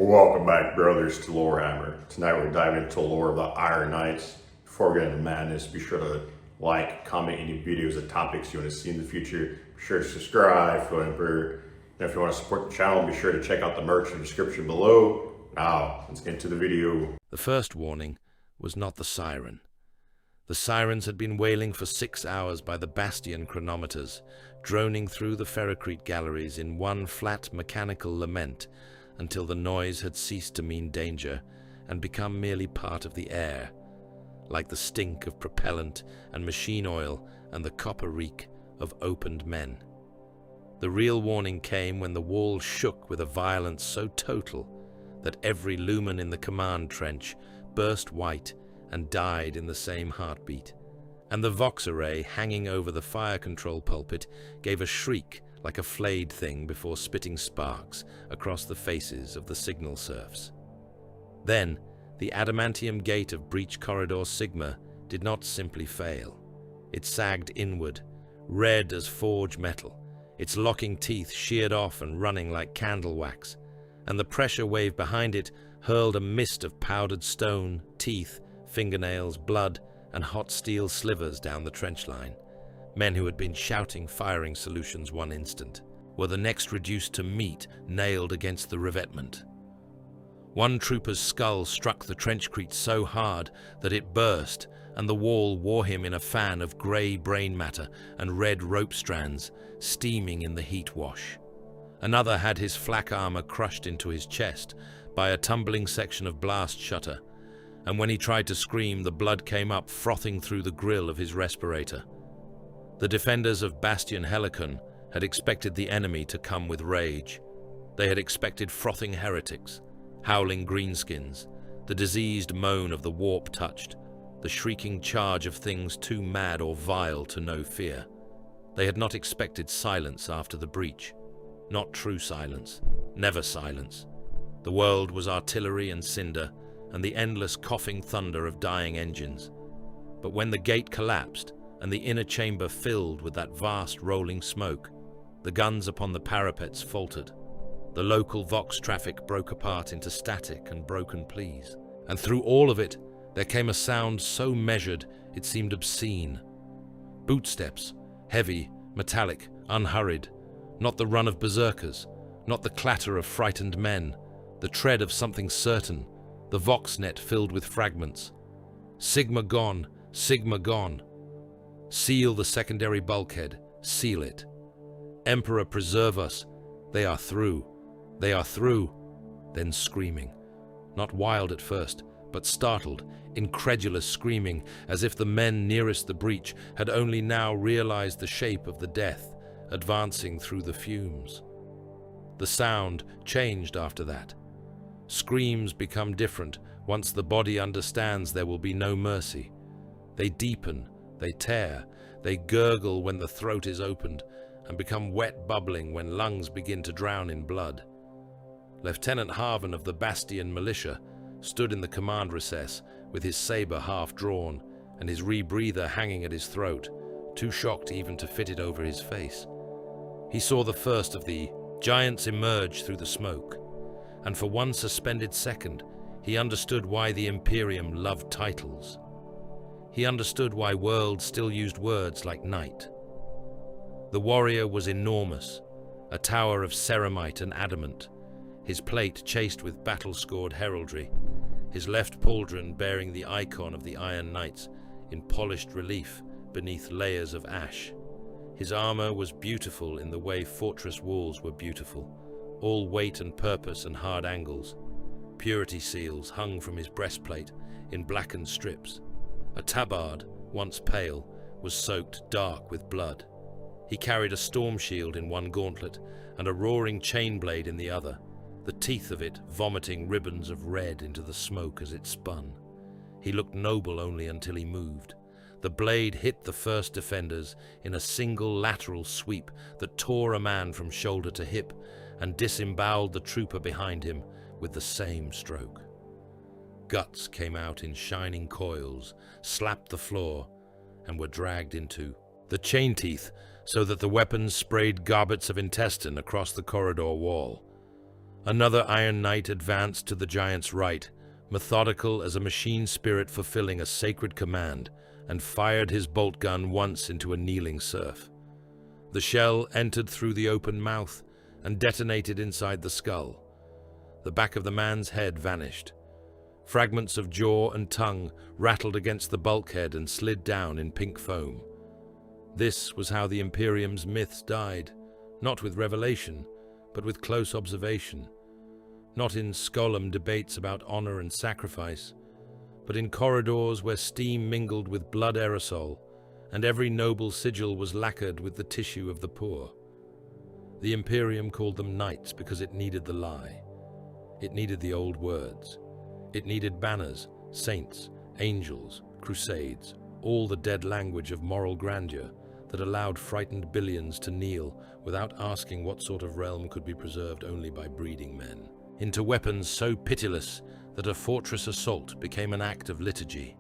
Welcome back, brothers, to Lorehammer. Tonight we're diving into the lore of the Iron Knights. Before we get into madness, be sure to like, comment any videos or topics you want to see in the future. Be sure to subscribe for Emperor. And if you want to support the channel, be sure to check out the merch in the description below. Now, let's get into the video. The first warning was not the siren. The sirens had been wailing for 6 hours by the Bastion chronometers, droning through the Ferrocrete galleries in one flat mechanical lament until the noise had ceased to mean danger and become merely part of the air, like the stink of propellant and machine oil and the copper reek of opened men. The real warning came when the wall shook with a violence so total that every lumen in the command trench burst white and died in the same heartbeat, and the Vox array hanging over the fire control pulpit gave a shriek like a flayed thing before spitting sparks across the faces of the signal serfs. Then, the adamantium gate of breach corridor Sigma did not simply fail. It sagged inward, red as forged metal, its locking teeth sheared off and running like candle wax, and the pressure wave behind it hurled a mist of powdered stone, teeth, fingernails, blood, and hot steel slivers down the trench line. Men who had been shouting firing solutions one instant were the next reduced to meat nailed against the revetment. One trooper's skull struck the trenchcrete so hard that it burst, and the wall wore him in a fan of grey brain matter and red rope strands, steaming in the heat wash. Another had his flak armor crushed into his chest by a tumbling section of blast shutter, and when he tried to scream, the blood came up frothing through the grill of his respirator. The defenders of Bastion Helicon had expected the enemy to come with rage. They had expected frothing heretics, howling greenskins, the diseased moan of the warp-touched, the shrieking charge of things too mad or vile to know fear. They had not expected silence after the breach. Not true silence, never silence. The world was artillery and cinder, and the endless coughing thunder of dying engines. But when the gate collapsed, and the inner chamber filled with that vast rolling smoke, the guns upon the parapets faltered. The local Vox traffic broke apart into static and broken pleas. And through all of it, there came a sound so measured it seemed obscene. Bootsteps, heavy, metallic, unhurried. Not the run of berserkers, not the clatter of frightened men, the tread of something certain, the Vox net filled with fragments. Sigma gone, Sigma gone. Seal the secondary bulkhead, seal it. Emperor, preserve us. They are through. They are through. Then screaming. Not wild at first, but startled, incredulous screaming, as if the men nearest the breach had only now realized the shape of the death, advancing through the fumes. The sound changed after that. Screams become different once the body understands there will be no mercy. They deepen. They tear, they gurgle when the throat is opened, and become wet bubbling when lungs begin to drown in blood. Lieutenant Harvin of the Bastion militia stood in the command recess with his saber half drawn and his rebreather hanging at his throat, too shocked even to fit it over his face. He saw the first of the giants emerge through the smoke, and for one suspended second, he understood why the Imperium loved titles. He understood why worlds still used words like knight. The warrior was enormous, a tower of ceramite and adamant, his plate chased with battle-scored heraldry, his left pauldron bearing the icon of the Iron Knights in polished relief beneath layers of ash. His armor was beautiful in the way fortress walls were beautiful, all weight and purpose and hard angles. Purity seals hung from his breastplate in blackened strips. A tabard, once pale, was soaked dark with blood. He carried a storm shield in one gauntlet and a roaring chain blade in the other, the teeth of it vomiting ribbons of red into the smoke as it spun. He looked noble only until he moved. The blade hit the first defenders in a single lateral sweep that tore a man from shoulder to hip and disemboweled the trooper behind him with the same stroke. Guts came out in shining coils, slapped the floor, and were dragged into the chain teeth so that the weapons sprayed gobbets of intestine across the corridor wall. Another Iron Knight advanced to the giant's right, methodical as a machine spirit fulfilling a sacred command, and fired his bolt gun once into a kneeling serf. The shell entered through the open mouth and detonated inside the skull. The back of the man's head vanished. Fragments of jaw and tongue rattled against the bulkhead and slid down in pink foam. This was how the Imperium's myths died, not with revelation, but with close observation. Not in scholam debates about honor and sacrifice, but in corridors where steam mingled with blood aerosol, and every noble sigil was lacquered with the tissue of the poor. The Imperium called them knights because it needed the lie. It needed the old words. It needed banners, saints, angels, crusades, all the dead language of moral grandeur that allowed frightened billions to kneel without asking what sort of realm could be preserved only by breeding men, into weapons so pitiless that a fortress assault became an act of liturgy.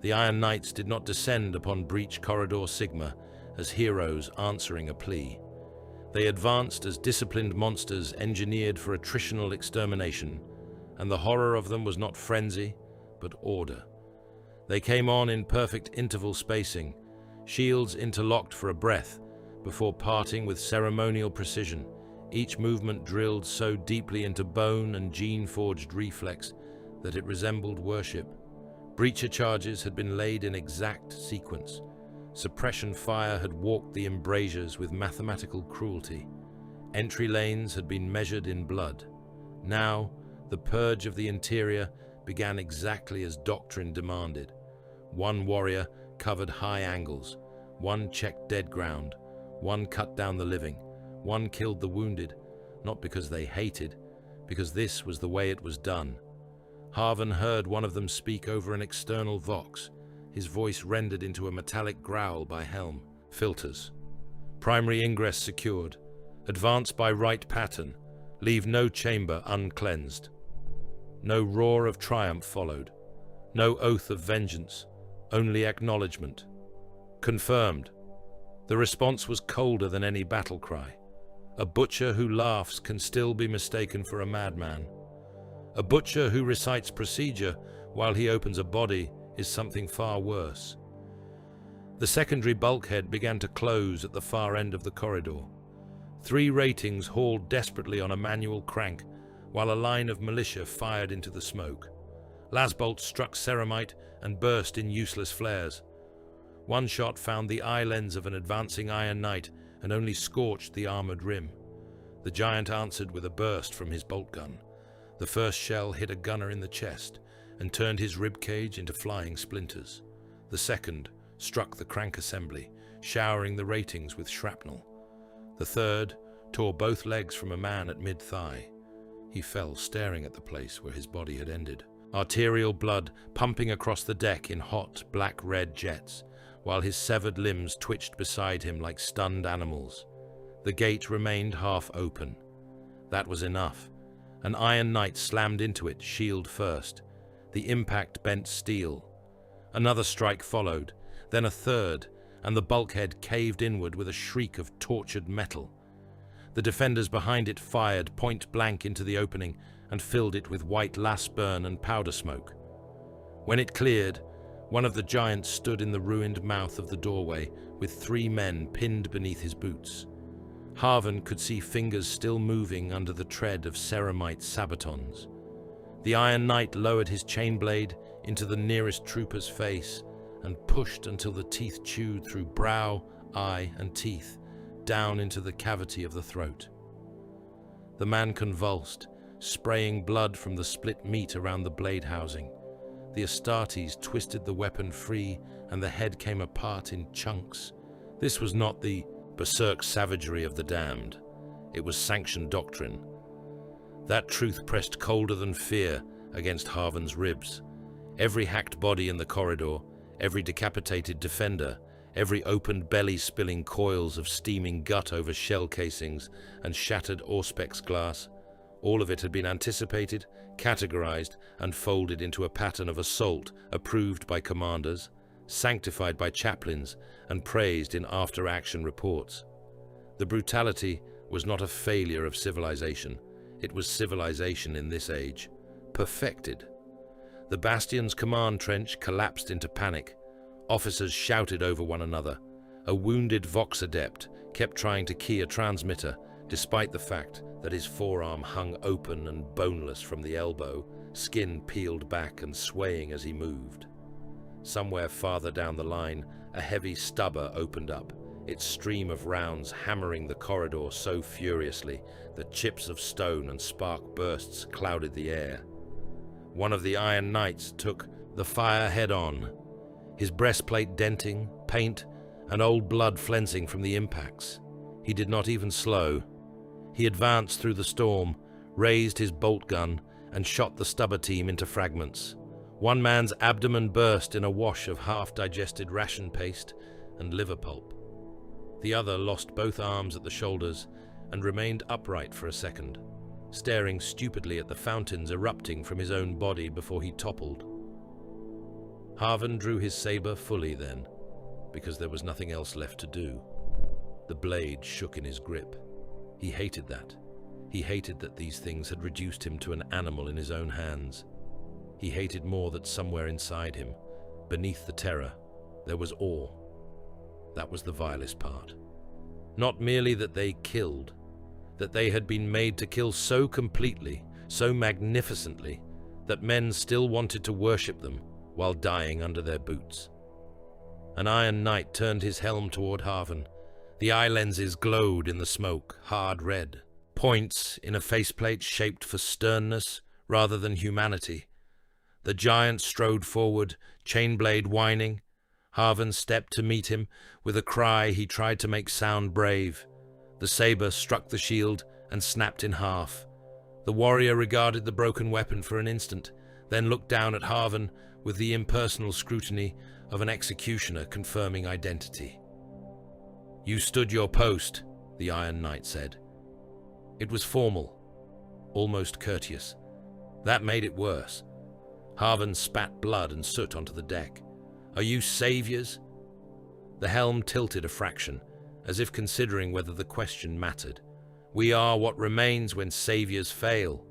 The Iron Knights did not descend upon Breach Corridor Sigma as heroes answering a plea. They advanced as disciplined monsters engineered for attritional extermination, and the horror of them was not frenzy, but order. They came on in perfect interval spacing, shields interlocked for a breath, before parting with ceremonial precision, each movement drilled so deeply into bone and gene-forged reflex that it resembled worship. Breacher charges had been laid in exact sequence. Suppression fire had walked the embrasures with mathematical cruelty. Entry lanes had been measured in blood. Now, the purge of the interior began exactly as doctrine demanded. One warrior covered high angles, one checked dead ground, one cut down the living, one killed the wounded, not because they hated, because this was the way it was done. Harvan heard one of them speak over an external vox, his voice rendered into a metallic growl by Helm. Filters. Primary ingress secured. Advance by right pattern. Leave no chamber uncleansed. No roar of triumph followed. No oath of vengeance. Only acknowledgement. Confirmed. The response was colder than any battle cry. A butcher who laughs can still be mistaken for a madman. A butcher who recites procedure while he opens a body is something far worse. The secondary bulkhead began to close at the far end of the corridor. 3 ratings hauled desperately on a manual crank, while a line of militia fired into the smoke. Lasbolts struck ceramite and burst in useless flares. One shot found the eye lens of an advancing Iron Knight and only scorched the armored rim. The giant answered with a burst from his bolt gun. The first shell hit a gunner in the chest and turned his ribcage into flying splinters. The second struck the crank assembly, showering the ratings with shrapnel. The third tore both legs from a man at mid-thigh. He fell staring at the place where his body had ended. Arterial blood pumping across the deck in hot, black-red jets, while his severed limbs twitched beside him like stunned animals. The gate remained half open. That was enough. An Iron Knight slammed into it, shield first. The impact bent steel. Another strike followed, then a third, and the bulkhead caved inward with a shriek of tortured metal. The defenders behind it fired point blank into the opening and filled it with white las burn and powder smoke. When it cleared, one of the giants stood in the ruined mouth of the doorway with 3 men pinned beneath his boots. Harvan could see fingers still moving under the tread of ceramite sabatons. The Iron Knight lowered his chain blade into the nearest trooper's face and pushed until the teeth chewed through brow, eye, and teeth, down into the cavity of the throat. The man convulsed, spraying blood from the split meat around the blade housing. The Astartes twisted the weapon free, and the head came apart in chunks. This was not the berserk savagery of the damned. It was sanctioned doctrine. That truth pressed colder than fear against Harvan's ribs. Every hacked body in the corridor, every decapitated defender, every opened belly spilling coils of steaming gut over shell casings and shattered auspex glass, all of it had been anticipated, categorized, and folded into a pattern of assault approved by commanders, sanctified by chaplains, and praised in after-action reports. The brutality was not a failure of civilization. It was civilization in this age, perfected. The Bastion's command trench collapsed into panic. Officers shouted over one another. A wounded Vox adept kept trying to key a transmitter, despite the fact that his forearm hung open and boneless from the elbow, skin peeled back and swaying as he moved. Somewhere farther down the line, a heavy stubber opened up, its stream of rounds hammering the corridor so furiously that chips of stone and spark bursts clouded the air. One of the Iron Knights took the fire head-on, his breastplate denting, paint, and old blood flensing from the impacts. He did not even slow. He advanced through the storm, raised his bolt gun, and shot the stubber team into fragments. One man's abdomen burst in a wash of half-digested ration paste and liver pulp. The other lost both arms at the shoulders and remained upright for a second, staring stupidly at the fountains erupting from his own body before he toppled. Haven drew his saber fully then, because there was nothing else left to do. The blade shook in his grip. He hated that. He hated that these things had reduced him to an animal in his own hands. He hated more that somewhere inside him, beneath the terror, there was awe. That was the vilest part. Not merely that they killed, that they had been made to kill so completely, so magnificently, that men still wanted to worship them while dying under their boots. An Iron Knight turned his helm toward Haven. The eye lenses glowed in the smoke, hard red. Points in a faceplate shaped for sternness rather than humanity. The giant strode forward, chainblade whining. Haven stepped to meet him. With a cry he tried to make sound brave. The saber struck the shield and snapped in half. The warrior regarded the broken weapon for an instant, then looked down at Haven with the impersonal scrutiny of an executioner confirming identity. "You stood your post," the Iron Knight said. It was formal, almost courteous. That made it worse. Haven spat blood and soot onto the deck. "Are you saviors?" The helm tilted a fraction, as if considering whether the question mattered. "We are what remains when saviors fail."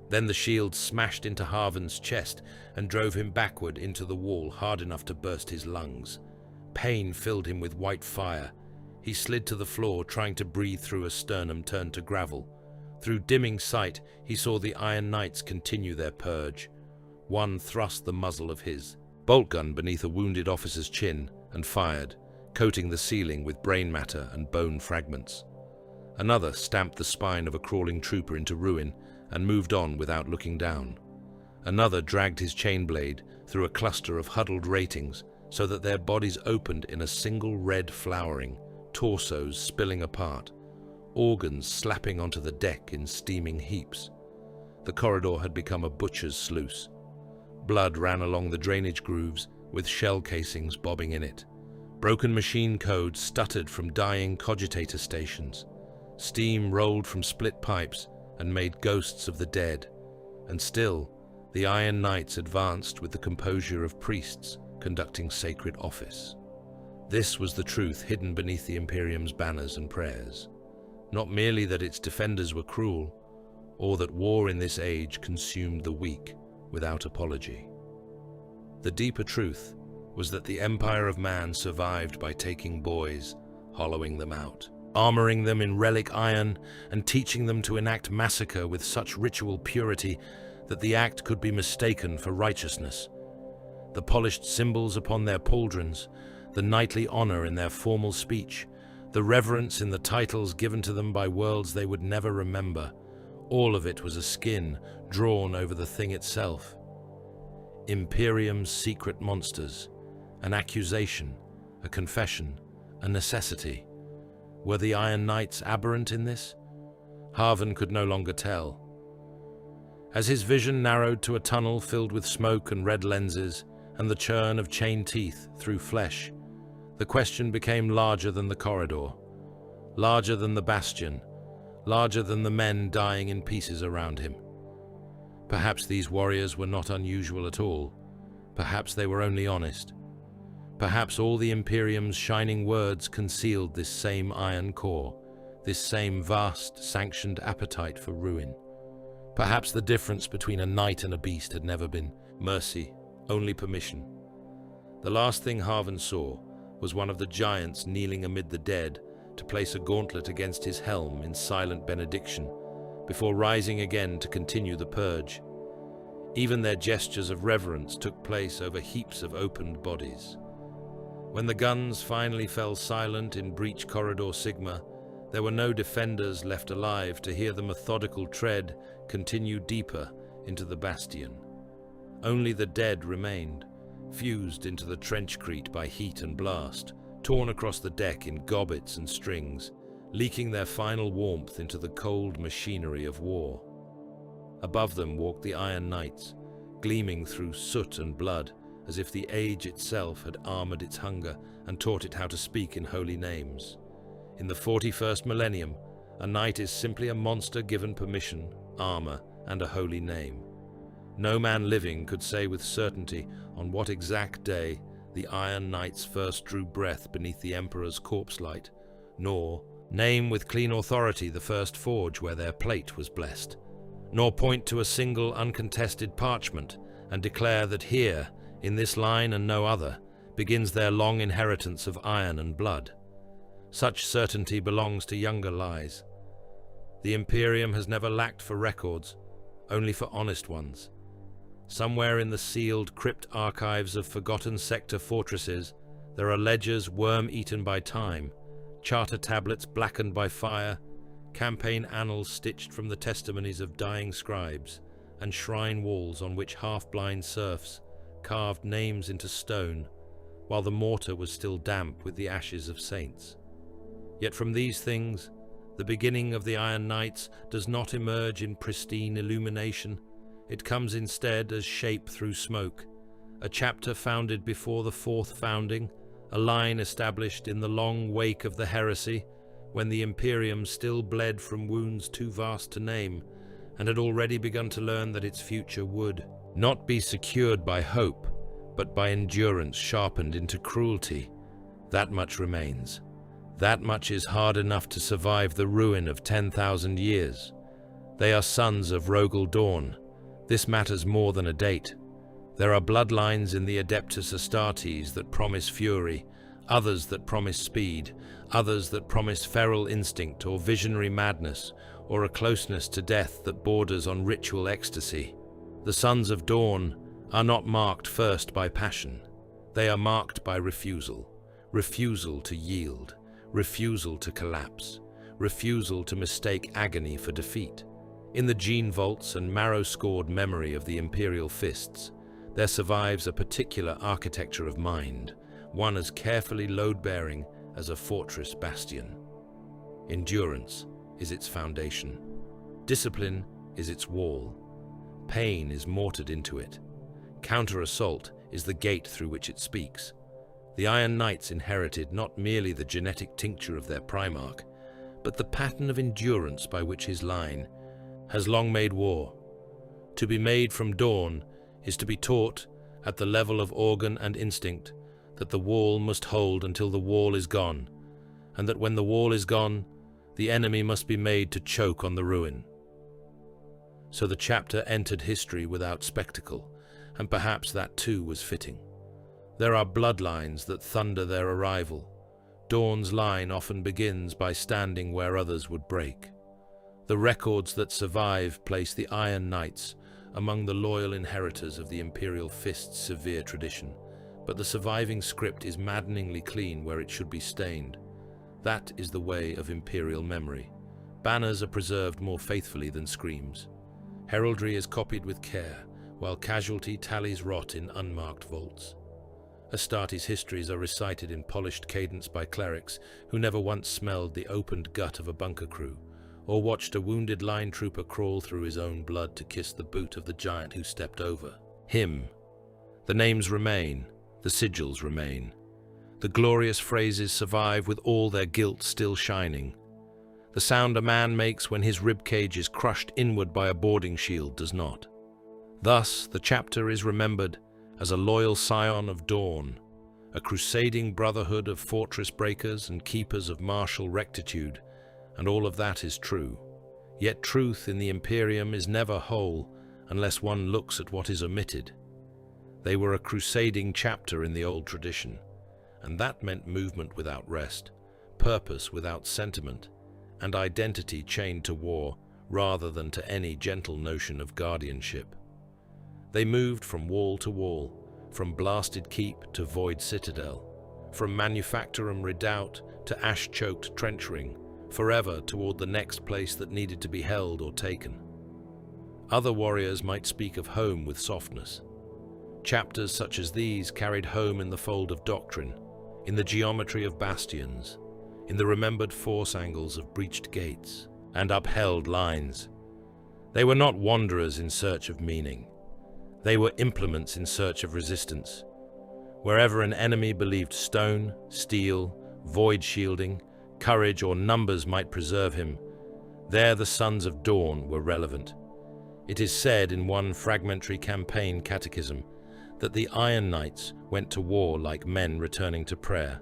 Then the shield smashed into Haven's chest and drove him backward into the wall hard enough to burst his lungs. Pain filled him with white fire. He slid to the floor, trying to breathe through a sternum turned to gravel. Through dimming sight, he saw the Iron Knights continue their purge. One thrust the muzzle of his bolt gun beneath a wounded officer's chin and fired, coating the ceiling with brain matter and bone fragments. Another stamped the spine of a crawling trooper into ruin and moved on without looking down. Another dragged his chain blade through a cluster of huddled ratings so that their bodies opened in a single red flowering, torsos spilling apart, organs slapping onto the deck in steaming heaps. The corridor had become a butcher's sluice. Blood ran along the drainage grooves, with shell casings bobbing in it. Broken machine code stuttered from dying cogitator stations. Steam rolled from split pipes and made ghosts of the dead. And still, the Iron Knights advanced with the composure of priests conducting sacred office. This was the truth hidden beneath the Imperium's banners and prayers. Not merely that its defenders were cruel, or that war in this age consumed the weak without apology. The deeper truth was that the empire of man survived by taking boys, hollowing them out, armoring them in relic iron, and teaching them to enact massacre with such ritual purity that the act could be mistaken for righteousness. The polished symbols upon their pauldrons, the knightly honor in their formal speech, the reverence in the titles given to them by worlds they would never remember, all of it was a skin drawn over the thing itself. Imperium's secret monsters, an accusation, a confession, a necessity. Were the Iron Knights aberrant in this? Haven could no longer tell. As his vision narrowed to a tunnel filled with smoke and red lenses and the churn of chain teeth through flesh, the question became larger than the corridor, larger than the bastion, larger than the men dying in pieces around him. Perhaps these warriors were not unusual at all. Perhaps they were only honest. Perhaps all the Imperium's shining words concealed this same iron core, this same vast, sanctioned appetite for ruin. Perhaps the difference between a knight and a beast had never been mercy, only permission. The last thing Haven saw was one of the giants kneeling amid the dead to place a gauntlet against his helm in silent benediction, before rising again to continue the purge. Even their gestures of reverence took place over heaps of opened bodies. When the guns finally fell silent in Breach Corridor Sigma, there were no defenders left alive to hear the methodical tread continue deeper into the bastion. Only the dead remained, fused into the trenchcrete by heat and blast, torn across the deck in gobbets and strings, leaking their final warmth into the cold machinery of war. Above them walked the Iron Knights, gleaming through soot and blood, as if the age itself had armored its hunger and taught it how to speak in holy names. In the 41st millennium, a knight is simply a monster given permission, armor, and a holy name. No man living could say with certainty on what exact day the Iron Knights first drew breath beneath the Emperor's corpse light, nor name with clean authority the first forge where their plate was blessed, nor point to a single uncontested parchment and declare that here, in this line and no other, begins their long inheritance of iron and blood. Such certainty belongs to younger lies. The Imperium has never lacked for records, only for honest ones. Somewhere in the sealed crypt archives of forgotten sector fortresses, there are ledgers worm-eaten by time, charter tablets blackened by fire, campaign annals stitched from the testimonies of dying scribes, and shrine walls on which half-blind serfs carved names into stone, while the mortar was still damp with the ashes of saints. Yet from these things, the beginning of the Iron Knights does not emerge in pristine illumination. It comes instead as shape through smoke, a chapter founded before the fourth founding, a line established in the long wake of the heresy, when the Imperium still bled from wounds too vast to name, and had already begun to learn that its future would not be secured by hope, but by endurance sharpened into cruelty. That much remains. That much is hard enough to survive the ruin of 10,000 years. They are sons of Rogel Dawn. This matters more than a date. There are bloodlines in the Adeptus Astartes that promise fury, others that promise speed, others that promise feral instinct or visionary madness, or a closeness to death that borders on ritual ecstasy. The Sons of Dawn are not marked first by passion. They are marked by refusal. Refusal to yield. Refusal to collapse. Refusal to mistake agony for defeat. In the gene vaults and marrow-scored memory of the Imperial fists, there survives a particular architecture of mind, one as carefully load-bearing as a fortress bastion. Endurance is its foundation. Discipline is its wall. Pain is mortared into it. Counter-assault is the gate through which it speaks. The Iron Knights inherited not merely the genetic tincture of their Primarch, but the pattern of endurance by which his line has long made war. To be made from dawn is to be taught, at the level of organ and instinct, that the wall must hold until the wall is gone, and that when the wall is gone, the enemy must be made to choke on the ruin. So the chapter entered history without spectacle, and perhaps that too was fitting. There are bloodlines that thunder their arrival. Dawn's line often begins by standing where others would break. The records that survive place the Iron Knights among the loyal inheritors of the Imperial Fist's severe tradition, but the surviving script is maddeningly clean where it should be stained. That is the way of Imperial memory. Banners are preserved more faithfully than screams. Heraldry is copied with care, while casualty tallies rot in unmarked vaults. Astartes histories are recited in polished cadence by clerics who never once smelled the opened gut of a bunker crew, or watched a wounded line trooper crawl through his own blood to kiss the boot of the giant who stepped over him. The names remain, the sigils remain. The glorious phrases survive with all their guilt still shining. The sound a man makes when his ribcage is crushed inward by a boarding shield does not. Thus, the chapter is remembered as a loyal scion of dawn, a crusading brotherhood of fortress breakers and keepers of martial rectitude, and all of that is true. Yet truth in the Imperium is never whole unless one looks at what is omitted. They were a crusading chapter in the old tradition, and that meant movement without rest, purpose without sentiment, and identity chained to war rather than to any gentle notion of guardianship. They moved from wall to wall, from blasted keep to void citadel, from manufactorum redoubt to ash-choked trench ring, forever toward the next place that needed to be held or taken. Other warriors might speak of home with softness. Chapters such as these carried home in the fold of doctrine, in the geometry of bastions, in the remembered force angles of breached gates and upheld lines. They were not wanderers in search of meaning. They were implements in search of resistance. Wherever an enemy believed stone, steel, void shielding, courage, or numbers might preserve him, there the Sons of Dawn were relevant. It is said in one fragmentary campaign catechism that the Iron Knights went to war like men returning to prayer.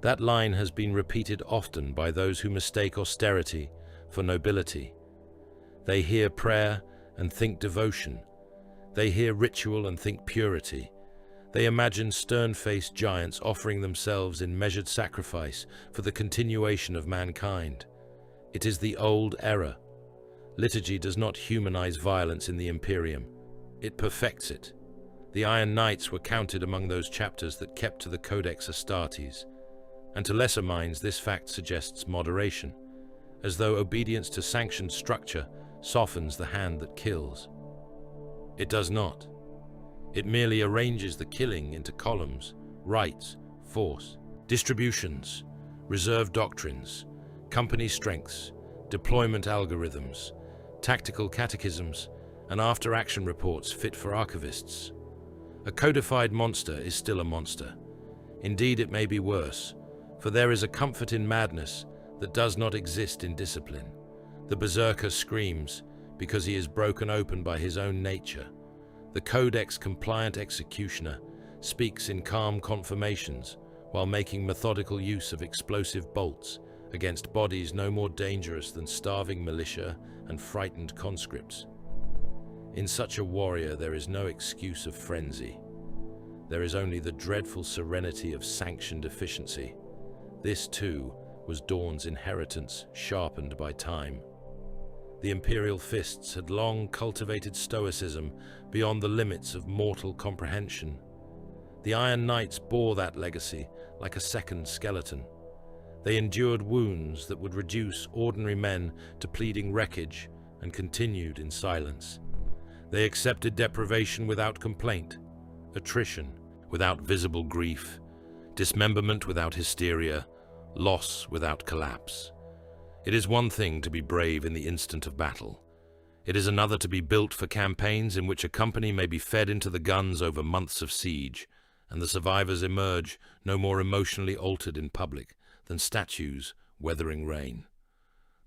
That line has been repeated often by those who mistake austerity for nobility. They hear prayer and think devotion. They hear ritual and think purity. They imagine stern-faced giants offering themselves in measured sacrifice for the continuation of mankind. It is the old error. Liturgy does not humanize violence in the Imperium. It perfects it. The Iron Knights were counted among those chapters that kept to the Codex Astartes, and to lesser minds this fact suggests moderation, as though obedience to sanctioned structure softens the hand that kills. It does not. It merely arranges the killing into columns, rites, force, distributions, reserve doctrines, company strengths, deployment algorithms, tactical catechisms, and after-action reports fit for archivists. A codified monster is still a monster. Indeed, it may be worse, for there is a comfort in madness that does not exist in discipline. The berserker screams because he is broken open by his own nature. The codex-compliant executioner speaks in calm confirmations while making methodical use of explosive bolts against bodies no more dangerous than starving militia and frightened conscripts. In such a warrior there is no excuse of frenzy. There is only the dreadful serenity of sanctioned efficiency. This, too, was Dawn's inheritance, sharpened by time. The Imperial fists had long cultivated stoicism beyond the limits of mortal comprehension. The Iron Knights bore that legacy like a second skeleton. They endured wounds that would reduce ordinary men to pleading wreckage and continued in silence. They accepted deprivation without complaint, attrition without visible grief, dismemberment without hysteria, loss without collapse. It is one thing to be brave in the instant of battle. It is another to be built for campaigns in which a company may be fed into the guns over months of siege, and the survivors emerge no more emotionally altered in public than statues weathering rain.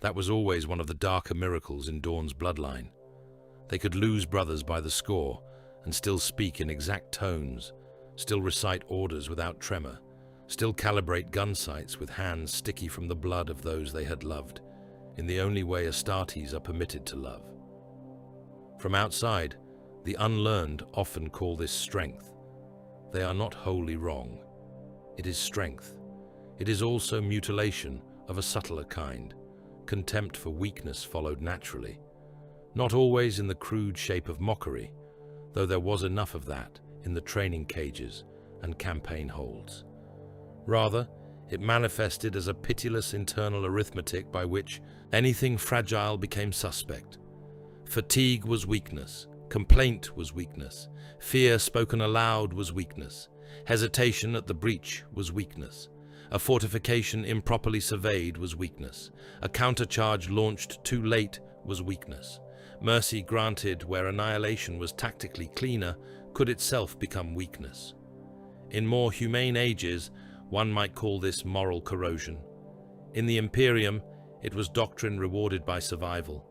That was always one of the darker miracles in Dawn's bloodline. They could lose brothers by the score and still speak in exact tones, still recite orders without tremor, still calibrate gun sights with hands sticky from the blood of those they had loved, in the only way Astartes are permitted to love. From outside, the unlearned often call this strength. They are not wholly wrong. It is strength. It is also mutilation of a subtler kind, contempt for weakness followed naturally, not always in the crude shape of mockery, though there was enough of that in the training cages and campaign holds. Rather, it manifested as a pitiless internal arithmetic by which anything fragile became suspect. Fatigue was weakness, complaint was weakness, fear spoken aloud was weakness, hesitation at the breach was weakness, a fortification improperly surveyed was weakness, a countercharge launched too late was weakness. Mercy granted where annihilation was tactically cleaner could itself become weakness. In more humane ages, one might call this moral corrosion. In the Imperium, it was doctrine rewarded by survival.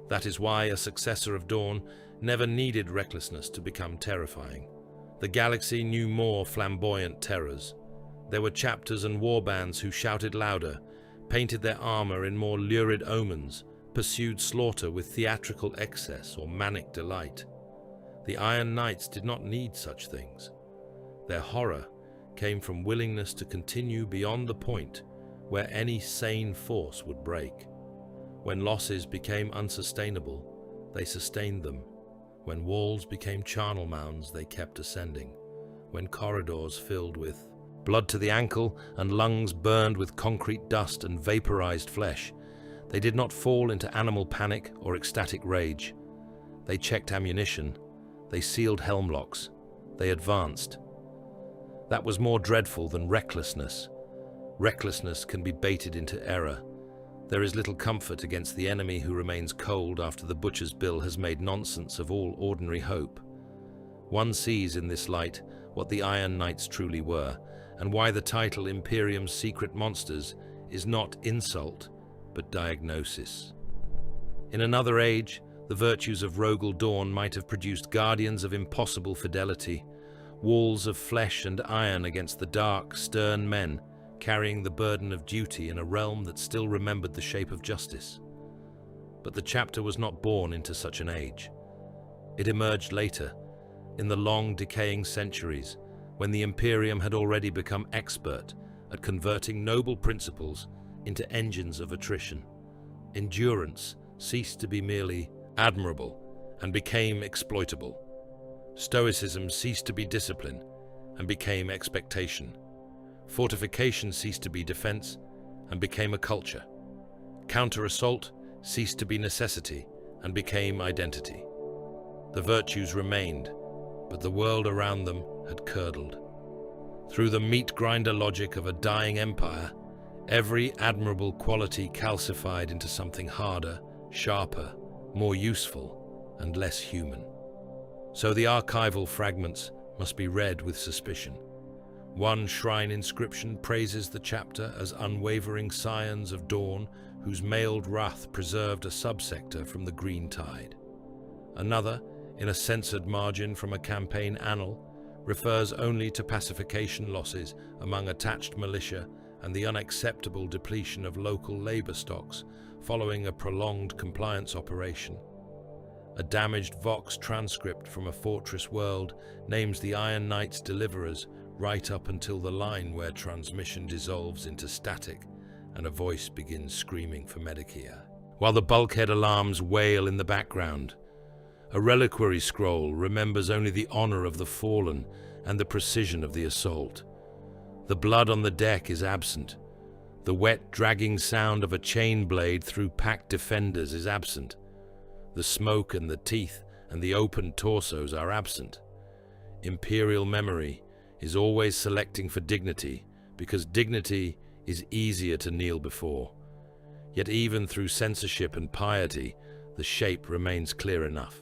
That is why a successor of Dawn never needed recklessness to become terrifying. The galaxy knew more flamboyant terrors. There were chapters and warbands who shouted louder, painted their armor in more lurid omens, pursued slaughter with theatrical excess or manic delight. The Iron Knights did not need such things. Their horror came from willingness to continue beyond the point where any sane force would break. When losses became unsustainable, they sustained them. When walls became charnel mounds, they kept ascending. When corridors filled with blood to the ankle and lungs burned with concrete dust and vaporized flesh, they did not fall into animal panic or ecstatic rage. They checked ammunition. They sealed helm locks. They advanced. That was more dreadful than recklessness. Recklessness can be baited into error. There is little comfort against the enemy who remains cold after the butcher's bill has made nonsense of all ordinary hope. One sees in this light what the Iron Knights truly were, and why the title Imperium's Secret Monsters is not insult, but diagnosis. In another age, the virtues of Rogel Dawn might have produced guardians of impossible fidelity, walls of flesh and iron against the dark, stern men, carrying the burden of duty in a realm that still remembered the shape of justice. But the chapter was not born into such an age. It emerged later, in the long decaying centuries, when the Imperium had already become expert at converting noble principles into engines of attrition. Endurance ceased to be merely admirable and became exploitable. Stoicism ceased to be discipline and became expectation. Fortification ceased to be defense and became a culture. Counter-assault ceased to be necessity and became identity. The virtues remained, but the world around them had curdled. Through the meat-grinder logic of a dying empire, every admirable quality calcified into something harder, sharper, more useful, and less human. So the archival fragments must be read with suspicion. One shrine inscription praises the chapter as unwavering scions of dawn whose mailed wrath preserved a subsector from the green tide. Another, in a censored margin from a campaign annal, refers only to pacification losses among attached militia and the unacceptable depletion of local labor stocks following a prolonged compliance operation. A damaged Vox transcript from a fortress world names the Iron Knights deliverers right up until the line where transmission dissolves into static and a voice begins screaming for Medicare. While the bulkhead alarms wail in the background, a reliquary scroll remembers only the honor of the fallen and the precision of the assault. The blood on the deck is absent. The wet, dragging sound of a chain blade through packed defenders is absent. The smoke and the teeth and the open torsos are absent. Imperial memory is always selecting for dignity, because dignity is easier to kneel before. Yet even through censorship and piety, the shape remains clear enough.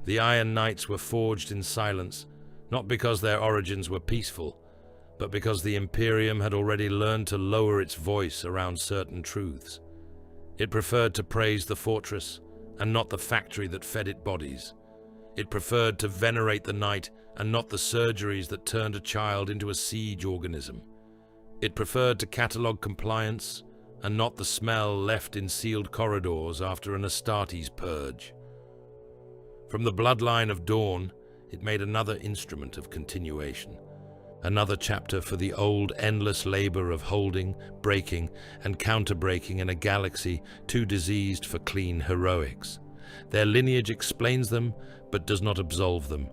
The Iron Knights were forged in silence, not because their origins were peaceful, but because the Imperium had already learned to lower its voice around certain truths. It preferred to praise the fortress, and not the factory that fed it bodies. It preferred to venerate the knight, and not the surgeries that turned a child into a siege organism. It preferred to catalogue compliance, and not the smell left in sealed corridors after an Astartes purge. From the bloodline of Dawn, it made another instrument of continuation, another chapter for the old endless labor of holding, breaking, and counter-breaking in a galaxy too diseased for clean heroics. Their lineage explains them, but does not absolve them.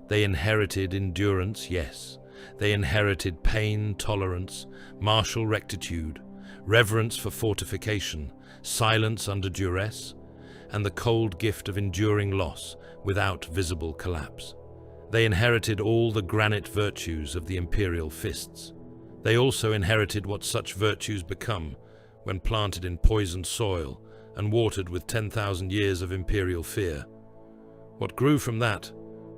They inherited endurance, yes. They inherited pain, tolerance, martial rectitude, reverence for fortification, silence under duress, and the cold gift of enduring loss without visible collapse. They inherited all the granite virtues of the imperial fists. They also inherited what such virtues become when planted in poisoned soil and watered with 10,000 years of imperial fear. What grew from that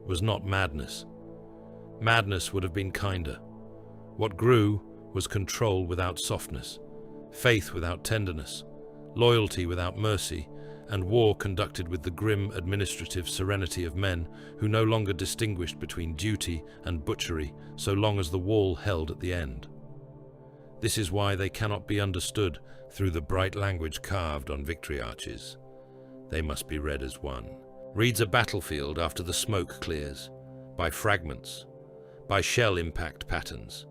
was not madness. Madness would have been kinder. What grew was control without softness, faith without tenderness, loyalty without mercy, and war conducted with the grim administrative serenity of men who no longer distinguished between duty and butchery so long as the wall held at the end. This is why they cannot be understood through the bright language carved on victory arches. They must be read as one. Reads a battlefield after the smoke clears, by fragments, by shell impact patterns,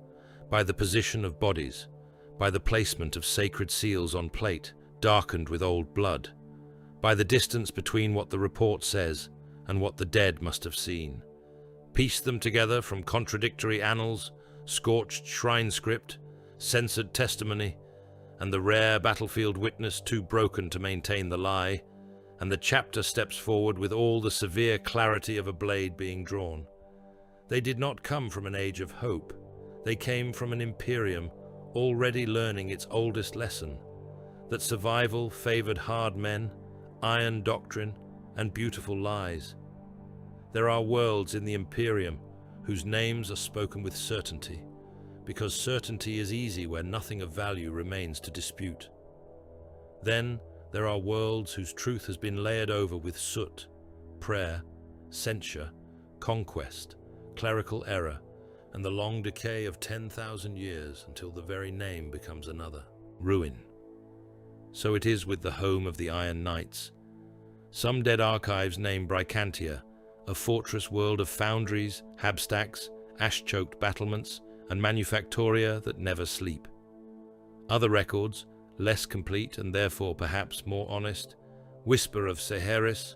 by the position of bodies, by the placement of sacred seals on plate, darkened with old blood, by the distance between what the report says and what the dead must have seen. Piece them together from contradictory annals, scorched shrine script, censored testimony, and the rare battlefield witness too broken to maintain the lie, and the chapter steps forward with all the severe clarity of a blade being drawn. They did not come from an age of hope. They came from an Imperium already learning its oldest lesson, that survival favored hard men, iron doctrine, and beautiful lies. There are worlds in the Imperium whose names are spoken with certainty, because certainty is easy where nothing of value remains to dispute. Then there are worlds whose truth has been layered over with soot, prayer, censure, conquest, clerical error, and the long decay of 10,000 years until the very name becomes another, ruin. So it is with the home of the Iron Knights. Some dead archives name Bricantia, a fortress world of foundries, habstacks, ash-choked battlements, and manufactoria that never sleep. Other records, less complete and therefore perhaps more honest, whisper of Seheris,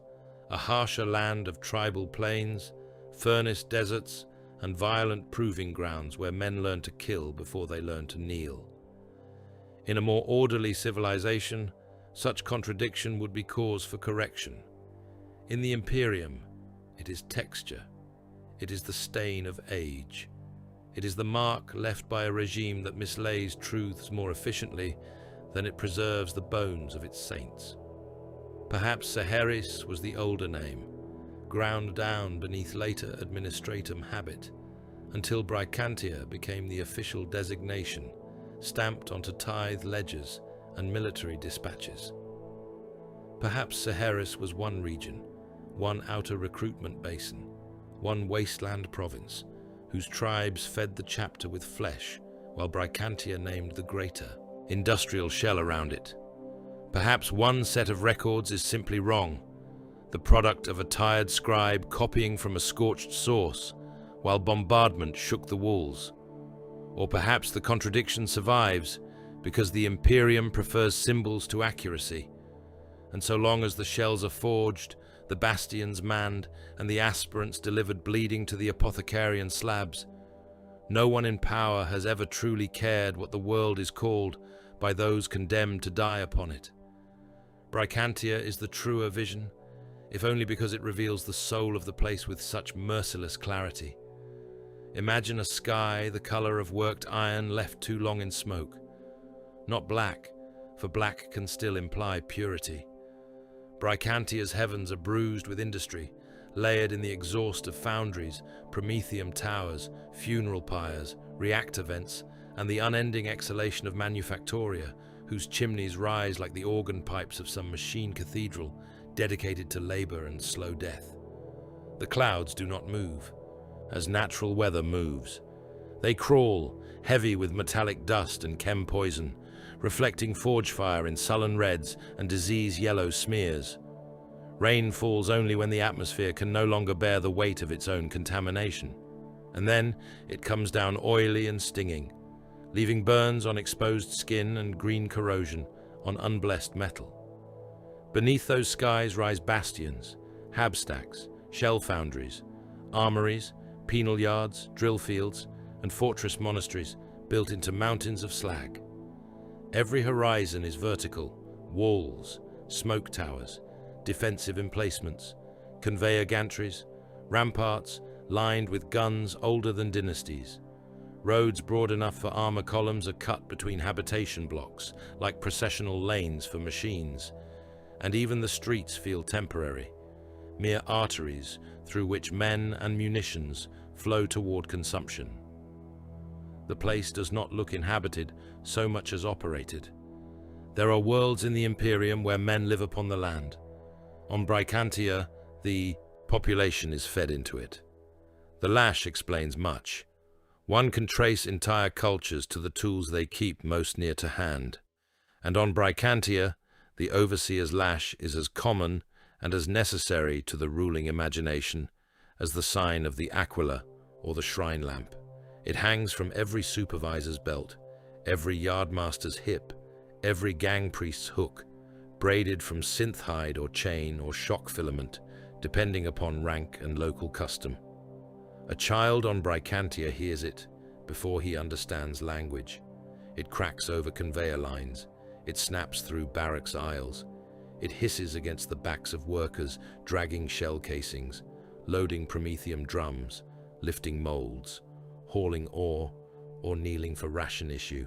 a harsher land of tribal plains, furnace deserts, and violent proving grounds where men learn to kill before they learn to kneel. In a more orderly civilization, such contradiction would be cause for correction. In the Imperium, it is texture. It is the stain of age. It is the mark left by a regime that mislays truths more efficiently than it preserves the bones of its saints. Perhaps Seheris was the older name, ground down beneath later administratum habit, until Bricantia became the official designation, stamped onto tithe ledgers and military dispatches. Perhaps Seheris was one region, one outer recruitment basin, one wasteland province, whose tribes fed the chapter with flesh, while Bricantia named the greater, industrial shell around it. Perhaps one set of records is simply wrong, the product of a tired scribe copying from a scorched source, while bombardment shook the walls. Or perhaps the contradiction survives because the Imperium prefers symbols to accuracy, and so long as the shells are forged, the bastions manned, and the aspirants delivered bleeding to the apothecarian slabs, no one in power has ever truly cared what the world is called by those condemned to die upon it. Bricantia is the truer vision, if only because it reveals the soul of the place with such merciless clarity. Imagine a sky the color of worked iron left too long in smoke. Not black, for black can still imply purity. Bricantia's heavens are bruised with industry, layered in the exhaust of foundries, promethium towers, funeral pyres, reactor vents, and the unending exhalation of manufactoria, whose chimneys rise like the organ pipes of some machine cathedral dedicated to labor and slow death. The clouds do not move, as natural weather moves. They crawl, heavy with metallic dust and chem poison, reflecting forge fire in sullen reds and disease-yellow smears. Rain falls only when the atmosphere can no longer bear the weight of its own contamination. And then it comes down oily and stinging, leaving burns on exposed skin and green corrosion on unblessed metal. Beneath those skies rise bastions, habstacks, shell foundries, armories, penal yards, drill fields, and fortress monasteries built into mountains of slag. Every horizon is vertical, walls, smoke towers, defensive emplacements, conveyor gantries, ramparts lined with guns older than dynasties. Roads broad enough for armor columns are cut between habitation blocks, like processional lanes for machines, and even the streets feel temporary, mere arteries through which men and munitions flow toward consumption. The place does not look inhabited so much as operated. There are worlds in the Imperium where men live upon the land. On Bricantia, the population is fed into it. The lash explains much. One can trace entire cultures to the tools they keep most near to hand. And on Bricantia, the overseer's lash is as common and as necessary to the ruling imagination as the sign of the aquila or the shrine lamp. It hangs from every supervisor's belt, every yardmaster's hip, every gang priest's hook, braided from synth hide or chain or shock filament, depending upon rank and local custom. A child on Bricantia hears it before he understands language. It cracks over conveyor lines. It snaps through barracks aisles. It hisses against the backs of workers dragging shell casings, loading promethium drums, lifting molds, hauling ore, or kneeling for ration issue.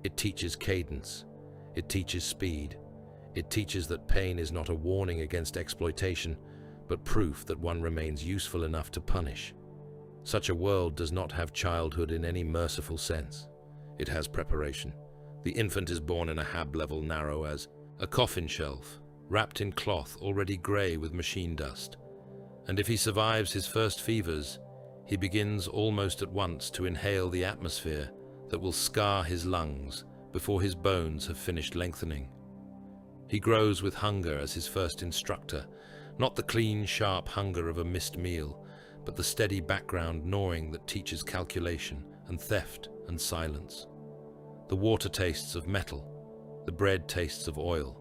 It teaches cadence. It teaches speed. It teaches that pain is not a warning against exploitation, but proof that one remains useful enough to punish. Such a world does not have childhood in any merciful sense. It has preparation. The infant is born in a hab level narrow as a coffin shelf, wrapped in cloth already grey with machine dust. And if he survives his first fevers, he begins almost at once to inhale the atmosphere that will scar his lungs before his bones have finished lengthening. He grows with hunger as his first instructor, not the clean, sharp hunger of a missed meal, but the steady background gnawing that teaches calculation and theft and silence. The water tastes of metal, the bread tastes of oil.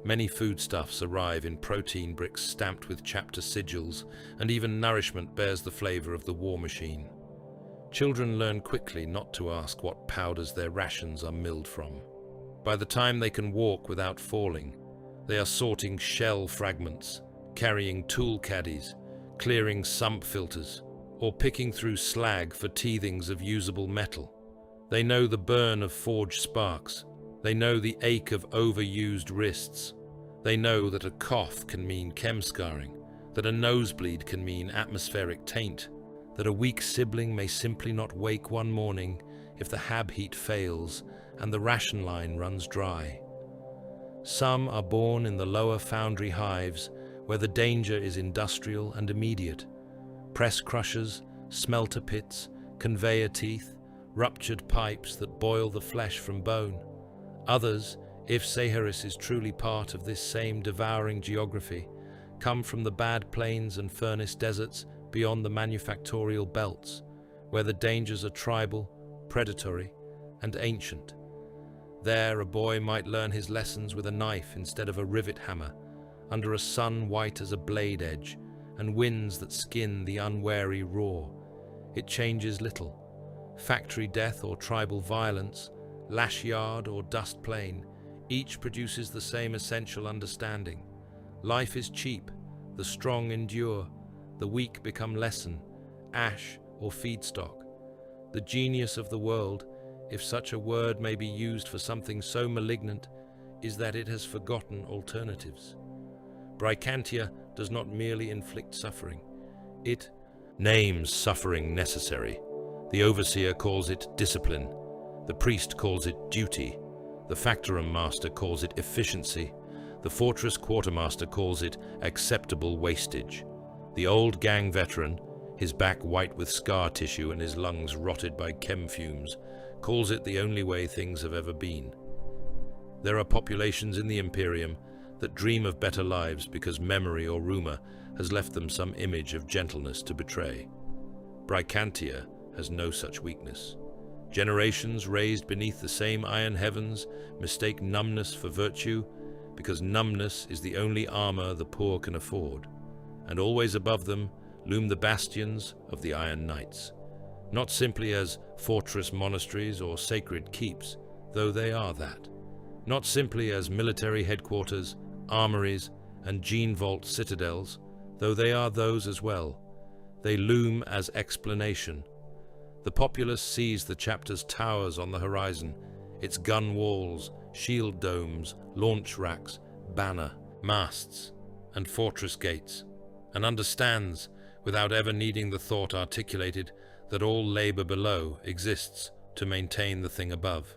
Many foodstuffs arrive in protein bricks stamped with chapter sigils, and even nourishment bears the flavor of the war machine. Children learn quickly not to ask what powders their rations are milled from. By the time they can walk without falling, they are sorting shell fragments, carrying tool caddies, clearing sump filters, or picking through slag for teethings of usable metal. They know the burn of forged sparks. They know the ache of overused wrists. They know that a cough can mean chem scarring, that a nosebleed can mean atmospheric taint, that a weak sibling may simply not wake one morning if the hab heat fails and the ration line runs dry. Some are born in the lower foundry hives where the danger is industrial and immediate. Press crushers, smelter pits, conveyor teeth, ruptured pipes that boil the flesh from bone. Others, if Saharis is truly part of this same devouring geography, come from the bad plains and furnace deserts beyond the manufactorial belts, where the dangers are tribal, predatory, and ancient. There a boy might learn his lessons with a knife instead of a rivet hammer, under a sun white as a blade edge, and winds that skin the unwary raw. It changes little. Factory death or tribal violence, lash yard or dust plain, each produces the same essential understanding. Life is cheap, the strong endure, the weak become lesson, ash or feedstock. The genius of the world, if such a word may be used for something so malignant, is that it has forgotten alternatives. Bricantia does not merely inflict suffering. It names suffering necessary. The overseer calls it discipline. The priest calls it duty. The factorum master calls it efficiency. The fortress quartermaster calls it acceptable wastage. The old gang veteran, his back white with scar tissue and his lungs rotted by chem fumes, calls it the only way things have ever been. There are populations in the Imperium that dream of better lives because memory or rumor has left them some image of gentleness to betray. Bricantia has no such weakness. Generations raised beneath the same iron heavens mistake numbness for virtue because numbness is the only armor the poor can afford. And always above them loom the bastions of the Iron Knights, not simply as fortress monasteries or sacred keeps, though they are that. Not simply as military headquarters, armories, and gene vault citadels, though they are those as well. They loom as explanation. The populace sees the chapter's towers on the horizon, its gun walls, shield domes, launch racks, banner, masts, and fortress gates, and understands, without ever needing the thought articulated, that all labor below exists to maintain the thing above.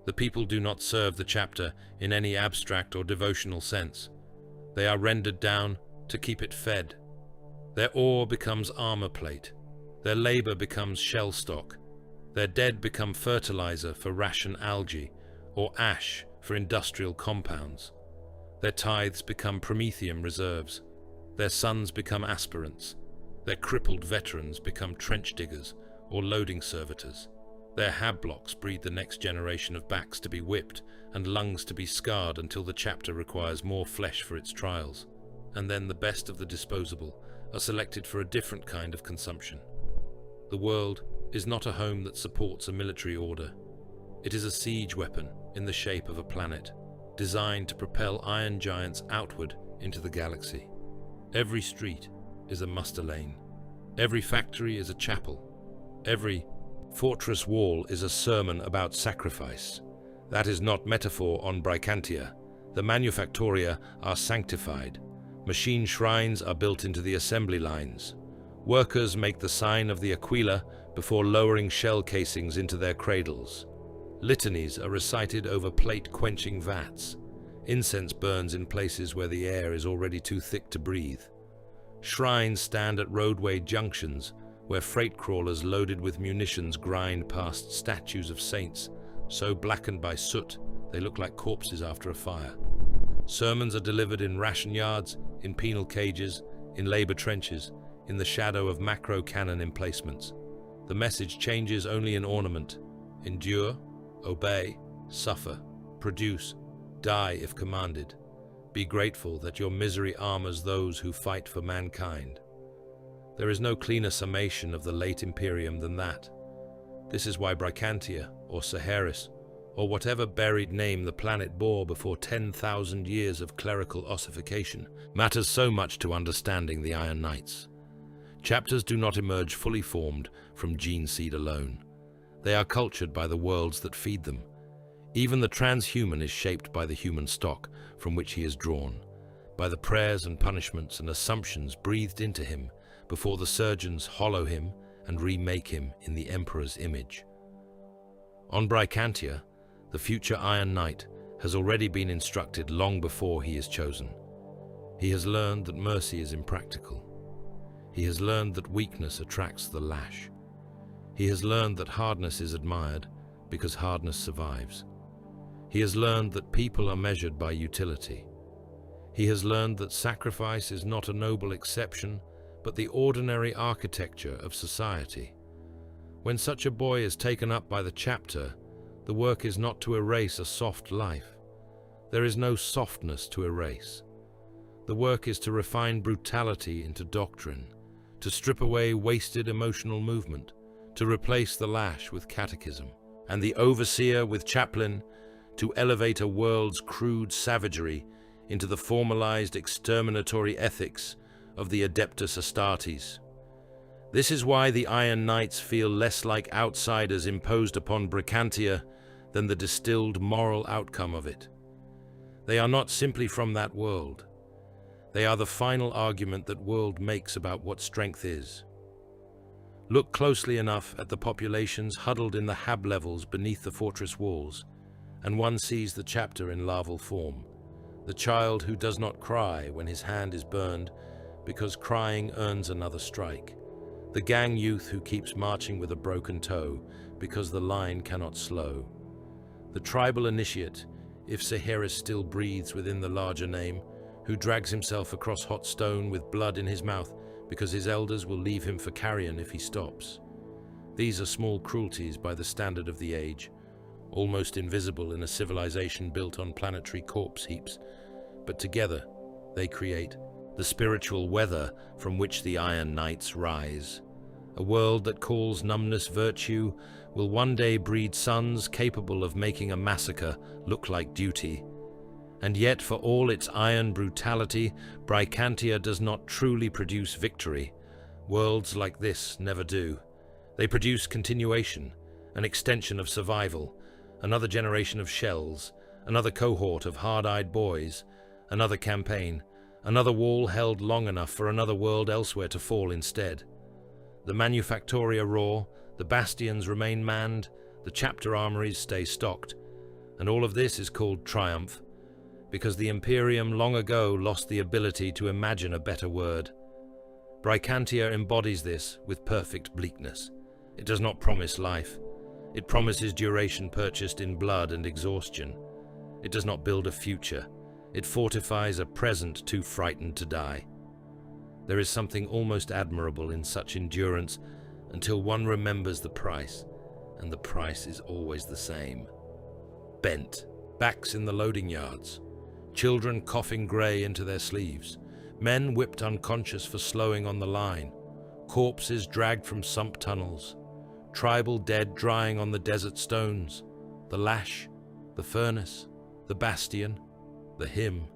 The people do not serve the chapter in any abstract or devotional sense. They are rendered down to keep it fed. Their ore becomes armor plate. Their labor becomes shell stock. Their dead become fertilizer for ration algae, or ash for industrial compounds. Their tithes become promethium reserves. Their sons become aspirants. Their crippled veterans become trench diggers or loading servitors. Their hab blocks breed the next generation of backs to be whipped and lungs to be scarred until the chapter requires more flesh for its trials. And then the best of the disposable are selected for a different kind of consumption. The world is not a home that supports a military order. It is a siege weapon in the shape of a planet, designed to propel iron giants outward into the galaxy. Every street is a muster lane. Every factory is a chapel. Every fortress wall is a sermon about sacrifice. That is not metaphor on Bricantia. The manufactoria are sanctified. Machine shrines are built into the assembly lines. Workers make the sign of the Aquila before lowering shell casings into their cradles. Litanies are recited over plate-quenching vats. Incense burns in places where the air is already too thick to breathe. Shrines stand at roadway junctions where freight crawlers loaded with munitions grind past statues of saints, so blackened by soot they look like corpses after a fire. Sermons are delivered in ration yards, in penal cages, in labor trenches, in the shadow of macro cannon emplacements. The message changes only in ornament. Endure, obey, suffer, produce, die if commanded. Be grateful that your misery armors those who fight for mankind. There is no cleaner summation of the late Imperium than that. This is why Bricantia, or Saharis, or whatever buried name the planet bore before 10,000 years of clerical ossification, matters so much to understanding the Iron Knights. Chapters do not emerge fully formed from gene seed alone. They are cultured by the worlds that feed them. Even the transhuman is shaped by the human stock from which he is drawn, by the prayers and punishments and assumptions breathed into him before the surgeons hollow him and remake him in the Emperor's image. On Bricantia, the future Iron Knight has already been instructed long before he is chosen. He has learned that mercy is impractical. He has learned that weakness attracts the lash. He has learned that hardness is admired because hardness survives. He has learned that people are measured by utility. He has learned that sacrifice is not a noble exception, but the ordinary architecture of society. When such a boy is taken up by the chapter, the work is not to erase a soft life. There is no softness to erase. The work is to refine brutality into doctrine, to strip away wasted emotional movement, to replace the lash with catechism, and the overseer with chaplain, to elevate a world's crude savagery into the formalized exterminatory ethics of the Adeptus Astartes. This is why the Iron Knights feel less like outsiders imposed upon Bricantia than the distilled moral outcome of it. They are not simply from that world. They are the final argument that world makes about what strength is. Look closely enough at the populations huddled in the hab levels beneath the fortress walls, and one sees the chapter in larval form, the child who does not cry when his hand is burned because crying earns another strike, the gang youth who keeps marching with a broken toe because the line cannot slow, the tribal initiate, if Saharis still breathes within the larger name, who drags himself across hot stone with blood in his mouth because his elders will leave him for carrion if he stops. These are small cruelties by the standard of the age, almost invisible in a civilization built on planetary corpse heaps, but together they create the spiritual weather from which the Iron Knights rise. A world that calls numbness virtue will one day breed sons capable of making a massacre look like duty. And yet, for all its iron brutality, Bricantia does not truly produce victory. Worlds like this never do. They produce continuation, an extension of survival, another generation of shells, another cohort of hard-eyed boys, another campaign, another wall held long enough for another world elsewhere to fall instead. The manufactoria roar, the bastions remain manned, the chapter armories stay stocked, and all of this is called triumph, because the Imperium long ago lost the ability to imagine a better word. Bricantia embodies this with perfect bleakness. It does not promise life. It promises duration purchased in blood and exhaustion. It does not build a future. It fortifies a present too frightened to die. There is something almost admirable in such endurance until one remembers the price, and the price is always the same. Bent, backs in the loading yards, children coughing grey into their sleeves, men whipped unconscious for slowing on the line, corpses dragged from sump tunnels, tribal dead drying on the desert stones, the lash, the furnace, the bastion, the hymn,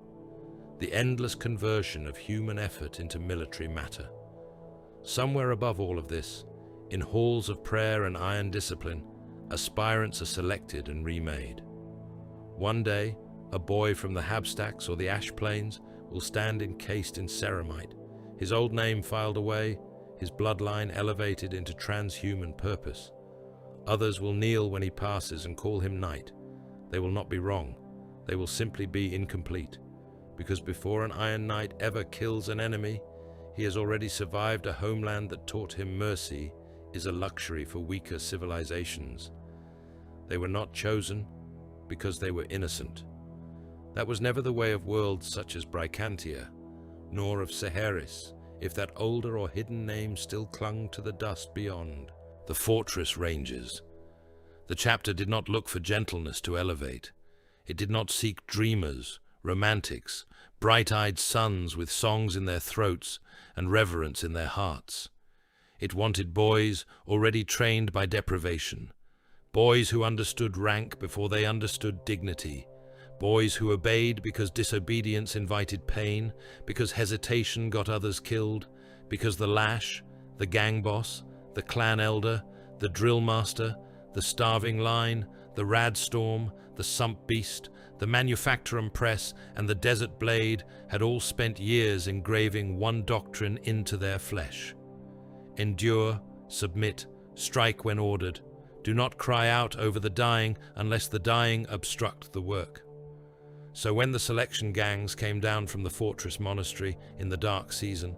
the endless conversion of human effort into military matter. Somewhere above all of this, in halls of prayer and iron discipline, aspirants are selected and remade. One day, a boy from the Habstacks or the Ash Plains will stand encased in ceramite, his old name filed away, his bloodline elevated into transhuman purpose. Others will kneel when he passes and call him knight. They will not be wrong. They will simply be incomplete, because before an Iron Knight ever kills an enemy, he has already survived a homeland that taught him mercy is a luxury for weaker civilizations. They were not chosen because they were innocent. That was never the way of worlds such as Bricantia, nor of Seheris, if that older or hidden name still clung to the dust beyond. The fortress ranges. The chapter did not look for gentleness to elevate. It did not seek dreamers, romantics, bright-eyed sons with songs in their throats and reverence in their hearts. It wanted boys already trained by deprivation, boys who understood rank before they understood dignity, boys who obeyed because disobedience invited pain, because hesitation got others killed, because the lash, the gang boss, the clan elder, the drill master, the starving line, the rad storm, the sump beast, the manufacturum press, and the desert blade had all spent years engraving one doctrine into their flesh. Endure, submit, strike when ordered. Do not cry out over the dying unless the dying obstruct the work. So when the selection gangs came down from the fortress monastery in the dark season,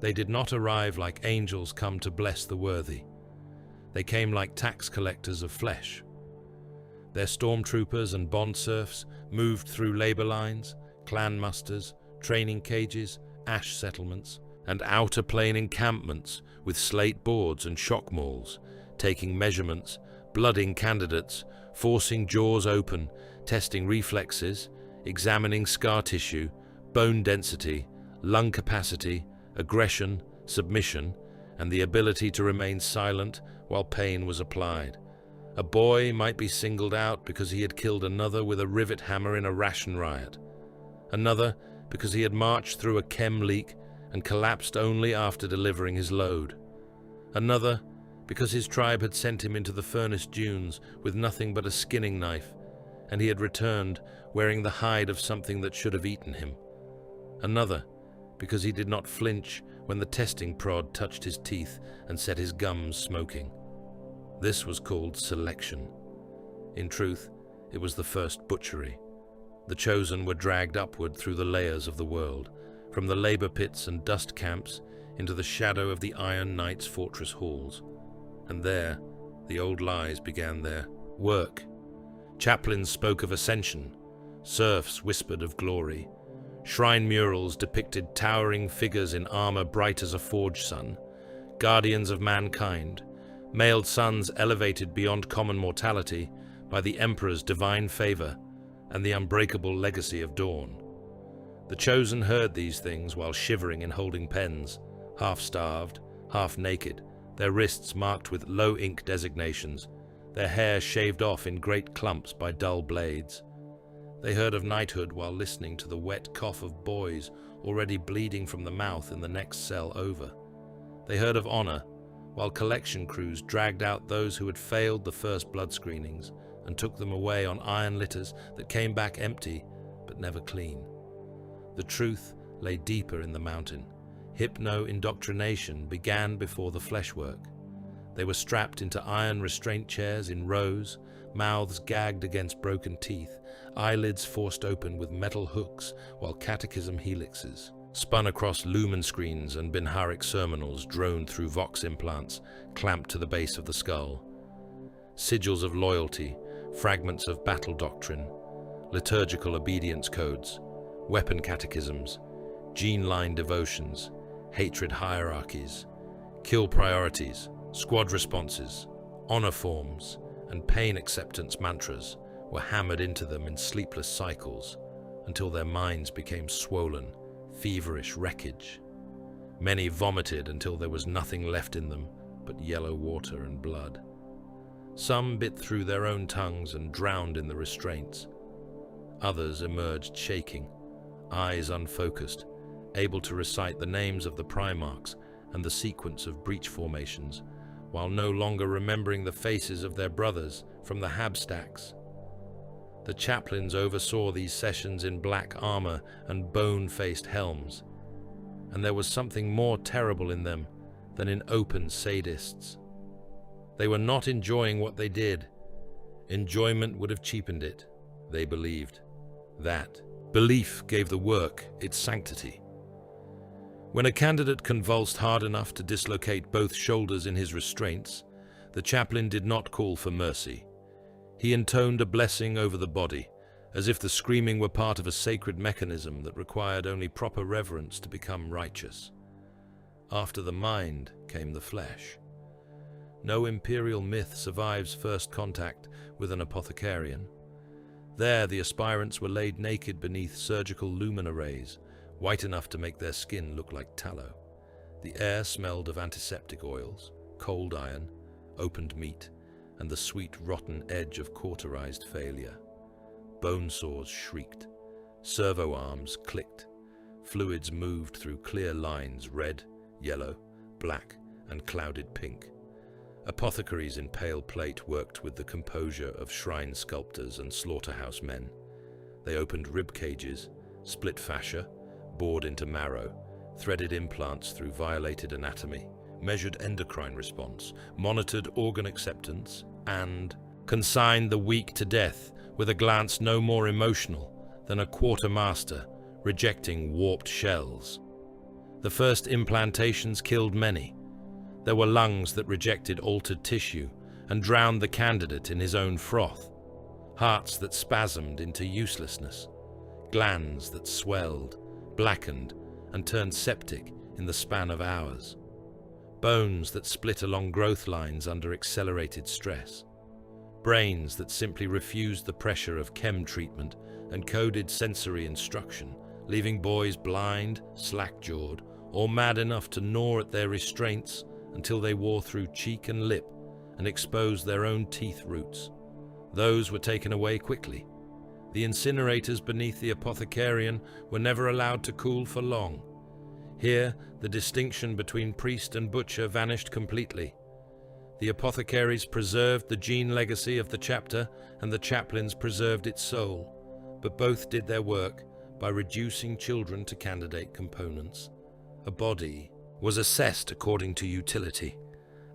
they did not arrive like angels come to bless the worthy. They came like tax collectors of flesh. Their stormtroopers and bond serfs moved through labor lines, clan musters, training cages, ash settlements, and outer plain encampments with slate boards and shock mauls, taking measurements, blooding candidates, forcing jaws open, testing reflexes, examining scar tissue, bone density, lung capacity, aggression, submission, and the ability to remain silent while pain was applied. A boy might be singled out because he had killed another with a rivet hammer in a ration riot, another because he had marched through a chem leak and collapsed only after delivering his load, another because his tribe had sent him into the furnace dunes with nothing but a skinning knife, and he had returned wearing the hide of something that should have eaten him, another because he did not flinch when the testing prod touched his teeth and set his gums smoking. This was called selection. In truth, it was the first butchery. The chosen were dragged upward through the layers of the world, from the labor pits and dust camps into the shadow of the Iron Knight's fortress halls. And there, the old lies began their work. Chaplains spoke of ascension. Serfs whispered of glory. Shrine murals depicted towering figures in armor bright as a forge sun, guardians of mankind, mailed sons elevated beyond common mortality by the Emperor's divine favor and the unbreakable legacy of Dawn. The chosen heard these things while shivering in holding pens, half-starved, half-naked, their wrists marked with low-ink designations, their hair shaved off in great clumps by dull blades. They heard of knighthood while listening to the wet cough of boys already bleeding from the mouth in the next cell over. They heard of honor while collection crews dragged out those who had failed the first blood screenings and took them away on iron litters that came back empty but never clean. The truth lay deeper in the mountain. Hypno-indoctrination began before the flesh work. They were strapped into iron restraint chairs in rows, mouths gagged against broken teeth, eyelids forced open with metal hooks while catechism helixes. spun across lumen screens and binharic serminals droned through vox implants clamped to the base of the skull. Sigils of loyalty, fragments of battle doctrine, liturgical obedience codes, weapon catechisms, gene-line devotions, hatred hierarchies, kill priorities, squad responses, honor forms, and pain acceptance mantras were hammered into them in sleepless cycles until their minds became swollen, feverish wreckage. Many vomited until there was nothing left in them but yellow water and blood. Some bit through their own tongues and drowned in the restraints. Others emerged shaking, eyes unfocused, able to recite the names of the Primarchs and the sequence of breach formations, while no longer remembering the faces of their brothers from the Habstacks. The chaplains oversaw these sessions in black armor and bone-faced helms, and there was something more terrible in them than in open sadists. They were not enjoying what they did. Enjoyment would have cheapened it, they believed. That belief gave the work its sanctity. When a candidate convulsed hard enough to dislocate both shoulders in his restraints, the chaplain did not call for mercy. He intoned a blessing over the body, as if the screaming were part of a sacred mechanism that required only proper reverence to become righteous. After the mind came the flesh. No Imperial myth survives first contact with an apothecarian. There, the aspirants were laid naked beneath surgical lumen arrays, white enough to make their skin look like tallow. The air smelled of antiseptic oils, cold iron, opened meat, and the sweet, rotten edge of cauterized failure. Bone saws shrieked. Servo arms clicked. Fluids moved through clear lines, red, yellow, black, and clouded pink. Apothecaries in pale plate worked with the composure of shrine sculptors and slaughterhouse men. They opened rib cages, split fascia, bored into marrow, threaded implants through violated anatomy, measured endocrine response, monitored organ acceptance, and consigned the weak to death with a glance no more emotional than a quartermaster rejecting warped shells. The first implantations killed many. There were lungs that rejected altered tissue and drowned the candidate in his own froth, hearts that spasmed into uselessness, glands that swelled, blackened, and turned septic in the span of hours, bones that split along growth lines under accelerated stress, brains that simply refused the pressure of chem treatment and coded sensory instruction, leaving boys blind, slack-jawed, or mad enough to gnaw at their restraints until they wore through cheek and lip and exposed their own teeth roots. Those were taken away quickly. The incinerators beneath the apothecarian were never allowed to cool for long. Here, the distinction between priest and butcher vanished completely. The apothecaries preserved the gene legacy of the chapter, and the chaplains preserved its soul, but both did their work by reducing children to candidate components. A body was assessed according to utility,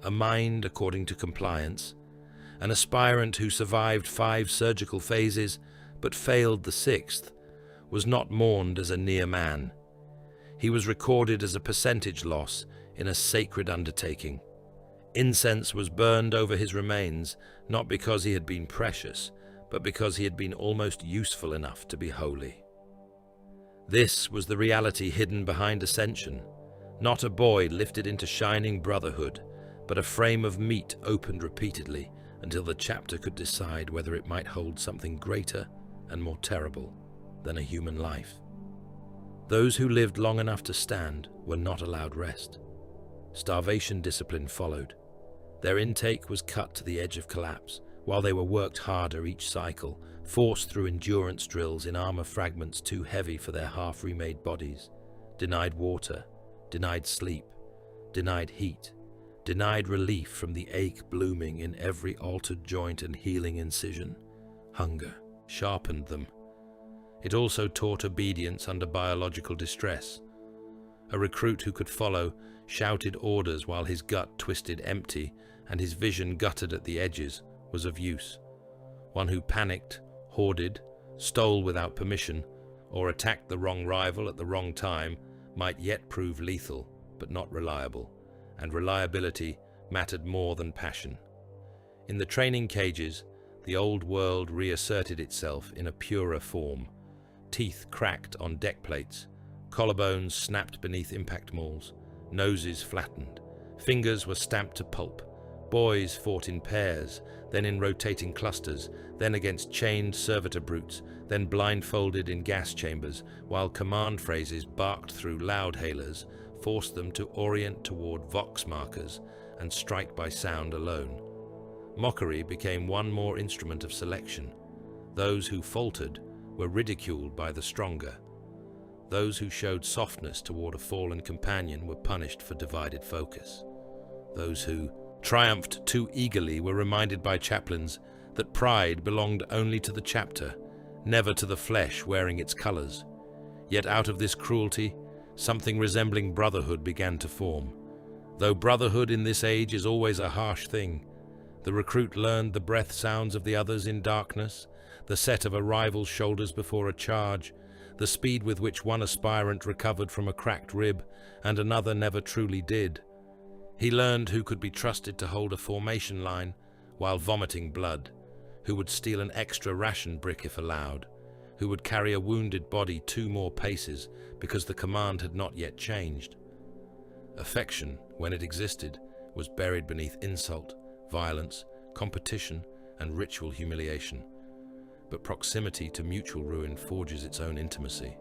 a mind according to compliance. An aspirant who survived 5 surgical phases but failed the 6th was not mourned as a near man. He was recorded as a percentage loss in a sacred undertaking. Incense was burned over his remains, not because he had been precious, but because he had been almost useful enough to be holy. This was the reality hidden behind ascension. Not a boy lifted into shining brotherhood, but a frame of meat opened repeatedly until the chapter could decide whether it might hold something greater and more terrible than a human life. Those who lived long enough to stand were not allowed rest. Starvation discipline followed. Their intake was cut to the edge of collapse, while they were worked harder each cycle, forced through endurance drills in armor fragments too heavy for their half-remade bodies, denied water, denied sleep, denied heat, denied relief from the ache blooming in every altered joint and healing incision. Hunger sharpened them. It also taught obedience under biological distress. A recruit who could follow shouted orders while his gut twisted empty and his vision guttered at the edges was of use. One who panicked, hoarded, stole without permission, or attacked the wrong rival at the wrong time might yet prove lethal, but not reliable, and reliability mattered more than passion. In the training cages, the old world reasserted itself in a purer form. Teeth cracked on deck plates, collarbones snapped beneath impact mauls, noses flattened, fingers were stamped to pulp. Boys fought in pairs, then in rotating clusters, then against chained servitor brutes, then blindfolded in gas chambers, while command phrases barked through loudhailers forced them to orient toward vox markers and strike by sound alone. Mockery became one more instrument of selection. Those who faltered were ridiculed by the stronger. Those who showed softness toward a fallen companion were punished for divided focus. Those who triumphed too eagerly were reminded by chaplains that pride belonged only to the chapter, never to the flesh wearing its colors. Yet out of this cruelty, something resembling brotherhood began to form. Though brotherhood in this age is always a harsh thing, the recruit learned the breath sounds of the others in darkness, the set of a rival's shoulders before a charge, the speed with which one aspirant recovered from a cracked rib and another never truly did. He learned who could be trusted to hold a formation line while vomiting blood, who would steal an extra ration brick if allowed, who would carry a wounded body 2 more paces because the command had not yet changed. Affection, when it existed, was buried beneath insult, violence, competition, and ritual humiliation. But proximity to mutual ruin forges its own intimacy.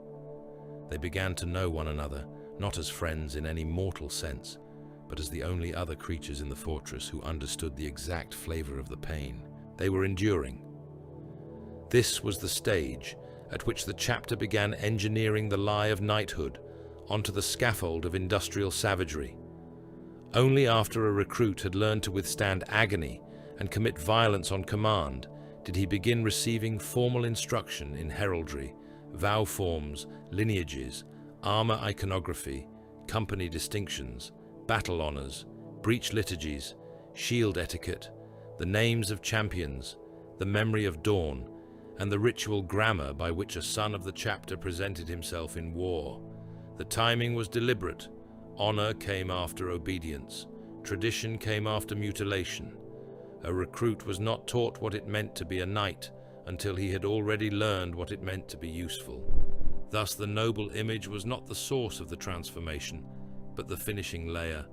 They began to know one another, not as friends in any mortal sense, but as the only other creatures in the fortress who understood the exact flavor of the pain they were enduring. This was the stage at which the chapter began engineering the lie of knighthood onto the scaffold of industrial savagery. Only after a recruit had learned to withstand agony and commit violence on command did he begin receiving formal instruction in heraldry, vow forms, lineages, armor iconography, company distinctions, battle honors, breach liturgies, shield etiquette, the names of champions, the memory of dawn, and the ritual grammar by which a son of the chapter presented himself in war. The timing was deliberate. Honor came after obedience. Tradition came after mutilation. A recruit was not taught what it meant to be a knight until he had already learned what it meant to be useful. Thus, the noble image was not the source of the transformation, but the finishing layer.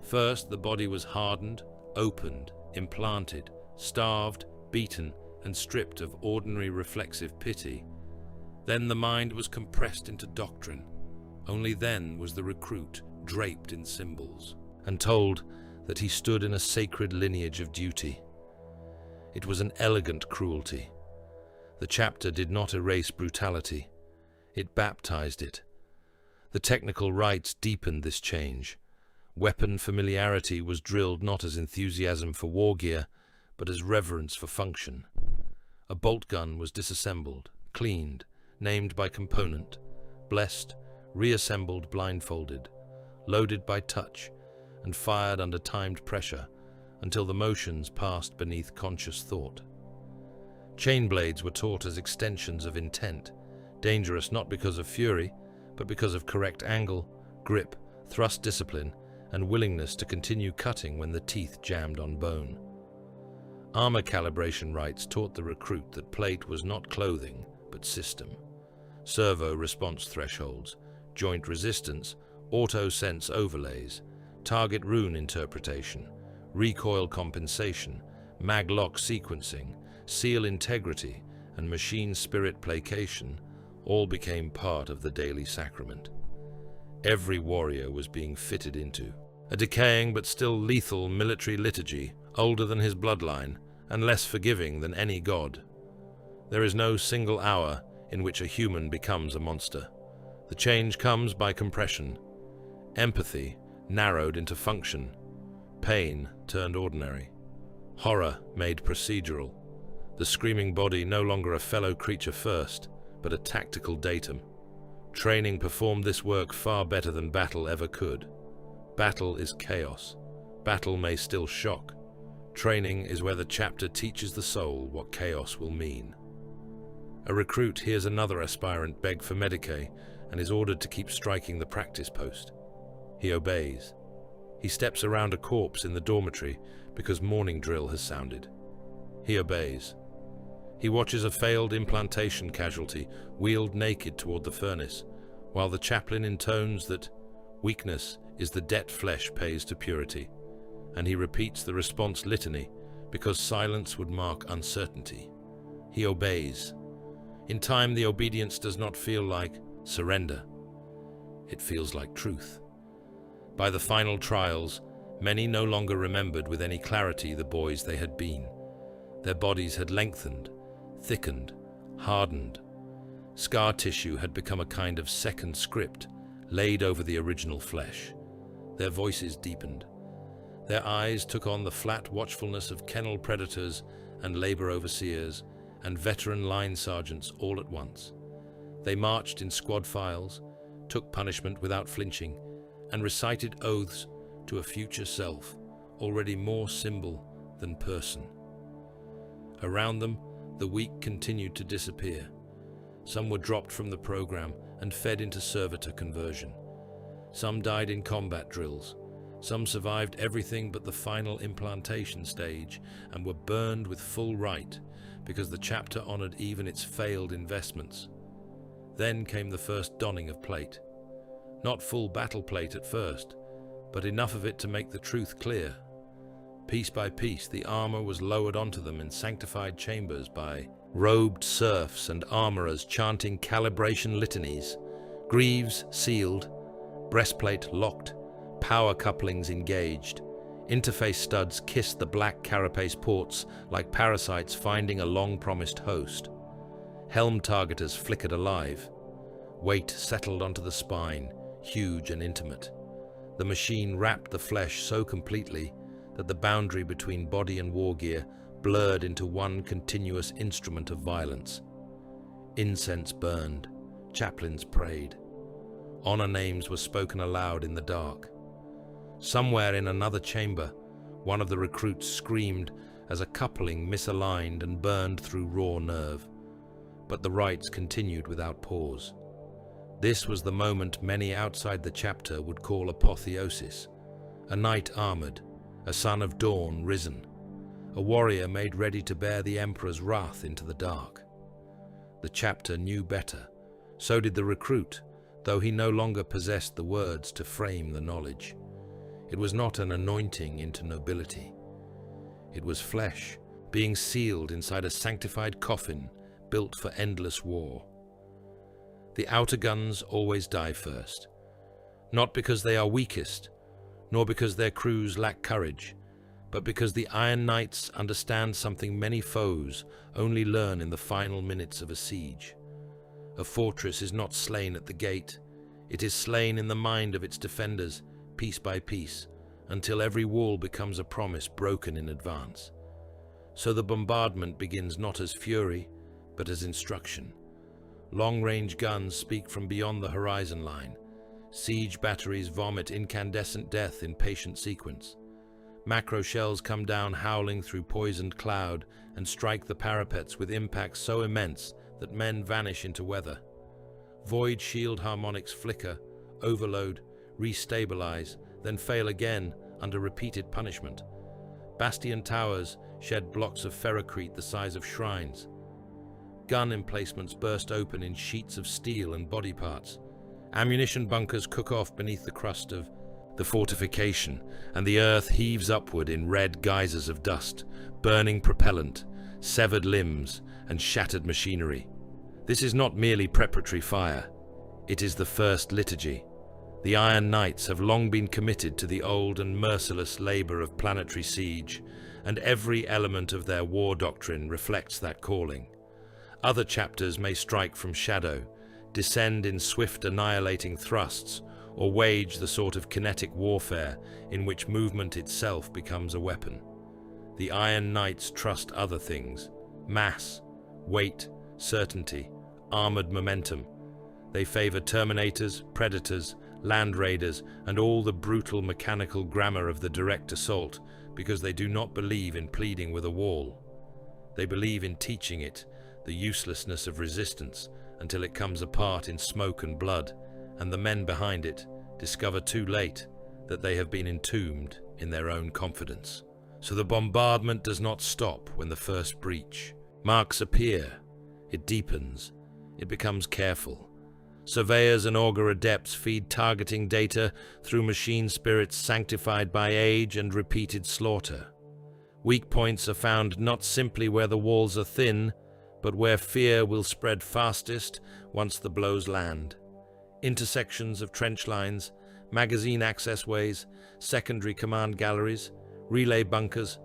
First, the body was hardened, opened, implanted, starved, beaten, and stripped of ordinary reflexive pity. Then the mind was compressed into doctrine. Only then was the recruit draped in symbols and told that he stood in a sacred lineage of duty. It was an elegant cruelty. The chapter did not erase brutality. It baptized it. The technical rites deepened this change. Weapon familiarity was drilled not as enthusiasm for war gear, but as reverence for function. A bolt gun was disassembled, cleaned, named by component, blessed, reassembled blindfolded, loaded by touch, and fired under timed pressure until the motions passed beneath conscious thought. Chain blades were taught as extensions of intent, dangerous not because of fury, but because of correct angle, grip, thrust discipline, and willingness to continue cutting when the teeth jammed on bone. Armor calibration rites taught the recruit that plate was not clothing, but system. Servo response thresholds, joint resistance, auto-sense overlays, target rune interpretation, recoil compensation, mag-lock sequencing, seal integrity, and machine spirit placation all became part of the daily sacrament. Every warrior was being fitted into a decaying but still lethal military liturgy, older than his bloodline and less forgiving than any god. There is no single hour in which a human becomes a monster. The change comes by compression. Empathy narrowed into function. Pain turned ordinary. Horror made procedural. The screaming body no longer a fellow creature first, but a tactical datum. Training performed this work far better than battle ever could. Battle is chaos. Battle may still shock. Training is where the chapter teaches the soul what chaos will mean. A recruit hears another aspirant beg for Medicae and is ordered to keep striking the practice post. He obeys. He steps around a corpse in the dormitory because morning drill has sounded. He obeys. He watches a failed implantation casualty wheeled naked toward the furnace, while the chaplain intones that weakness is the debt flesh pays to purity, and he repeats the response litany because silence would mark uncertainty. He obeys. In time, the obedience does not feel like surrender. It feels like truth. By the final trials, many no longer remembered with any clarity the boys they had been. Their bodies had lengthened, thickened, hardened. Scar tissue had become a kind of second script laid over the original flesh. Their voices deepened. Their eyes took on the flat watchfulness of kennel predators and labor overseers and veteran line sergeants all at once. They marched in squad files, took punishment without flinching, and recited oaths to a future self, already more symbol than person. Around them, the weak continued to disappear. Some were dropped from the program and fed into servitor conversion. Some died in combat drills. Some survived everything but the final implantation stage and were burned with full right because the chapter honored even its failed investments. Then came the first donning of plate. Not full battle plate at first, but enough of it to make the truth clear. Piece by piece, the armor was lowered onto them in sanctified chambers by robed serfs and armorers chanting calibration litanies, greaves sealed, breastplate locked, power couplings engaged. Interface studs kissed the black carapace ports like parasites finding a long-promised host. Helm targeters flickered alive. Weight settled onto the spine, huge and intimate. The machine wrapped the flesh so completely that the boundary between body and war gear blurred into one continuous instrument of violence. Incense burned. Chaplains prayed. Honor names were spoken aloud in the dark. Somewhere in another chamber, one of the recruits screamed as a coupling misaligned and burned through raw nerve. But the rites continued without pause. This was the moment many outside the chapter would call apotheosis. A knight armored, a son of dawn risen, a warrior made ready to bear the emperor's wrath into the dark. The chapter knew better. So did the recruit, though he no longer possessed the words to frame the knowledge. It was not an anointing into nobility. It was flesh, being sealed inside a sanctified coffin built for endless war. The outer guns always die first, not because they are weakest, nor because their crews lack courage, but because the Iron Knights understand something many foes only learn in the final minutes of a siege. A fortress is not slain at the gate. It is slain in the mind of its defenders, piece by piece, until every wall becomes a promise broken in advance. So the bombardment begins not as fury, but as instruction. Long-range guns speak from beyond the horizon line. Siege batteries vomit incandescent death in patient sequence. Macro shells come down howling through poisoned cloud and strike the parapets with impacts so immense that men vanish into weather. Void shield harmonics flicker, overload, restabilize, then fail again under repeated punishment. Bastion towers shed blocks of ferrocrete the size of shrines. Gun emplacements burst open in sheets of steel and body parts. Ammunition bunkers cook off beneath the crust of the fortification, and the earth heaves upward in red geysers of dust, burning propellant, severed limbs, and shattered machinery. This is not merely preparatory fire. It is the first liturgy. The Iron Knights have long been committed to the old and merciless labor of planetary siege, and every element of their war doctrine reflects that calling. Other chapters may strike from shadow, descend in swift annihilating thrusts, or wage the sort of kinetic warfare in which movement itself becomes a weapon. The Iron Knights trust other things: mass, weight, certainty, armored momentum. They favor terminators, predators, land raiders, and all the brutal mechanical grammar of the direct assault because they do not believe in pleading with a wall. They believe in teaching it, the uselessness of resistance, until it comes apart in smoke and blood, and the men behind it discover too late that they have been entombed in their own confidence. So the bombardment does not stop when the first breach. Marks appear, it deepens, it becomes careful. Surveyors and augur adepts feed targeting data through machine spirits sanctified by age and repeated slaughter. Weak points are found not simply where the walls are thin, but where fear will spread fastest once the blows land. Intersections of trench lines, magazine access ways, secondary command galleries, relay bunkers,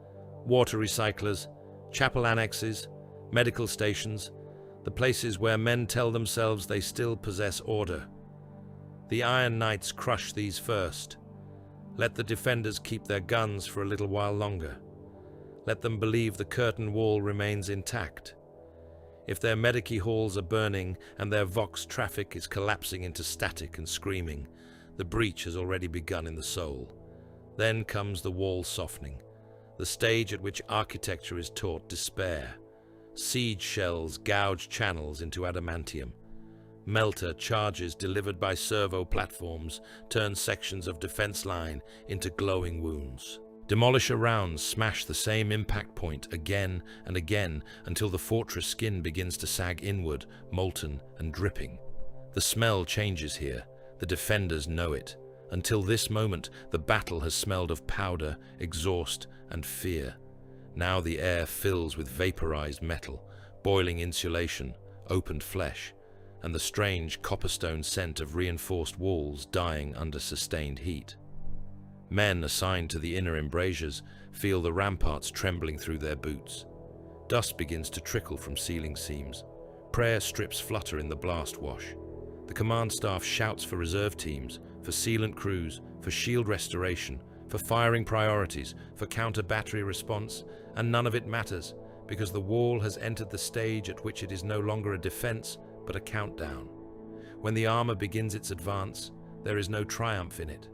water recyclers, chapel annexes, medical stations, the places where men tell themselves they still possess order. The Iron Knights crush these first. Let the defenders keep their guns for a little while longer. Let them believe the curtain wall remains intact. If their medici halls are burning and their vox traffic is collapsing into static and screaming, the breach has already begun in the soul. Then comes the wall softening, the stage at which architecture is taught despair. Siege shells gouge channels into adamantium. Melter charges delivered by servo platforms turn sections of defense line into glowing wounds. Demolisher rounds smash the same impact point again and again until the fortress skin begins to sag inward, molten and dripping. The smell changes here. The defenders know it. Until this moment, the battle has smelled of powder, exhaust, and fear. Now the air fills with vaporized metal, boiling insulation, opened flesh, and the strange copperstone scent of reinforced walls dying under sustained heat. Men assigned to the inner embrasures feel the ramparts trembling through their boots. Dust begins to trickle from ceiling seams. Prayer strips flutter in the blast wash. The command staff shouts for reserve teams, for sealant crews, for shield restoration, for firing priorities, for counter-battery response, and none of it matters, because the wall has entered the stage at which it is no longer a defense, but a countdown. When the armor begins its advance, there is no triumph in it.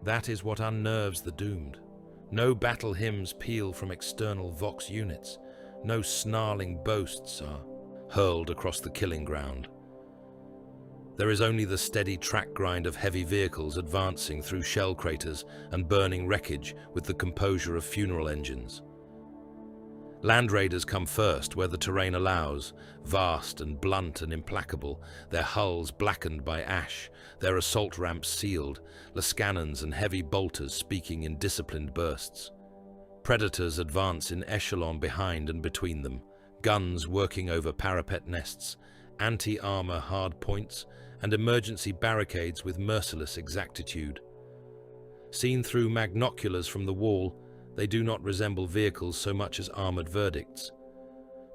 That is what unnerves the doomed. No battle hymns peal from external Vox units. No snarling boasts are hurled across the killing ground. There is only the steady track grind of heavy vehicles advancing through shell craters and burning wreckage with the composure of funeral engines. Land raiders come first where the terrain allows, vast and blunt and implacable, their hulls blackened by ash, their assault ramps sealed, lascannons and heavy bolters speaking in disciplined bursts. Predators advance in echelon behind and between them, guns working over parapet nests, anti-armor hard points, and emergency barricades with merciless exactitude. Seen through magnoculars from the wall, they do not resemble vehicles so much as armored verdicts.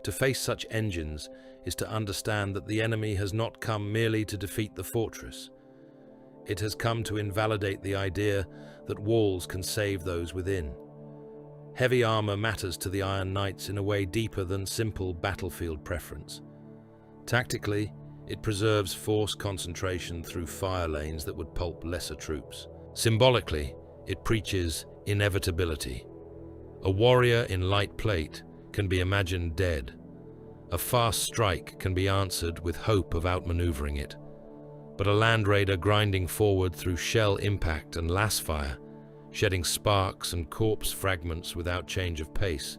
To face such engines is to understand that the enemy has not come merely to defeat the fortress. It has come to invalidate the idea that walls can save those within. Heavy armor matters to the Iron Knights in a way deeper than simple battlefield preference. Tactically, it preserves force concentration through fire lanes that would pulp lesser troops. Symbolically, it preaches inevitability. A warrior in light plate can be imagined dead. A fast strike can be answered with hope of outmaneuvering it. But a land raider grinding forward through shell impact and lass fire, shedding sparks and corpse fragments without change of pace,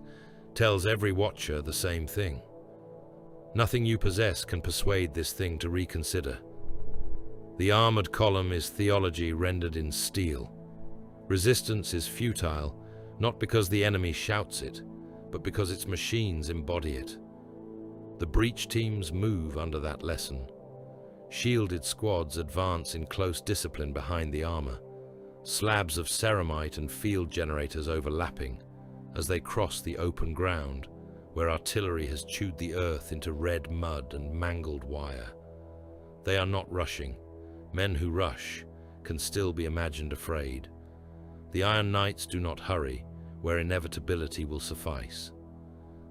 tells every watcher the same thing. Nothing you possess can persuade this thing to reconsider. The armored column is theology rendered in steel. Resistance is futile, not because the enemy shouts it, but because its machines embody it. The breach teams move under that lesson. Shielded squads advance in close discipline behind the armor, slabs of ceramite and field generators overlapping as they cross the open ground where artillery has chewed the earth into red mud and mangled wire. They are not rushing. Men who rush can still be imagined afraid. The Iron Knights do not hurry where inevitability will suffice.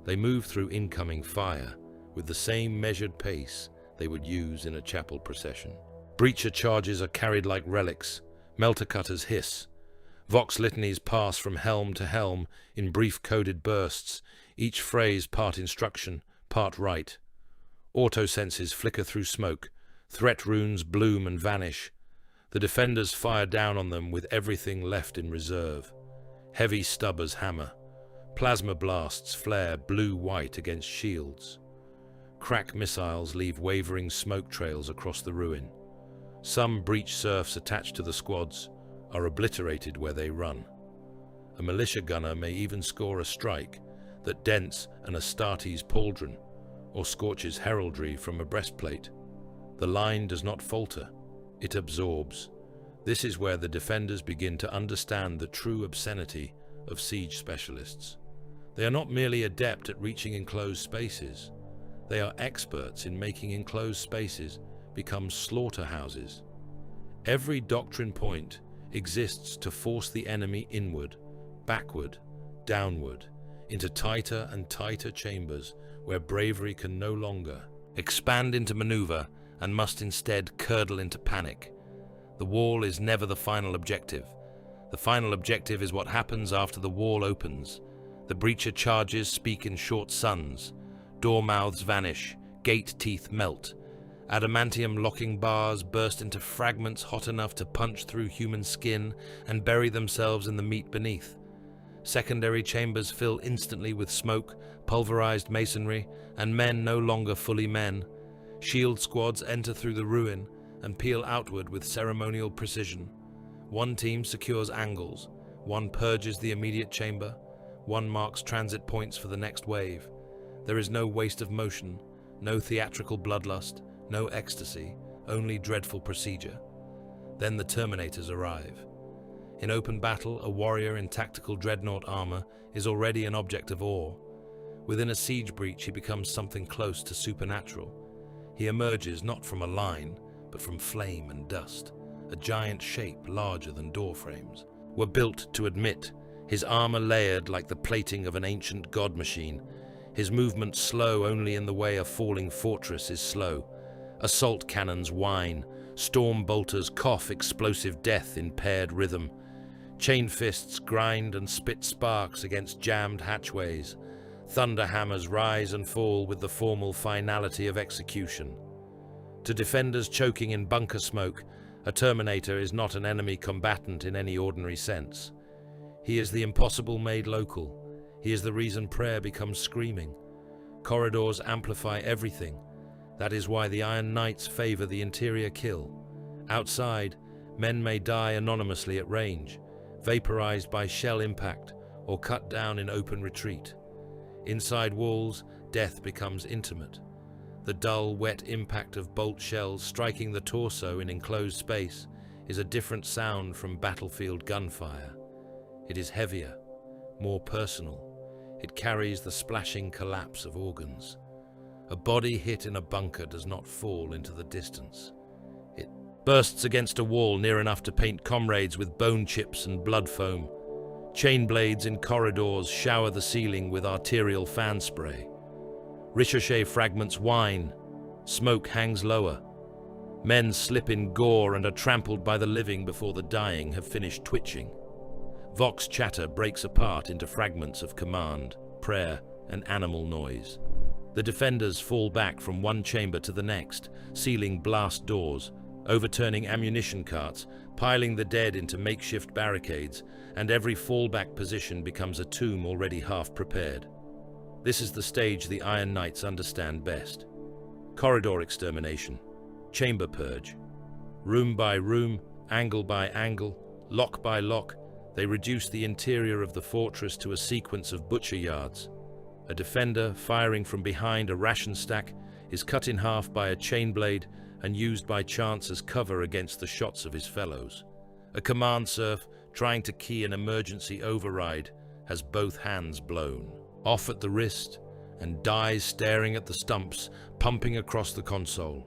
They move through incoming fire with the same measured pace they would use in a chapel procession. Breacher charges are carried like relics. Melter cutters hiss. Vox litanies pass from helm to helm in brief coded bursts, each phrase part instruction, part rite. Auto-senses flicker through smoke, threat runes bloom and vanish. The defenders fire down on them with everything left in reserve. Heavy stubbers hammer. Plasma blasts flare blue-white against shields. Crack missiles leave wavering smoke trails across the ruin. Some breach serfs attached to the squads are obliterated where they run. A militia gunner may even score a strike that dents an Astartes pauldron or scorches heraldry from a breastplate. The line does not falter, it absorbs. This is where the defenders begin to understand the true obscenity of siege specialists. They are not merely adept at reaching enclosed spaces. They are experts in making enclosed spaces become slaughterhouses. Every doctrine point exists to force the enemy inward, backward, downward, into tighter and tighter chambers where bravery can no longer expand into maneuver and must instead curdle into panic. The wall is never the final objective. The final objective is what happens after the wall opens. The breacher charges speak in short suns. Door mouths vanish, gate teeth melt. Adamantium locking bars burst into fragments hot enough to punch through human skin and bury themselves in the meat beneath. Secondary chambers fill instantly with smoke, pulverized masonry, and men no longer fully men. Shield squads enter through the ruin and peel outward with ceremonial precision. One team secures angles, one purges the immediate chamber, one marks transit points for the next wave. There is no waste of motion, no theatrical bloodlust, no ecstasy, only dreadful procedure. Then the Terminators arrive. In open battle, a warrior in tactical dreadnought armor is already an object of awe. Within a siege breach, he becomes something close to supernatural. He emerges not from a line, but from flame and dust. A giant shape larger than door frames were built to admit, his armor layered like the plating of an ancient god machine, his movement slow only in the way a falling fortress is slow. Assault cannons whine, storm bolters cough explosive death in paired rhythm. Chain fists grind and spit sparks against jammed hatchways. Thunder hammers rise and fall with the formal finality of execution. To defenders choking in bunker smoke, a Terminator is not an enemy combatant in any ordinary sense. He is the impossible made local. He is the reason prayer becomes screaming. Corridors amplify everything. That is why the Iron Knights favor the interior kill. Outside, men may die anonymously at range, vaporized by shell impact or cut down in open retreat. Inside walls, death becomes intimate. The dull, wet impact of bolt shells striking the torso in enclosed space is a different sound from battlefield gunfire. It is heavier, more personal. It carries the splashing collapse of organs. A body hit in a bunker does not fall into the distance. It bursts against a wall near enough to paint comrades with bone chips and blood foam. Chain blades in corridors shower the ceiling with arterial fan spray. Ricochet fragments whine. Smoke hangs lower. Men slip in gore and are trampled by the living before the dying have finished twitching. Vox chatter breaks apart into fragments of command, prayer, and animal noise. The defenders fall back from one chamber to the next, sealing blast doors, overturning ammunition carts, piling the dead into makeshift barricades, and every fallback position becomes a tomb already half prepared. This is the stage the Iron Knights understand best. Corridor extermination, chamber purge. Room by room, angle by angle, lock by lock, they reduce the interior of the fortress to a sequence of butcher yards. A defender, firing from behind a ration stack, is cut in half by a chain blade and used by chance as cover against the shots of his fellows. A command serf, trying to key an emergency override, has both hands blown off at the wrist and dies staring at the stumps pumping across the console.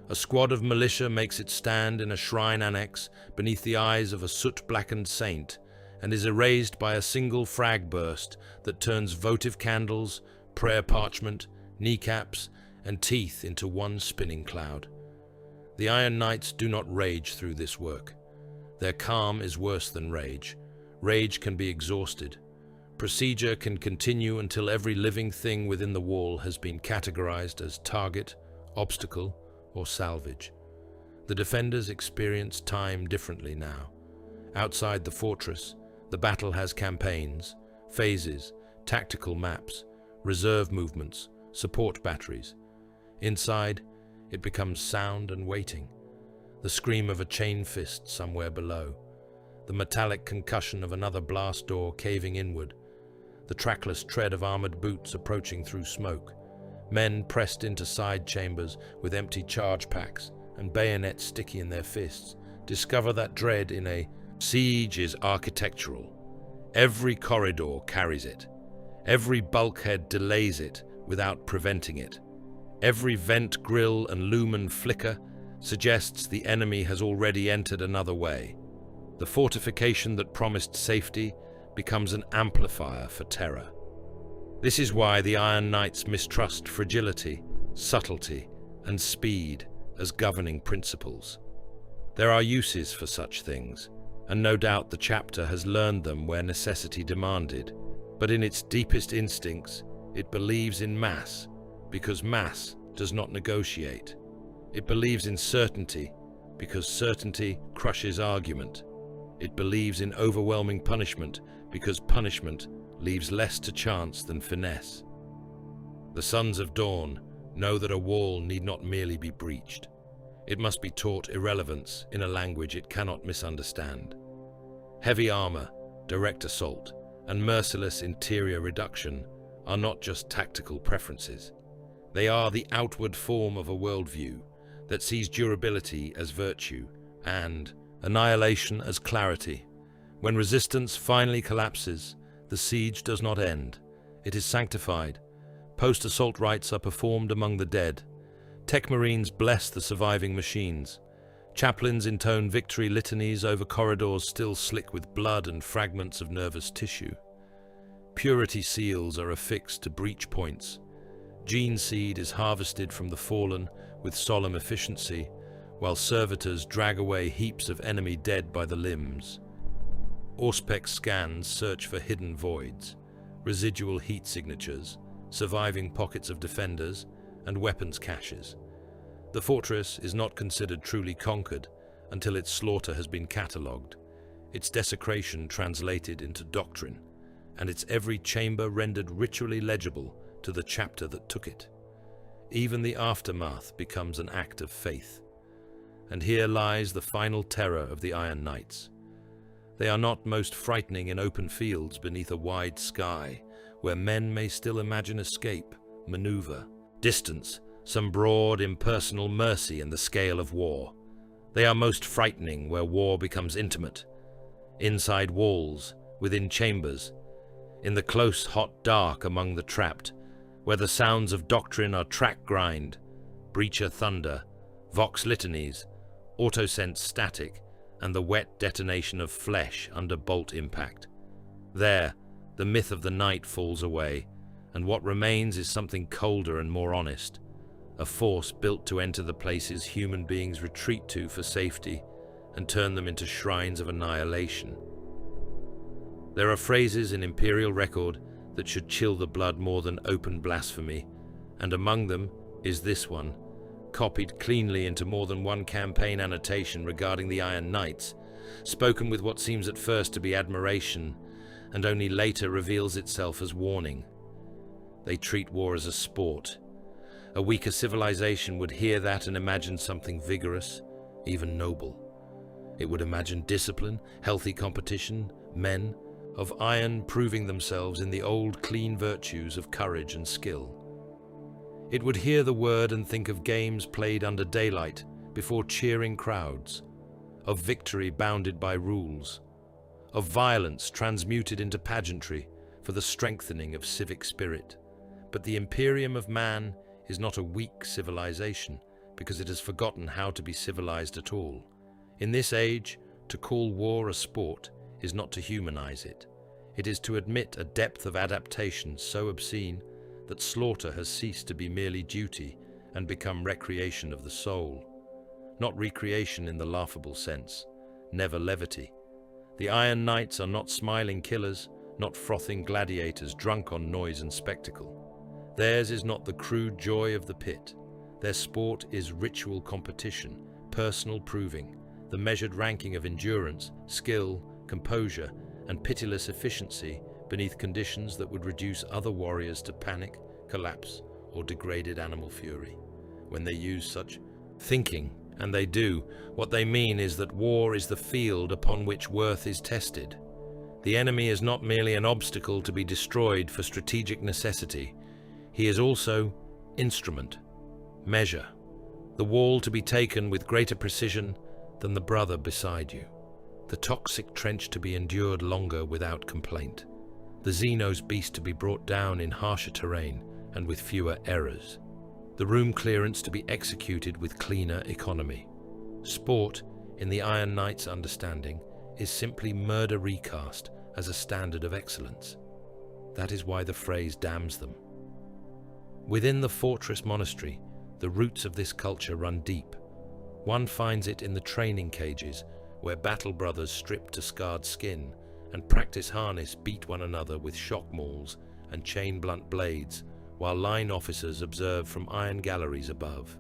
A squad of militia makes its stand in a shrine annex beneath the eyes of a soot-blackened saint and is erased by a single frag burst that turns votive candles, prayer parchment, kneecaps, and teeth into one spinning cloud. The Iron Knights do not rage through this work. Their calm is worse than rage. Rage can be exhausted. Procedure can continue until every living thing within the wall has been categorized as target, obstacle, or salvage. The defenders experience time differently now. Outside the fortress, the battle has campaigns, phases, tactical maps, reserve movements, support batteries. Inside, it becomes sound and waiting. The scream of a chain fist somewhere below. The metallic concussion of another blast door caving inward. The trackless tread of armored boots approaching through smoke. Men pressed into side chambers with empty charge packs and bayonets sticky in their fists discover that dread in a siege is architectural. Every corridor carries it. Every bulkhead delays it without preventing it. Every vent, grill, and lumen flicker suggests the enemy has already entered another way. The fortification that promised safety becomes an amplifier for terror. This is why the Iron Knights mistrust fragility, subtlety, and speed as governing principles. There are uses for such things, and no doubt the chapter has learned them where necessity demanded, but in its deepest instincts, it believes in mass, because mass does not negotiate. It believes in certainty, because certainty crushes argument. It believes in overwhelming punishment, because punishment leaves less to chance than finesse. The Sons of Dawn know that a wall need not merely be breached. It must be taught irrelevance in a language it cannot misunderstand. Heavy armor, direct assault, and merciless interior reduction are not just tactical preferences. They are the outward form of a worldview that sees durability as virtue and annihilation as clarity. When resistance finally collapses, the siege does not end. It is sanctified. Post-assault rites are performed among the dead. Tech Marines bless the surviving machines. Chaplains intone victory litanies over corridors still slick with blood and fragments of nervous tissue. Purity seals are affixed to breach points. Gene seed is harvested from the fallen with solemn efficiency, while servitors drag away heaps of enemy dead by the limbs. Auspex scans search for hidden voids, residual heat signatures, surviving pockets of defenders, and weapons caches. The fortress is not considered truly conquered until its slaughter has been catalogued, its desecration translated into doctrine, and its every chamber rendered ritually legible to the chapter that took it. Even the aftermath becomes an act of faith. And here lies the final terror of the Iron Knights. They are not most frightening in open fields beneath a wide sky, where men may still imagine escape, maneuver, distance, some broad, impersonal mercy in the scale of war. They are most frightening where war becomes intimate, inside walls, within chambers, in the close, hot dark among the trapped, where the sounds of doctrine are track grind, breacher thunder, vox litanies, autosense static, and the wet detonation of flesh under bolt impact. There, the myth of the night falls away, and what remains is something colder and more honest, a force built to enter the places human beings retreat to for safety and turn them into shrines of annihilation. There are phrases in Imperial record that should chill the blood more than open blasphemy, and among them is this one, copied cleanly into more than one campaign annotation regarding the Iron Knights, spoken with what seems at first to be admiration, and only later reveals itself as warning. They treat war as a sport. A weaker civilization would hear that and imagine something vigorous, even noble. It would imagine discipline, healthy competition, men of iron proving themselves in the old clean virtues of courage and skill. It would hear the word and think of games played under daylight before cheering crowds, of victory bounded by rules, of violence transmuted into pageantry for the strengthening of civic spirit. But the Imperium of man is not a weak civilization because it has forgotten how to be civilized at all. In this age, to call war a sport is not to humanize it. It is to admit a depth of adaptation so obscene that slaughter has ceased to be merely duty and become recreation of the soul. Not recreation in the laughable sense, never levity. The Iron Knights are not smiling killers, not frothing gladiators drunk on noise and spectacle. Theirs is not the crude joy of the pit. Their sport is ritual competition, personal proving, the measured ranking of endurance, skill, composure, and pitiless efficiency beneath conditions that would reduce other warriors to panic, collapse, or degraded animal fury. When they use such thinking, and they do, what they mean is that war is the field upon which worth is tested. The enemy is not merely an obstacle to be destroyed for strategic necessity. He is also instrument, measure, the wall to be taken with greater precision than the brother beside you, the toxic trench to be endured longer without complaint, the Xenos beast to be brought down in harsher terrain and with fewer errors, the room clearance to be executed with cleaner economy. Sport, in the Iron Knight's understanding, is simply murder recast as a standard of excellence. That is why the phrase damns them. Within the fortress monastery, the roots of this culture run deep. One finds it in the training cages, where battle brothers strip to scarred skin and practice harness beat one another with shock mauls and chain-blunt blades, while line officers observe from iron galleries above.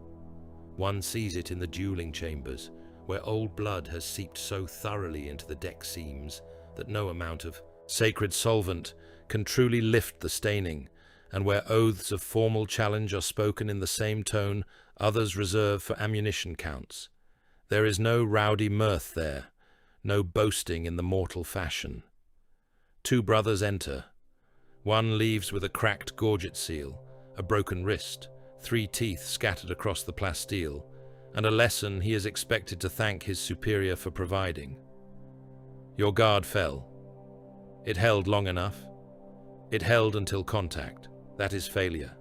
One sees it in the dueling chambers, where old blood has seeped so thoroughly into the deck seams that no amount of sacred solvent can truly lift the staining, and where oaths of formal challenge are spoken in the same tone others reserve for ammunition counts. There is no rowdy mirth there, no boasting in the mortal fashion. Two brothers enter. One leaves with a cracked gorget seal, a broken wrist, 3 teeth scattered across the plasteel, and a lesson he is expected to thank his superior for providing. Your guard fell. It held long enough. It held until contact. That is failure.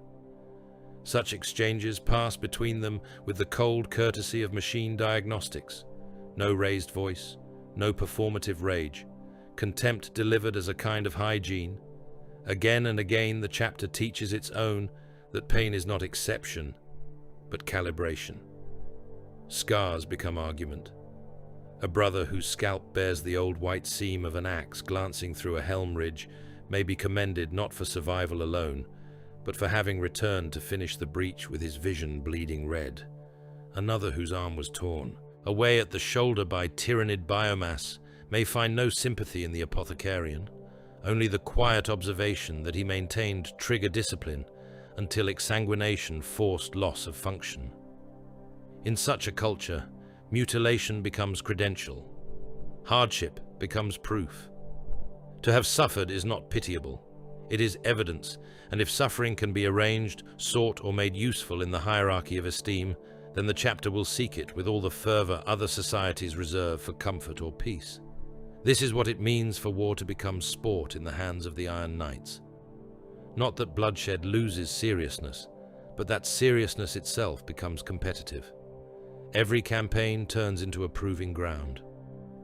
Such exchanges pass between them with the cold courtesy of machine diagnostics. No raised voice, no performative rage. Contempt delivered as a kind of hygiene. Again and again the chapter teaches its own that pain is not exception, but calibration. Scars become argument. A brother whose scalp bears the old white seam of an axe glancing through a helm ridge may be commended not for survival alone, but for having returned to finish the breach with his vision bleeding red. Another whose arm was torn, away at the shoulder by tyrannid biomass, may find no sympathy in the apothecarian, only the quiet observation that he maintained trigger discipline until exsanguination forced loss of function. In such a culture, mutilation becomes credential. Hardship becomes proof. To have suffered is not pitiable. It is evidence, and if suffering can be arranged, sought, or made useful in the hierarchy of esteem, then the chapter will seek it with all the fervor other societies reserve for comfort or peace. This is what it means for war to become sport in the hands of the Iron Knights. Not that bloodshed loses seriousness, but that seriousness itself becomes competitive. Every campaign turns into a proving ground.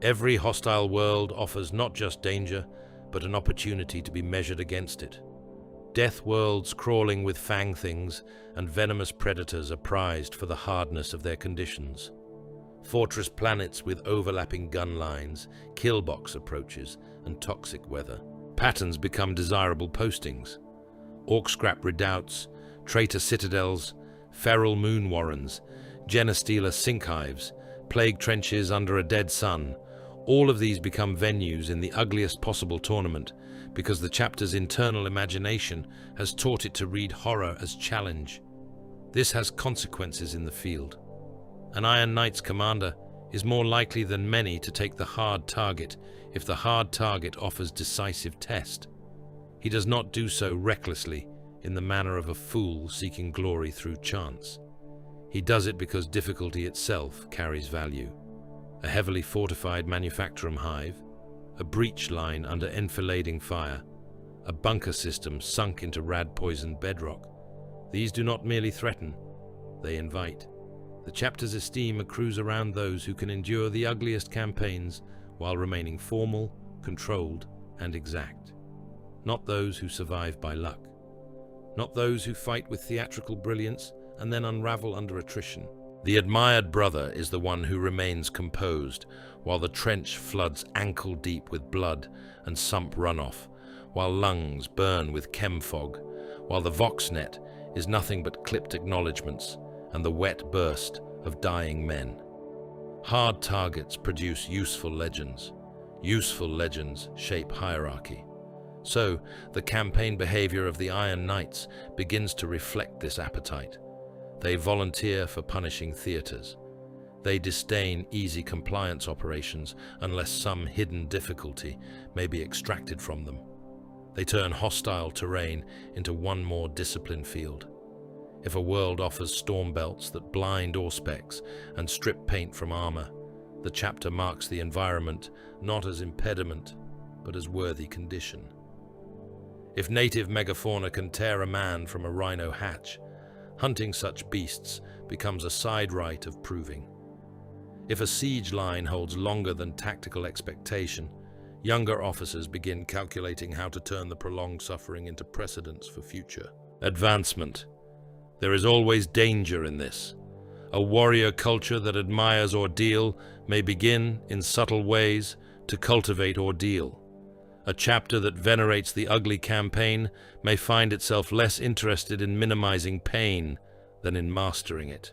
Every hostile world offers not just danger, but an opportunity to be measured against it. Death worlds crawling with fang things and venomous predators are prized for the hardness of their conditions. Fortress planets with overlapping gun lines, killbox approaches, and toxic weather. Patterns become desirable postings. Orc-scrap redoubts, traitor citadels, feral moon warrens, genestealer sink hives, plague trenches under a dead sun. All of these become venues in the ugliest possible tournament because the chapter's internal imagination has taught it to read horror as challenge. This has consequences in the field. An Iron Knight's commander is more likely than many to take the hard target if the hard target offers decisive test. He does not do so recklessly in the manner of a fool seeking glory through chance. He does it because difficulty itself carries value. A heavily fortified manufacturum hive, a breach line under enfilading fire, a bunker system sunk into rad-poisoned bedrock. These do not merely threaten, they invite. The chapter's esteem accrues around those who can endure the ugliest campaigns while remaining formal, controlled, and exact. Not those who survive by luck. Not those who fight with theatrical brilliance and then unravel under attrition. The admired brother is the one who remains composed while the trench floods ankle-deep with blood and sump runoff, while lungs burn with chem fog, while the voxnet is nothing but clipped acknowledgements and the wet burst of dying men. Hard targets produce useful legends. Useful legends shape hierarchy. So, the campaign behavior of the Iron Knights begins to reflect this appetite. They volunteer for punishing theaters. They disdain easy compliance operations unless some hidden difficulty may be extracted from them. They turn hostile terrain into one more disciplined field. If a world offers storm belts that blind auspex and strip paint from armor, the chapter marks the environment not as impediment, but as worthy condition. If native megafauna can tear a man from a rhino hatch, hunting such beasts becomes a side rite of proving. If a siege line holds longer than tactical expectation, younger officers begin calculating how to turn the prolonged suffering into precedents for future advancement. There is always danger in this. A warrior culture that admires ordeal may begin, in subtle ways, to cultivate ordeal. A chapter that venerates the ugly campaign may find itself less interested in minimizing pain than in mastering it.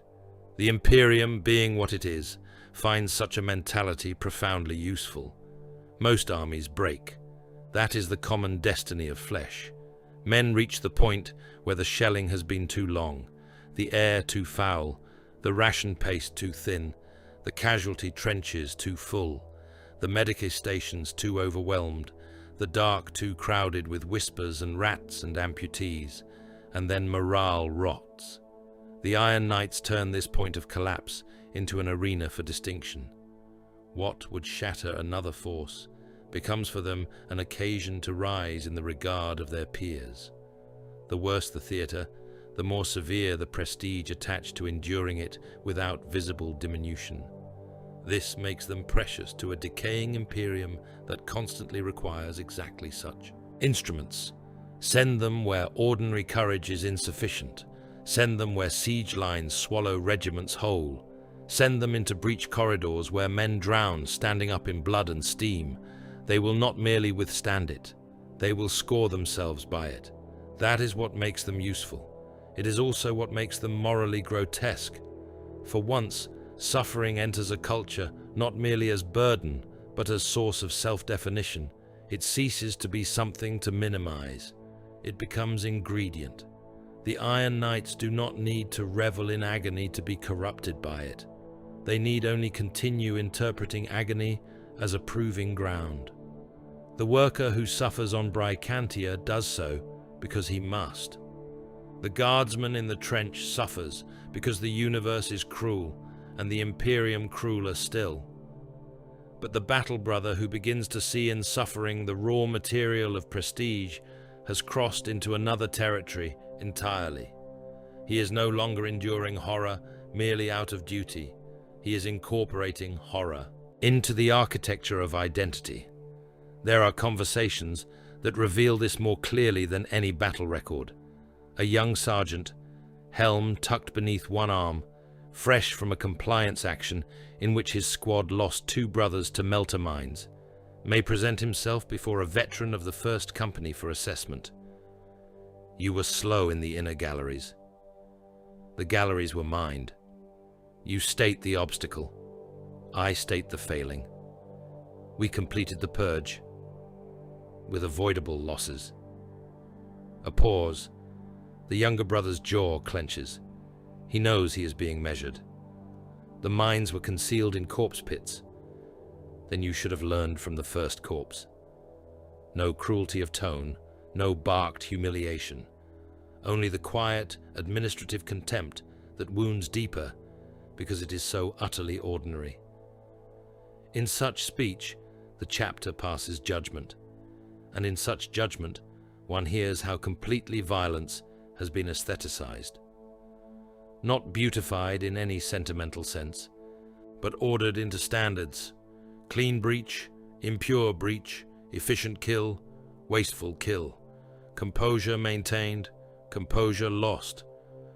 The Imperium, being what it is, finds such a mentality profoundly useful. Most armies break. That is the common destiny of flesh. Men reach the point where the shelling has been too long, the air too foul, the ration paste too thin, the casualty trenches too full, the medical stations too overwhelmed, the dark too crowded with whispers and rats and amputees, and then morale rots. The Iron Knights turn this point of collapse into an arena for distinction. What would shatter another force becomes for them an occasion to rise in the regard of their peers. The worse the theatre, the more severe the prestige attached to enduring it without visible diminution. This makes them precious to a decaying Imperium that constantly requires exactly such instruments. Send them where ordinary courage is insufficient. Send them where siege lines swallow regiments whole. Send them into breach corridors where men drown, standing up in blood and steam. They will not merely withstand it. They will score themselves by it. That is what makes them useful. It is also what makes them morally grotesque. For once, suffering enters a culture not merely as burden, but as source of self-definition. It ceases to be something to minimize. It becomes ingredient. The Iron Knights do not need to revel in agony to be corrupted by it. They need only continue interpreting agony as a proving ground. The worker who suffers on Brycantia does so because he must. The guardsman in the trench suffers because the universe is cruel, and the Imperium crueler still. But the battle brother who begins to see in suffering the raw material of prestige has crossed into another territory entirely. He is no longer enduring horror merely out of duty. He is incorporating horror into the architecture of identity. There are conversations that reveal this more clearly than any battle record. A young sergeant, helm tucked beneath one arm, fresh from a compliance action in which his squad lost 2 brothers to melter mines, may present himself before a veteran of the 1st Company for assessment. You were slow in the inner galleries. The galleries were mined. You state the obstacle. I state the failing. We completed the purge, with avoidable losses. A pause. The younger brother's jaw clenches. He knows he is being measured. The mines were concealed in corpse pits. Then you should have learned from the first corpse. No cruelty of tone, no barked humiliation. Only the quiet, administrative contempt that wounds deeper because it is so utterly ordinary. In such speech, the chapter passes judgment. And in such judgment, one hears how completely violence has been aestheticized. Not beautified in any sentimental sense, but ordered into standards. Clean breach, impure breach, efficient kill, wasteful kill. Composure maintained, composure lost.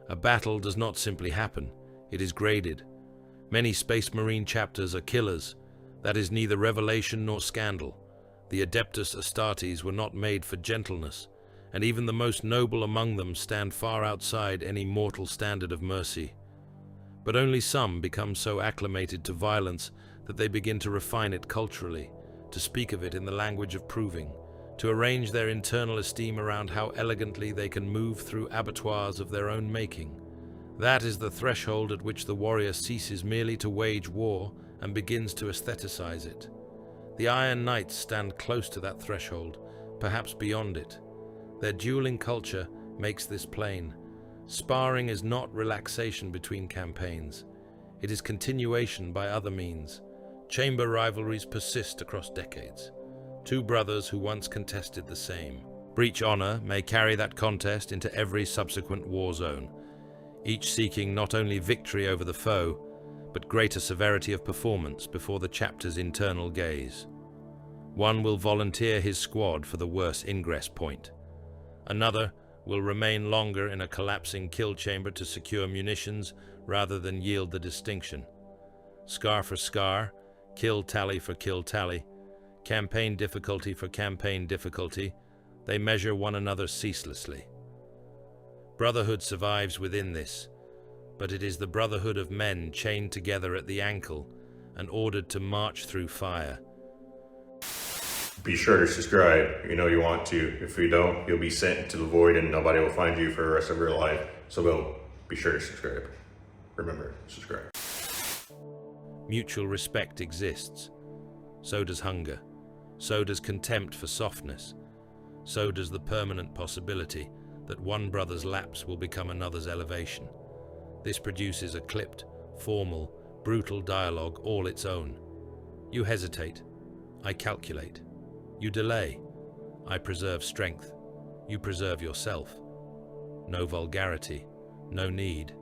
A battle does not simply happen, it is graded. Many Space Marine chapters are killers. That is neither revelation nor scandal. The Adeptus Astartes were not made for gentleness, and even the most noble among them stand far outside any mortal standard of mercy. But only some become so acclimated to violence that they begin to refine it culturally, to speak of it in the language of proving, to arrange their internal esteem around how elegantly they can move through abattoirs of their own making. That is the threshold at which the warrior ceases merely to wage war and begins to aestheticize it. The Iron Knights stand close to that threshold, perhaps beyond it. Their dueling culture makes this plain. Sparring is not relaxation between campaigns. It is continuation by other means. Chamber rivalries persist across decades. Two brothers who once contested the same. Breach honor may carry that contest into every subsequent war zone, each seeking not only victory over the foe, but greater severity of performance before the chapter's internal gaze. One will volunteer his squad for the worse ingress point. Another will remain longer in a collapsing kill chamber to secure munitions rather than yield the distinction. Scar for scar, kill tally for kill tally, campaign difficulty for campaign difficulty, they measure one another ceaselessly. Brotherhood survives within this, but it is the brotherhood of men chained together at the ankle and ordered to march through fire. Be sure to subscribe. You know you want to. If you don't, you'll be sent into the void and nobody will find you for the rest of your life. So go. Be sure to subscribe. Remember, subscribe. Mutual respect exists. So does hunger. So does contempt for softness. So does the permanent possibility that one brother's lapse will become another's elevation. This produces a clipped, formal, brutal dialogue all its own. You hesitate. I calculate. You delay. I preserve strength. You preserve yourself. No vulgarity. No need.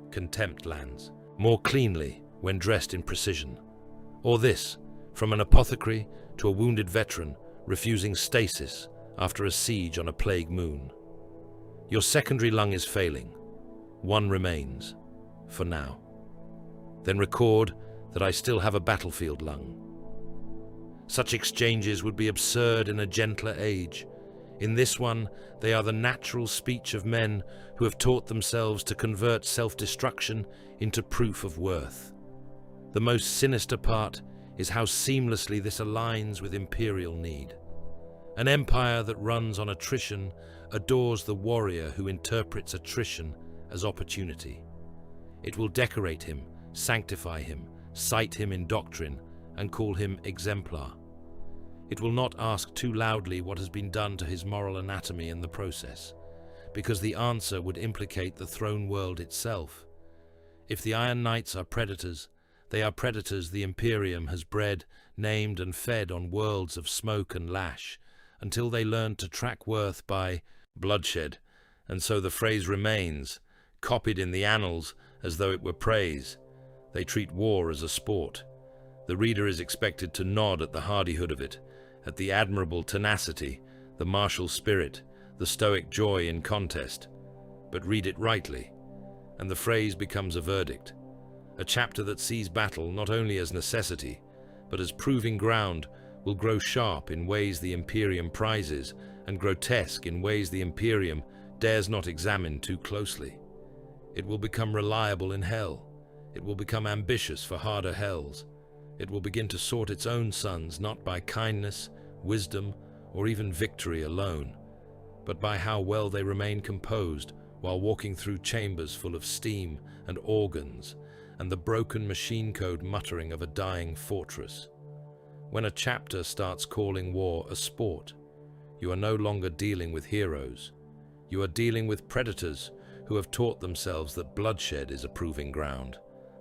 Contempt lands. More cleanly when dressed in precision. Or this, from an apothecary to a wounded veteran refusing stasis after a siege on a plague moon. Your secondary lung is failing. One remains, for now. Then record that I still have a battlefield lung. Such exchanges would be absurd in a gentler age. In this one, they are the natural speech of men who have taught themselves to convert self-destruction into proof of worth. The most sinister part is how seamlessly this aligns with Imperial need. An empire that runs on attrition adores the warrior who interprets attrition as opportunity. It will decorate him, sanctify him, cite him in doctrine, and call him exemplar. It will not ask too loudly what has been done to his moral anatomy in the process, because the answer would implicate the throne world itself. If the Iron Knights are predators, they are predators the Imperium has bred, named and fed on worlds of smoke and lash, until they learn to track worth by bloodshed, and so the phrase remains, copied in the annals as though it were praise. They treat war as a sport. The reader is expected to nod at the hardihood of it, at the admirable tenacity, the martial spirit, the stoic joy in contest, but read it rightly, and the phrase becomes a verdict, a chapter that sees battle not only as necessity, but as proving ground will grow sharp in ways the Imperium prizes, and grotesque in ways the Imperium dares not examine too closely. It will become reliable in hell. It will become ambitious for harder hells. It will begin to sort its own sons not by kindness, wisdom, or even victory alone, but by how well they remain composed while walking through chambers full of steam and organs and the broken machine code muttering of a dying fortress. When a chapter starts calling war a sport, you are no longer dealing with heroes. You are dealing with predators who have taught themselves that bloodshed is a proving ground.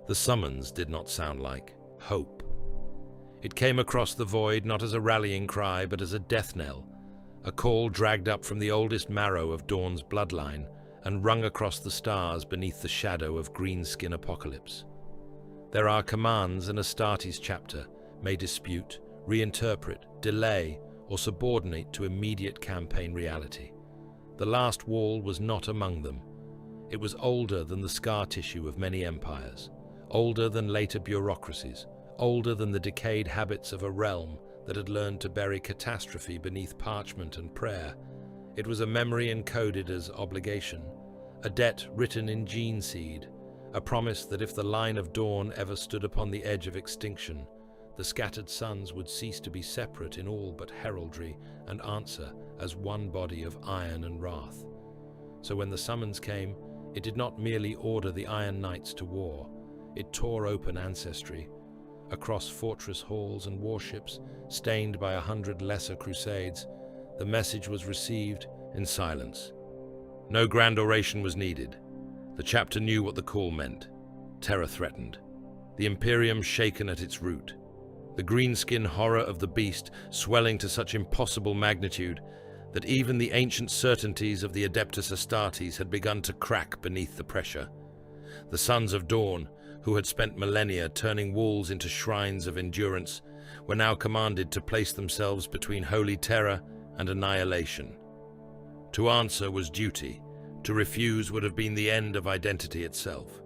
The summons did not sound like hope. It came across the void not as a rallying cry, but as a death knell, a call dragged up from the oldest marrow of Dawn's bloodline and rung across the stars beneath the shadow of greenskin apocalypse. There are commands an Astartes chapter may dispute, reinterpret, delay, or subordinate to immediate campaign reality. The last wall was not among them. It was older than the scar tissue of many empires, older than later bureaucracies, older than the decayed habits of a realm that had learned to bury catastrophe beneath parchment and prayer. It was a memory encoded as obligation, a debt written in gene seed, a promise that if the line of dawn ever stood upon the edge of extinction, the scattered suns would cease to be separate in all but heraldry and answer as one body of iron and wrath. So when the summons came, it did not merely order the Iron Knights to war, it tore open ancestry. Across fortress halls and warships, stained by 100 lesser crusades, the message was received in silence. No grand oration was needed. The chapter knew what the call meant. Terror threatened. The Imperium shaken at its root. The greenskin horror of the beast swelling to such impossible magnitude that even the ancient certainties of the Adeptus Astartes had begun to crack beneath the pressure. The Sons of Dawn, who had spent millennia turning walls into shrines of endurance, were now commanded to place themselves between holy terror and annihilation. To answer was duty. To refuse would have been the end of identity itself.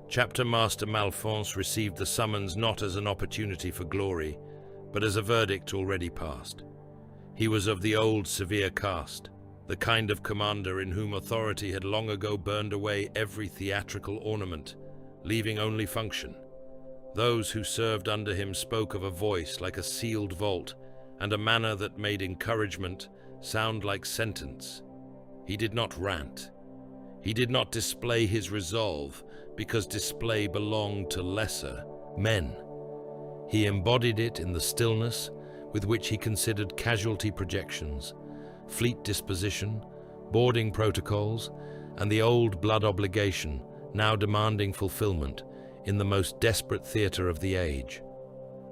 Chapter Master Malphonse received the summons not as an opportunity for glory, but as a verdict already passed. He was of the old severe caste, the kind of commander in whom authority had long ago burned away every theatrical ornament, leaving only function. Those who served under him spoke of a voice like a sealed vault and a manner that made encouragement sound like sentence. He did not rant. He did not display his resolve, because display belonged to lesser men. He embodied it in the stillness with which he considered casualty projections, fleet disposition, boarding protocols, and the old blood obligation now demanding fulfillment in the most desperate theater of the age.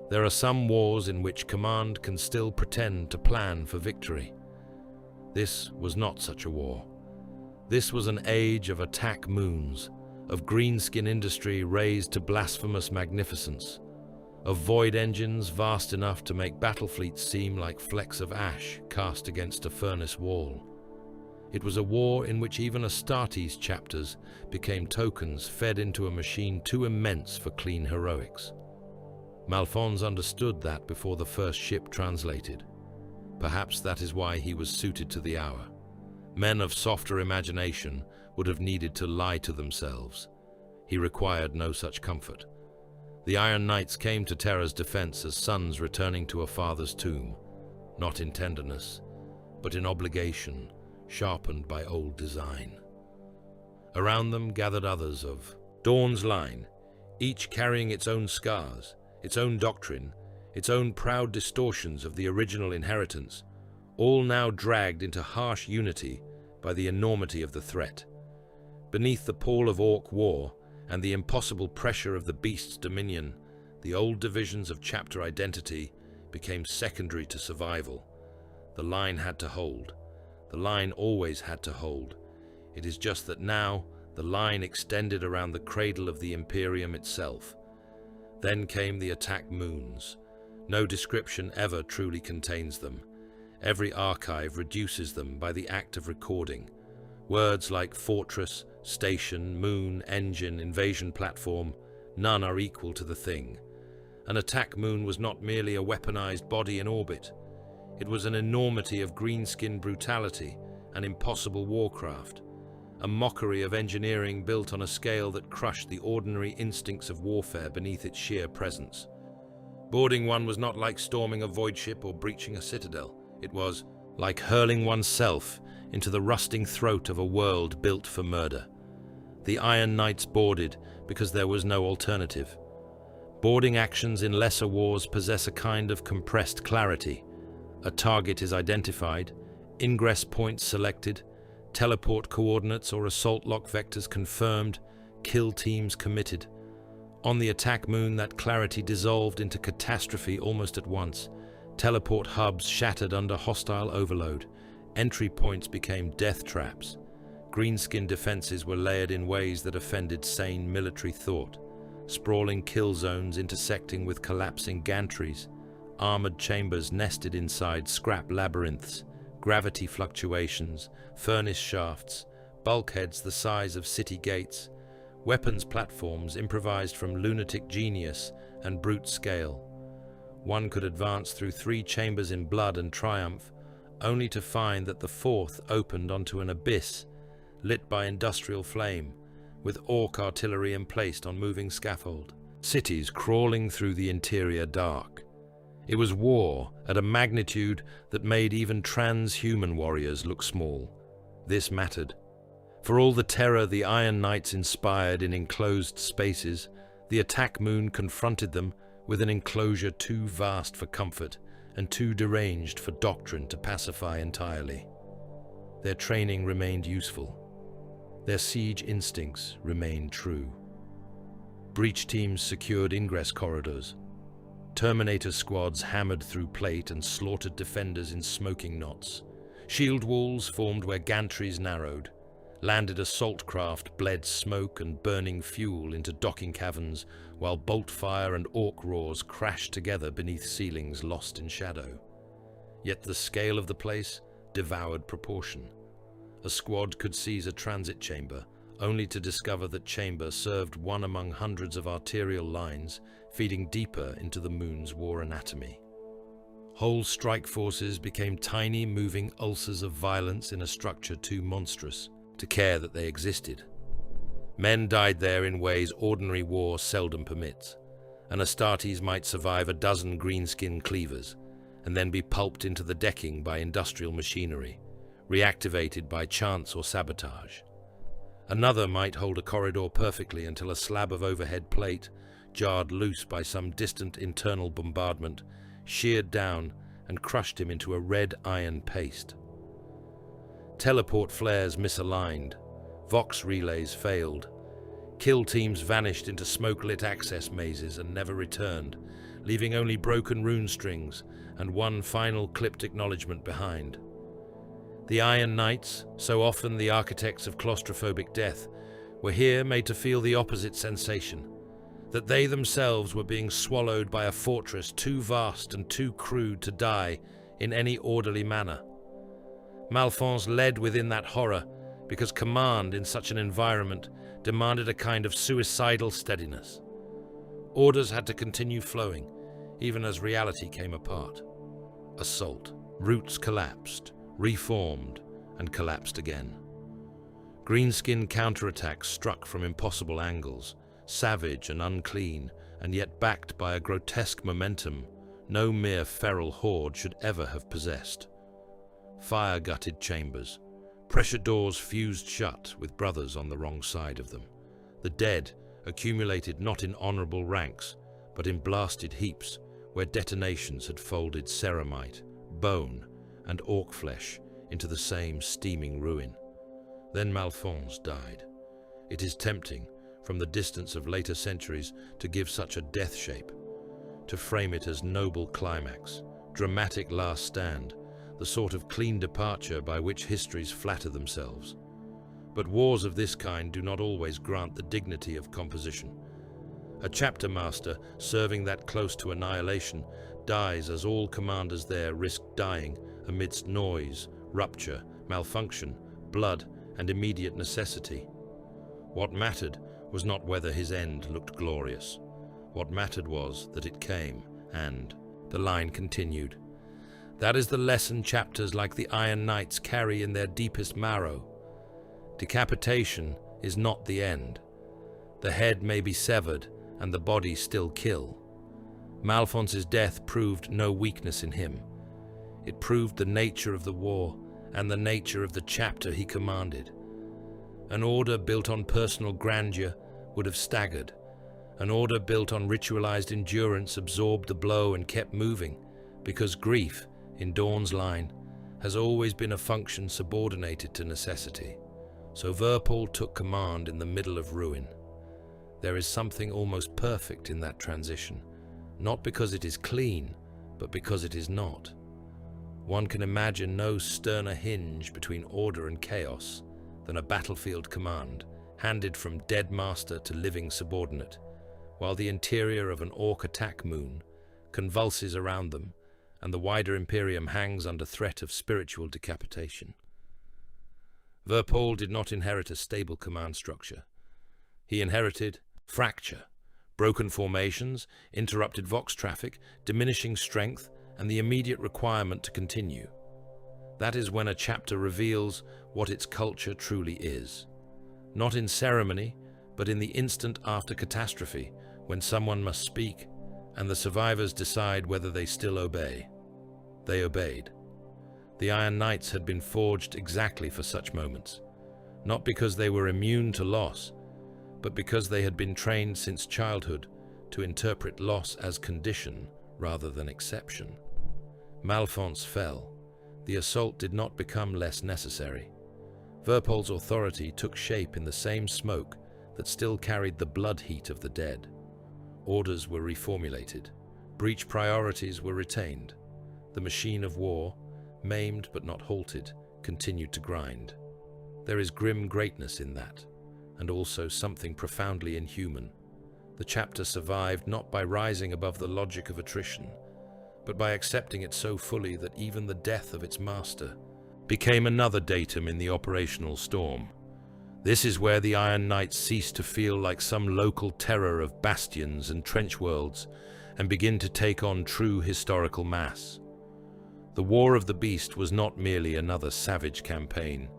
There are some wars in which command can still pretend to plan for victory. This was not such a war. This was an age of attack moons, of greenskin industry raised to blasphemous magnificence, of void engines vast enough to make battle fleets seem like flecks of ash cast against a furnace wall. It was a war in which even Astartes chapters became tokens fed into a machine too immense for clean heroics. Malphonse understood that before the first ship translated. Perhaps that is why he was suited to the hour. Men of softer imagination would have needed to lie to themselves. He required no such comfort. The Iron Knights came to Terra's defense as sons returning to a father's tomb, not in tenderness, but in obligation, sharpened by old design. Around them gathered others of Dawn's line, each carrying its own scars, its own doctrine, its own proud distortions of the original inheritance, all now dragged into harsh unity by the enormity of the threat. Beneath the pall of Orc war and the impossible pressure of the beast's dominion, the old divisions of chapter identity became secondary to survival. The line had to hold. The line always had to hold. It is just that now the line extended around the cradle of the Imperium itself. Then came the attack moons. No description ever truly contains them. Every archive reduces them by the act of recording. Words like fortress, station, moon, engine, invasion platform, none are equal to the thing. An attack moon was not merely a weaponized body in orbit. It was an enormity of greenskin brutality, an impossible warcraft, a mockery of engineering built on a scale that crushed the ordinary instincts of warfare beneath its sheer presence. Boarding one was not like storming a void ship or breaching a citadel. It was like hurling oneself into the rusting throat of a world built for murder. The Iron Knights boarded because there was no alternative. Boarding actions in lesser wars possess a kind of compressed clarity. A target is identified, ingress points selected, teleport coordinates or assault lock vectors confirmed, kill teams committed. On the attack moon, that clarity dissolved into catastrophe almost at once. Teleport hubs shattered under hostile overload. Entry points became death traps. Greenskin defenses were layered in ways that offended sane military thought. Sprawling kill zones intersecting with collapsing gantries. Armored chambers nested inside scrap labyrinths. Gravity fluctuations. Furnace shafts. Bulkheads the size of city gates. Weapons platforms improvised from lunatic genius and brute scale. one could advance through 3 chambers in blood and triumph, only to find that the 4th opened onto an abyss, lit by industrial flame, with orc artillery emplaced on moving scaffold, cities crawling through the interior dark. It was war at a magnitude that made even transhuman warriors look small. This mattered. For all the terror the Iron Knights inspired in enclosed spaces, the attack moon confronted them with an enclosure too vast for comfort and too deranged for doctrine to pacify entirely. Their training remained useful. Their siege instincts remained true. Breach teams secured ingress corridors. Terminator squads hammered through plate and slaughtered defenders in smoking knots. Shield walls formed where gantries narrowed. Landed assault craft bled smoke and burning fuel into docking caverns, while bolt fire and orc roars crashed together beneath ceilings lost in shadow. Yet the scale of the place devoured proportion. A squad could seize a transit chamber, only to discover that chamber served one among hundreds of arterial lines feeding deeper into the moon's war anatomy. Whole strike forces became tiny moving ulcers of violence in a structure too monstrous to care that they existed. Men died there in ways ordinary war seldom permits, and Astartes might survive a dozen greenskin cleavers, and then be pulped into the decking by industrial machinery, reactivated by chance or sabotage. Another might hold a corridor perfectly until a slab of overhead plate, jarred loose by some distant internal bombardment, sheared down and crushed him into a red iron paste. Teleport flares misaligned, Vox relays failed, kill teams vanished into smoke-lit access mazes and never returned, leaving only broken rune strings and one final clipped acknowledgement behind. The Iron Knights, so often the architects of claustrophobic death, were here made to feel the opposite sensation, that they themselves were being swallowed by a fortress too vast and too crude to die in any orderly manner. Malfons led within that horror because command in such an environment demanded a kind of suicidal steadiness. Orders had to continue flowing, even as reality came apart. Assault. Roots collapsed, reformed, and collapsed again. Greenskin counterattacks struck from impossible angles, savage and unclean, and yet backed by a grotesque momentum no mere feral horde should ever have possessed. Fire-gutted chambers, pressure doors fused shut with brothers on the wrong side of them. The dead accumulated not in honorable ranks, but in blasted heaps where detonations had folded ceramite, bone, and orc flesh into the same steaming ruin. Then Malfons died. It is tempting, from the distance of later centuries, to give such a death shape, to frame it as noble climax, dramatic last stand, the sort of clean departure by which histories flatter themselves. But wars of this kind do not always grant the dignity of composition. A chapter master serving that close to annihilation dies as all commanders there risk dying amidst noise, rupture, malfunction, blood, and immediate necessity. What mattered was not whether his end looked glorious. What mattered was that it came, and the line continued. That is the lesson chapters like the Iron Knights carry in their deepest marrow. Decapitation is not the end. The head may be severed, and the body still kill. Malfons's death proved no weakness in him. It proved the nature of the war and the nature of the chapter he commanded. An order built on personal grandeur would have staggered. An order built on ritualized endurance absorbed the blow and kept moving, because grief, in Dawn's line, has always been a function subordinated to necessity. So Verpal took command in the middle of ruin. There is something almost perfect in that transition, not because it is clean, but because it is not. One can imagine no sterner hinge between order and chaos than a battlefield command, handed from dead master to living subordinate, while the interior of an orc attack moon convulses around them and the wider Imperium hangs under threat of spiritual decapitation. Verpal did not inherit a stable command structure. He inherited fracture, Broken formations, interrupted Vox traffic, diminishing strength, and the immediate requirement to continue. That is when a chapter reveals what its culture truly is. Not in ceremony, but in the instant after catastrophe, when someone must speak, and the survivors decide whether they still obey. They obeyed. The Iron Knights had been forged exactly for such moments, not because they were immune to loss, but because they had been trained since childhood to interpret loss as condition rather than exception. Malfons fell. The assault did not become less necessary. Verpol's authority took shape in the same smoke that still carried the blood heat of the dead. Orders were reformulated. Breach priorities were retained. The machine of war, maimed but not halted, continued to grind. There is grim greatness in that, and also something profoundly inhuman. The chapter survived not by rising above the logic of attrition, but by accepting it so fully that even the death of its master became another datum in the operational storm. This is where the Iron Knights cease to feel like some local terror of bastions and trench worlds and begin to take on true historical mass. The War of the Beast was not merely another savage campaign.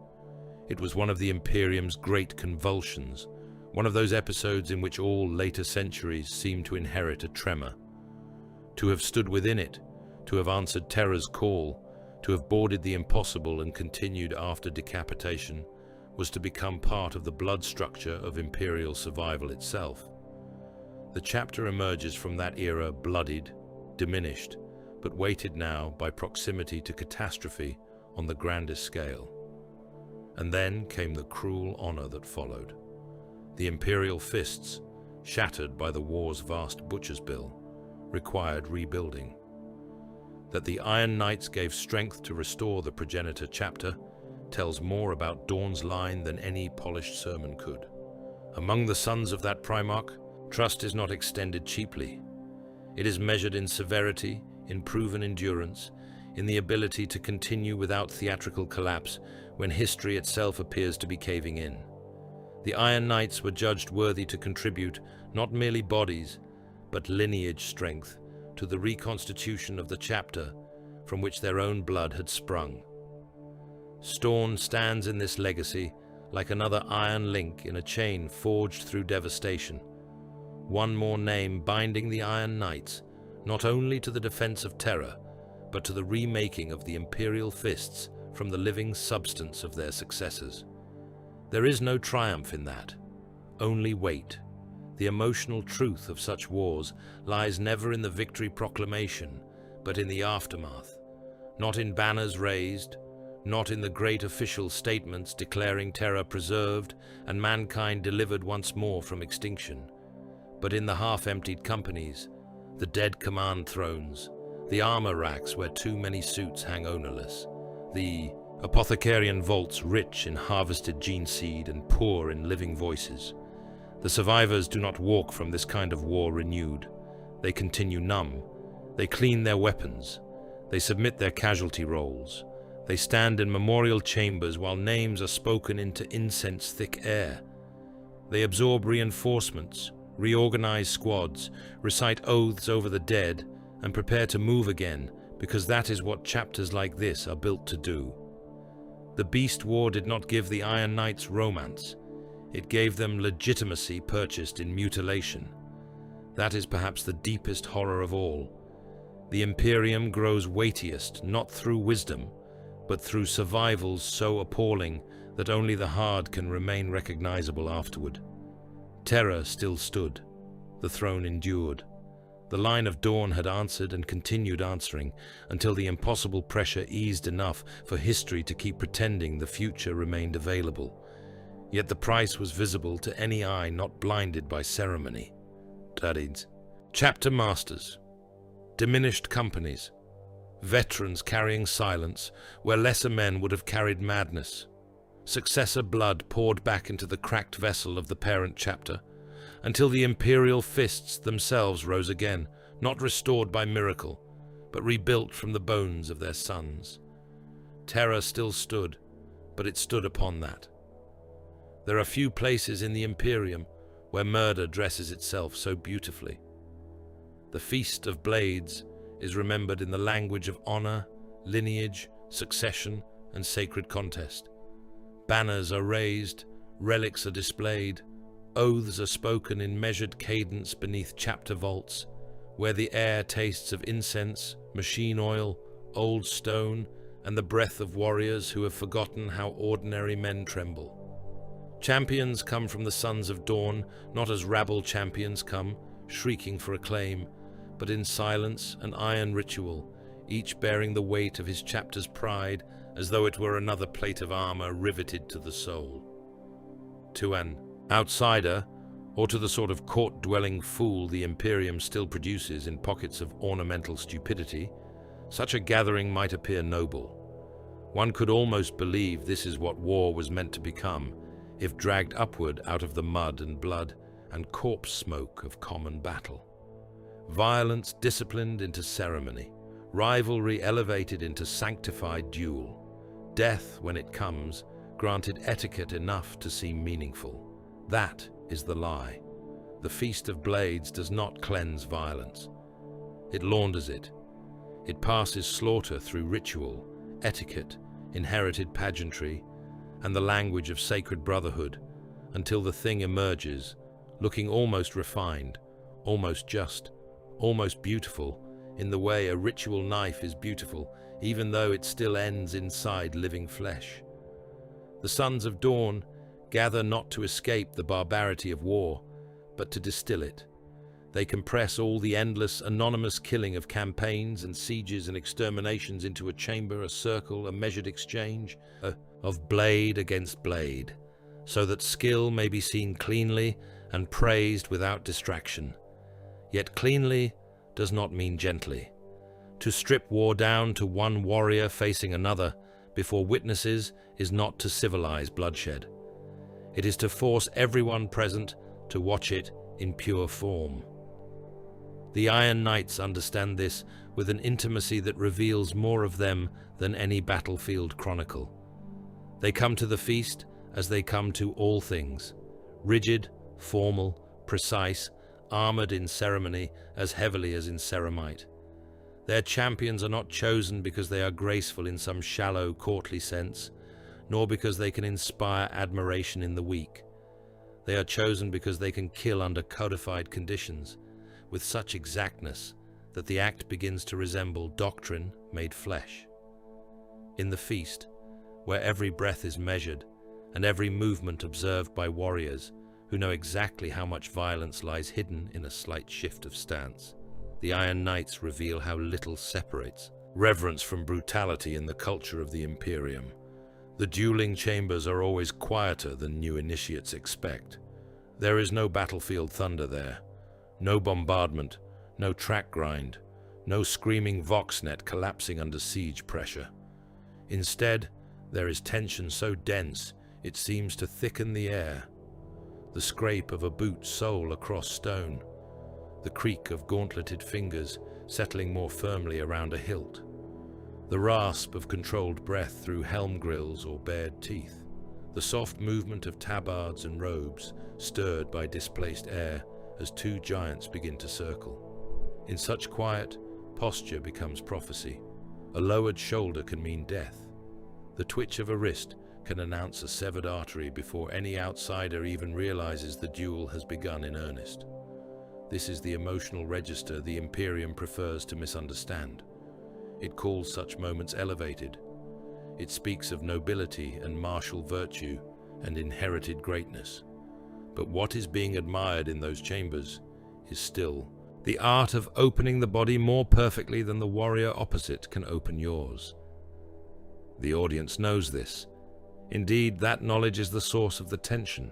It was one of the Imperium's great convulsions, one of those episodes in which all later centuries seem to inherit a tremor. To have stood within it, to have answered terror's call, to have boarded the impossible and continued after decapitation, was to become part of the blood structure of Imperial survival itself. The chapter emerges from that era bloodied, diminished, but weighted now by proximity to catastrophe on the grandest scale. And then came the cruel honor that followed. The Imperial fists, shattered by the war's vast butcher's bill, required rebuilding. That the Iron Knights gave strength to restore the progenitor chapter tells more about Dawn's line than any polished sermon could. Among the sons of that Primarch, trust is not extended cheaply. It is measured in severity, in proven endurance, in the ability to continue without theatrical collapse when history itself appears to be caving in. The Iron Knights were judged worthy to contribute not merely bodies, but lineage strength to the reconstitution of the chapter from which their own blood had sprung. Storn stands in this legacy like another iron link in a chain forged through devastation. One more name binding the Iron Knights, not only to the defense of Terra, but to the remaking of the Imperial fists from the living substance of their successors. There is no triumph in that, only weight. The emotional truth of such wars lies never in the victory proclamation, but in the aftermath. Not in banners raised, not in the great official statements declaring Terra preserved and mankind delivered once more from extinction, but in the half-emptied companies, the dead command thrones, the armor racks where too many suits hang ownerless, the apothecarian vaults rich in harvested gene seed and poor in living voices. The survivors do not walk from this kind of war renewed. They continue numb. They clean their weapons. They submit their casualty rolls. They stand in memorial chambers while names are spoken into incense-thick air. They absorb reinforcements, reorganize squads, recite oaths over the dead, and prepare to move again, because that is what chapters like this are built to do. The Beast War did not give the Iron Knights romance. It gave them legitimacy purchased in mutilation. That is perhaps the deepest horror of all. The Imperium grows weightiest not through wisdom, but through survivals so appalling that only the hard can remain recognizable afterward. Terror still stood. The throne endured. The line of Dawn had answered and continued answering until the impossible pressure eased enough for history to keep pretending the future remained available. Yet the price was visible to any eye not blinded by ceremony. Tadins. Chapter masters. Diminished companies. Veterans carrying silence where lesser men would have carried madness. Successor blood poured back into the cracked vessel of the parent chapter, until the Imperial fists themselves rose again, not restored by miracle, but rebuilt from the bones of their sons. Terror still stood, but it stood upon that. There are few places in the Imperium where murder dresses itself so beautifully. The Feast of Blades is remembered in the language of honor, lineage, succession, and sacred contest. Banners are raised, relics are displayed, oaths are spoken in measured cadence beneath chapter vaults, where the air tastes of incense, machine oil, old stone, and the breath of warriors who have forgotten how ordinary men tremble. Champions come from the sons of dawn, not as rabble champions come, shrieking for acclaim, but in silence and iron ritual, each bearing the weight of his chapter's pride as though it were another plate of armor riveted to the soul. To an outsider, or to the sort of court-dwelling fool the Imperium still produces in pockets of ornamental stupidity, such a gathering might appear noble. One could almost believe this is what war was meant to become, if dragged upward out of the mud and blood and corpse smoke of common battle. Violence disciplined into ceremony, rivalry elevated into sanctified duel, death, when it comes, granted etiquette enough to seem meaningful. That is the lie. The Feast of Blades does not cleanse violence. It launders it. It passes slaughter through ritual, etiquette, inherited pageantry, and the language of sacred brotherhood, until the thing emerges, looking almost refined, almost just, almost beautiful, in the way a ritual knife is beautiful, even though it still ends inside living flesh. The sons of dawn gather not to escape the barbarity of war, but to distill it. They compress all the endless, anonymous killing of campaigns and sieges and exterminations into a chamber, a circle, a measured exchange of blade against blade, so that skill may be seen cleanly and praised without distraction. Yet cleanly does not mean gently. To strip war down to one warrior facing another before witnesses is not to civilize bloodshed. It is to force everyone present to watch it in pure form. The Iron Knights understand this with an intimacy that reveals more of them than any battlefield chronicle. They come to the feast as they come to all things, rigid, formal, precise, armored in ceremony as heavily as in ceramite. Their champions are not chosen because they are graceful in some shallow, courtly sense, nor because they can inspire admiration in the weak. They are chosen because they can kill under codified conditions, with such exactness that the act begins to resemble doctrine made flesh. In the feast, where every breath is measured and every movement observed by warriors who know exactly how much violence lies hidden in a slight shift of stance, the Iron Knights reveal how little separates reverence from brutality in the culture of the Imperium. The dueling chambers are always quieter than new initiates expect. There is no battlefield thunder there, no bombardment, no track grind, no screaming voxnet collapsing under siege pressure. Instead, there is tension so dense it seems to thicken the air. The scrape of a boot's sole across stone, the creak of gauntleted fingers settling more firmly around a hilt, the rasp of controlled breath through helm grills or bared teeth, the soft movement of tabards and robes stirred by displaced air as two giants begin to circle. In such quiet, posture becomes prophecy. A lowered shoulder can mean death. The twitch of a wrist can announce a severed artery before any outsider even realizes the duel has begun in earnest. This is the emotional register the Imperium prefers to misunderstand. It calls such moments elevated. It speaks of nobility and martial virtue and inherited greatness. But what is being admired in those chambers is still the art of opening the body more perfectly than the warrior opposite can open yours. The audience knows this. Indeed, that knowledge is the source of the tension.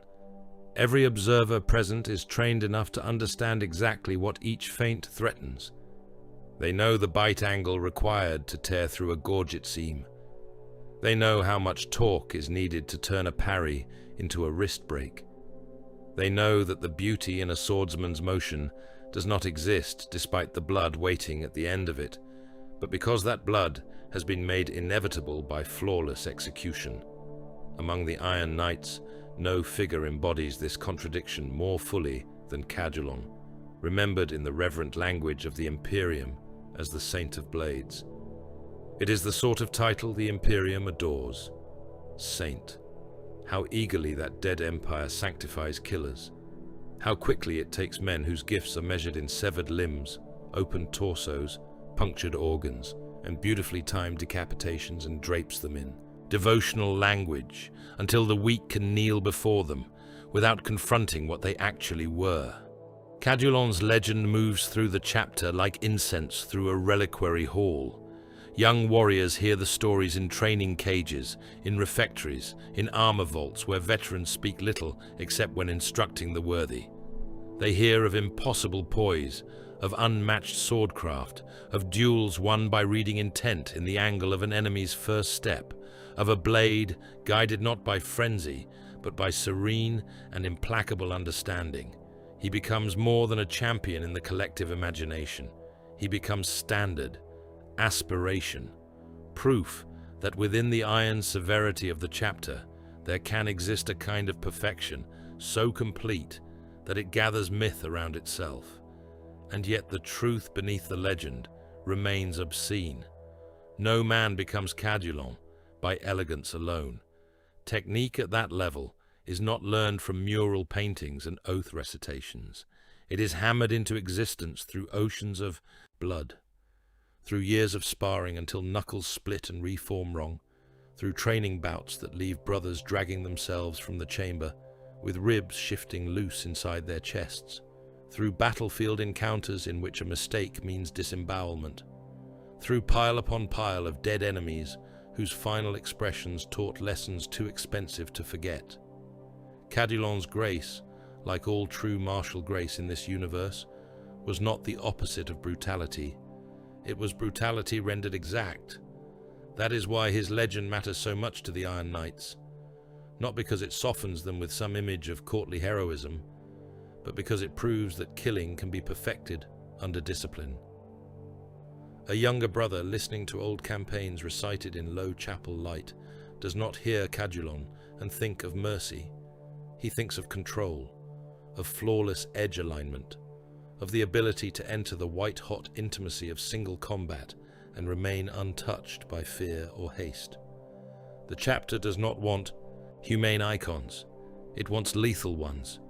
Every observer present is trained enough to understand exactly what each feint threatens. They know the bite angle required to tear through a gorget seam. They know how much torque is needed to turn a parry into a wrist break. They know that the beauty in a swordsman's motion does not exist despite the blood waiting at the end of it, but because that blood has been made inevitable by flawless execution. Among the Iron Knights, No figure embodies this contradiction more fully than Cadulon, remembered in the reverent language of the Imperium as the Saint of Blades. It is the sort of title the Imperium adores. Saint. How eagerly that dead empire sanctifies killers. How quickly it takes men whose gifts are measured in severed limbs, open torsos, punctured organs, and beautifully timed decapitations and drapes them in devotional language until the weak can kneel before them without confronting what they actually were. Cadulon's legend moves through the chapter like incense through a reliquary hall. Young warriors hear the stories in training cages, in refectories, in armor vaults where veterans speak little except when instructing the worthy. They hear of impossible poise, of unmatched swordcraft, of duels won by reading intent in the angle of an enemy's first step, of a blade guided not by frenzy, but by serene and implacable understanding. He becomes more than a champion in the collective imagination. He becomes standard, aspiration, proof that within the iron severity of the chapter there can exist a kind of perfection so complete that it gathers myth around itself. And yet the truth beneath the legend remains obscene. No man becomes Cadulon by elegance alone. Technique at that level is not learned from mural paintings and oath recitations. It is hammered into existence through oceans of blood, through years of sparring until knuckles split and reform wrong, through training bouts that leave brothers dragging themselves from the chamber, with ribs shifting loose inside their chests, through battlefield encounters in which a mistake means disembowelment, through pile upon pile of dead enemies whose final expressions taught lessons too expensive to forget. Cadulon's grace, like all true martial grace in this universe, was not the opposite of brutality. It was brutality rendered exact. That is why his legend matters so much to the Iron Knights, not because it softens them with some image of courtly heroism, but because it proves that killing can be perfected under discipline. A younger brother listening to old campaigns recited in low chapel light does not hear Cadulon and think of mercy. He thinks of control, of flawless edge alignment, of the ability to enter the white-hot intimacy of single combat and remain untouched by fear or haste. The chapter does not want humane icons, it wants lethal ones.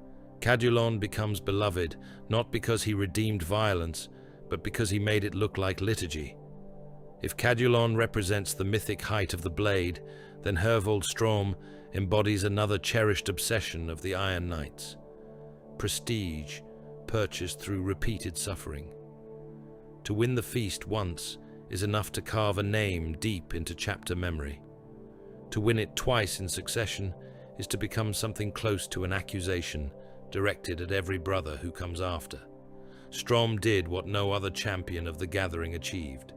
Cadulon becomes beloved not because he redeemed violence, but because he made it look like liturgy. If Cadulon represents the mythic height of the blade, then Hervold Strom embodies another cherished obsession of the Iron Knights: prestige purchased through repeated suffering. To win the feast once is enough to carve a name deep into chapter memory. To win it twice in succession is to become something close to an accusation directed at every brother who comes after. Strom did what no other champion of the Gathering achieved.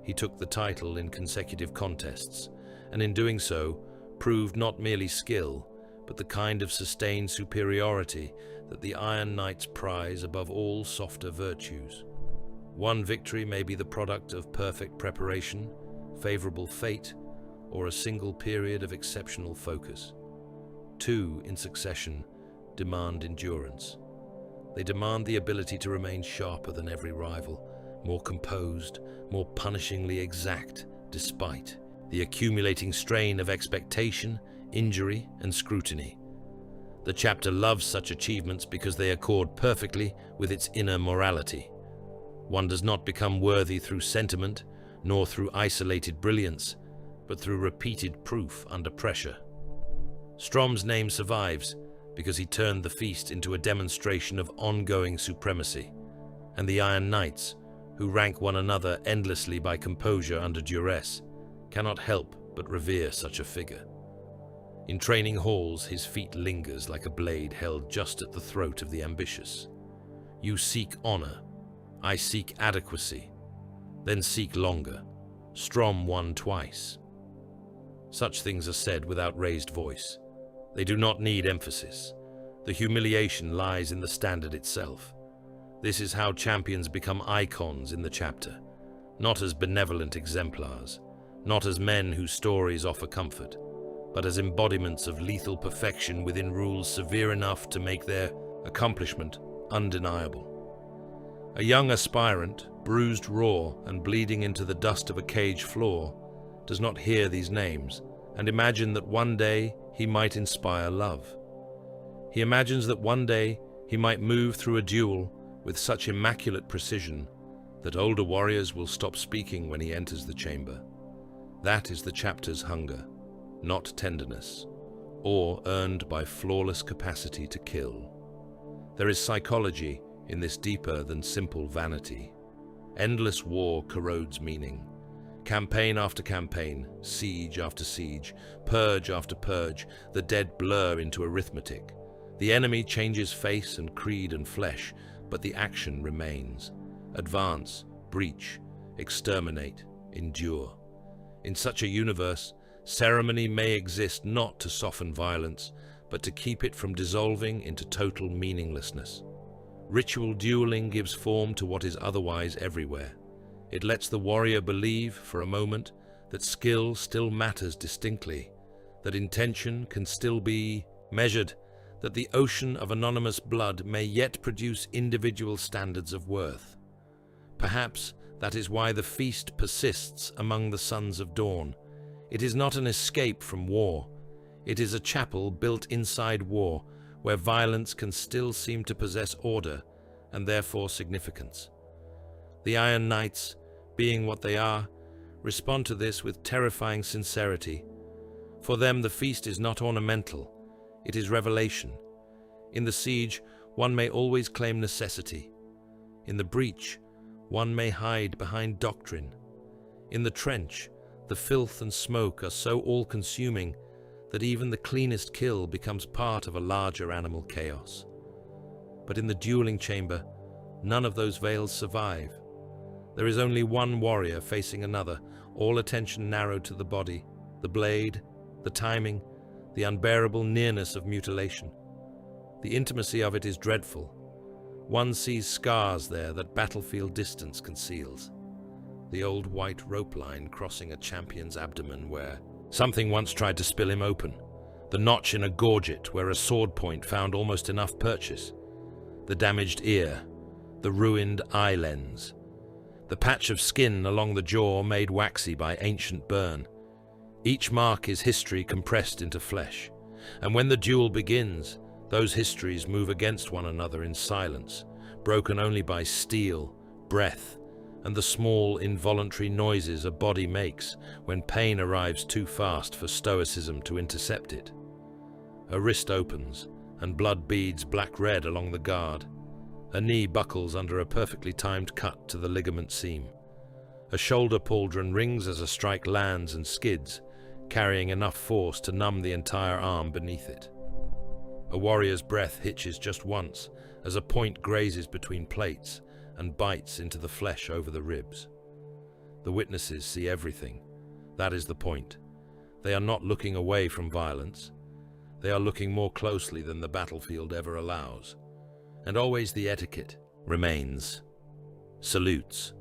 He took the title in consecutive contests, and in doing so, proved not merely skill, but the kind of sustained superiority that the Iron Knights prize above all softer virtues. One victory may be the product of perfect preparation, favorable fate, or a single period of exceptional focus. Two in succession demand endurance. They demand the ability to remain sharper than every rival, more composed, more punishingly exact, despite the accumulating strain of expectation, injury, and scrutiny. The chapter loves such achievements because they accord perfectly with its inner morality. One does not become worthy through sentiment, nor through isolated brilliance, but through repeated proof under pressure. Strom's name survives because he turned the feast into a demonstration of ongoing supremacy, and the Iron Knights, who rank one another endlessly by composure under duress, cannot help but revere such a figure. In training halls, his feet lingers like a blade held just at the throat of the ambitious. You seek honor, I seek adequacy, then seek longer. Strom won twice. Such things are said without raised voice. They do not need emphasis. The humiliation lies in the standard itself. This is how champions become icons in the chapter, not as benevolent exemplars, not as men whose stories offer comfort, but as embodiments of lethal perfection within rules severe enough to make their accomplishment undeniable. A young aspirant, bruised raw and bleeding into the dust of a cage floor, does not hear these names and imagine that one day he might inspire love. He imagines that one day he might move through a duel with such immaculate precision that older warriors will stop speaking when he enters the chamber. That is the chapter's hunger, not tenderness, or earned by flawless capacity to kill. There is psychology in this deeper than simple vanity. Endless war corrodes meaning. Campaign after campaign, siege after siege, purge after purge, the dead blur into arithmetic. The enemy changes face and creed and flesh, but the action remains. Advance, breach, exterminate, endure. In such a universe, ceremony may exist not to soften violence, but to keep it from dissolving into total meaninglessness. Ritual dueling gives form to what is otherwise everywhere. It lets the warrior believe, for a moment, that skill still matters distinctly, that intention can still be measured, that the ocean of anonymous blood may yet produce individual standards of worth. Perhaps that is why the feast persists among the sons of dawn. It is not an escape from war. It is a chapel built inside war, where violence can still seem to possess order and therefore significance. The Iron Knights, being what they are, respond to this with terrifying sincerity. For them, the feast is not ornamental, it is revelation. In the siege, one may always claim necessity. In the breach, one may hide behind doctrine. In the trench, the filth and smoke are so all-consuming that even the cleanest kill becomes part of a larger animal chaos. But in the dueling chamber, none of those veils survive. There is only one warrior facing another, all attention narrowed to the body, the blade, the timing, the unbearable nearness of mutilation. The intimacy of it is dreadful. One sees scars there that battlefield distance conceals. The old white rope line crossing a champion's abdomen where something once tried to spill him open. The notch in a gorget where a sword point found almost enough purchase. The damaged ear. The ruined eye lens. The patch of skin along the jaw made waxy by ancient burn. Each mark is history compressed into flesh. And when the duel begins, those histories move against one another in silence, broken only by steel, breath, and the small, involuntary noises a body makes when pain arrives too fast for stoicism to intercept it. A wrist opens, and blood beads black-red along the guard. A knee buckles under a perfectly timed cut to the ligament seam. A shoulder pauldron rings as a strike lands and skids, carrying enough force to numb the entire arm beneath it. A warrior's breath hitches just once as a point grazes between plates and bites into the flesh over the ribs. The witnesses see everything. That is the point. They are not looking away from violence. They are looking more closely than the battlefield ever allows. And always the etiquette remains. Salutes.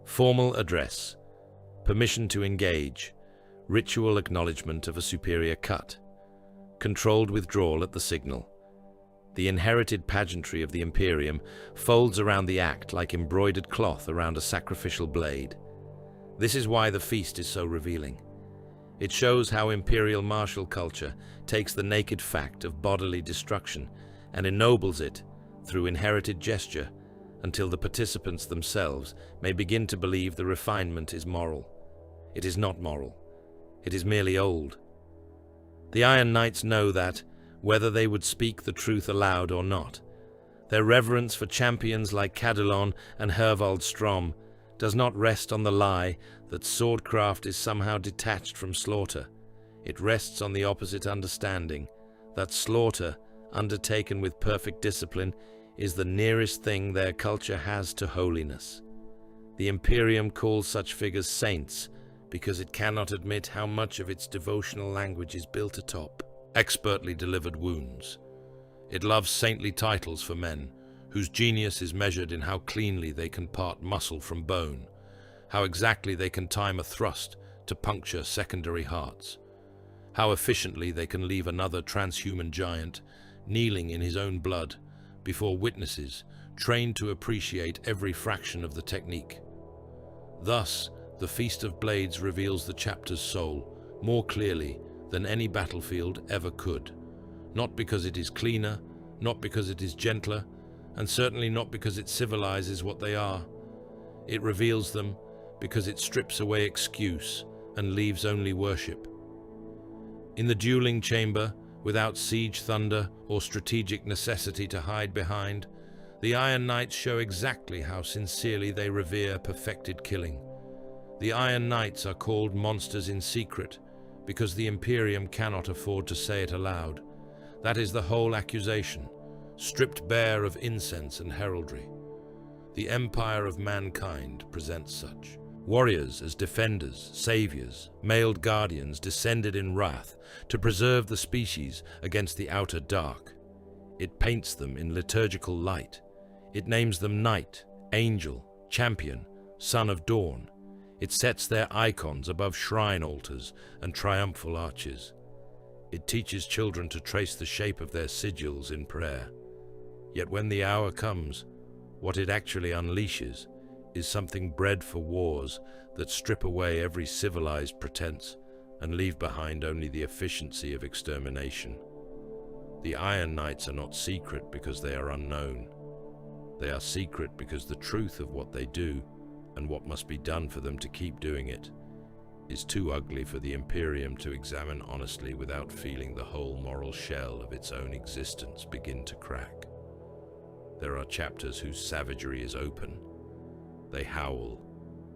Formal address. Permission to engage. Ritual acknowledgement of a superior cut. Controlled withdrawal at the signal. The inherited pageantry of the Imperium folds around the act like embroidered cloth around a sacrificial blade. This is why the feast is so revealing. It shows how Imperial martial culture takes the naked fact of bodily destruction and ennobles it through inherited gesture until the participants themselves may begin to believe the refinement is moral. It is not moral. It is merely old. The Iron Knights know that, whether they would speak the truth aloud or not, their reverence for champions like Cadulon and Hervold Strom does not rest on the lie that swordcraft is somehow detached from slaughter. It rests on the opposite understanding, that slaughter, undertaken with perfect discipline, is the nearest thing their culture has to holiness. The Imperium calls such figures saints because it cannot admit how much of its devotional language is built atop expertly delivered wounds. It loves saintly titles for men, whose genius is measured in how cleanly they can part muscle from bone, how exactly they can time a thrust to puncture secondary hearts, how efficiently they can leave another transhuman giant kneeling in his own blood before witnesses trained to appreciate every fraction of the technique. Thus, the Feast of Blades reveals the chapter's soul more clearly than any battlefield ever could, not because it is cleaner, not because it is gentler, and certainly not because it civilizes what they are. It reveals them because it strips away excuse and leaves only worship. In the dueling chamber, without siege thunder or strategic necessity to hide behind, the Iron Knights show exactly how sincerely they revere perfected killing. The Iron Knights are called monsters in secret because the Imperium cannot afford to say it aloud. That is the whole accusation, stripped bare of incense and heraldry. The empire of mankind presents such. Warriors as defenders, saviors, mailed guardians descended in wrath to preserve the species against the outer dark. It paints them in liturgical light. It names them knight, angel, champion, son of dawn. It sets their icons above shrine altars and triumphal arches. It teaches children to trace the shape of their sigils in prayer. Yet when the hour comes, what it actually unleashes is something bred for wars that strip away every civilized pretense and leave behind only the efficiency of extermination. The Iron Knights are not secret because they are unknown. They are secret because the truth of what they do and what must be done for them to keep doing it is too ugly for the Imperium to examine honestly without feeling the whole moral shell of its own existence begin to crack. There are chapters whose savagery is open. They howl,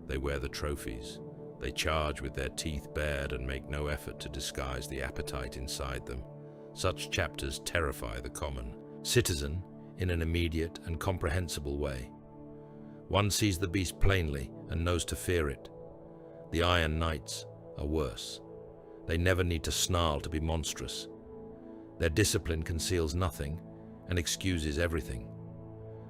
they wear the trophies, they charge with their teeth bared and make no effort to disguise the appetite inside them. Such chapters terrify the common citizen in an immediate and comprehensible way. One sees the beast plainly and knows to fear it. The Iron Knights are worse. They never need to snarl to be monstrous. Their discipline conceals nothing and excuses everything.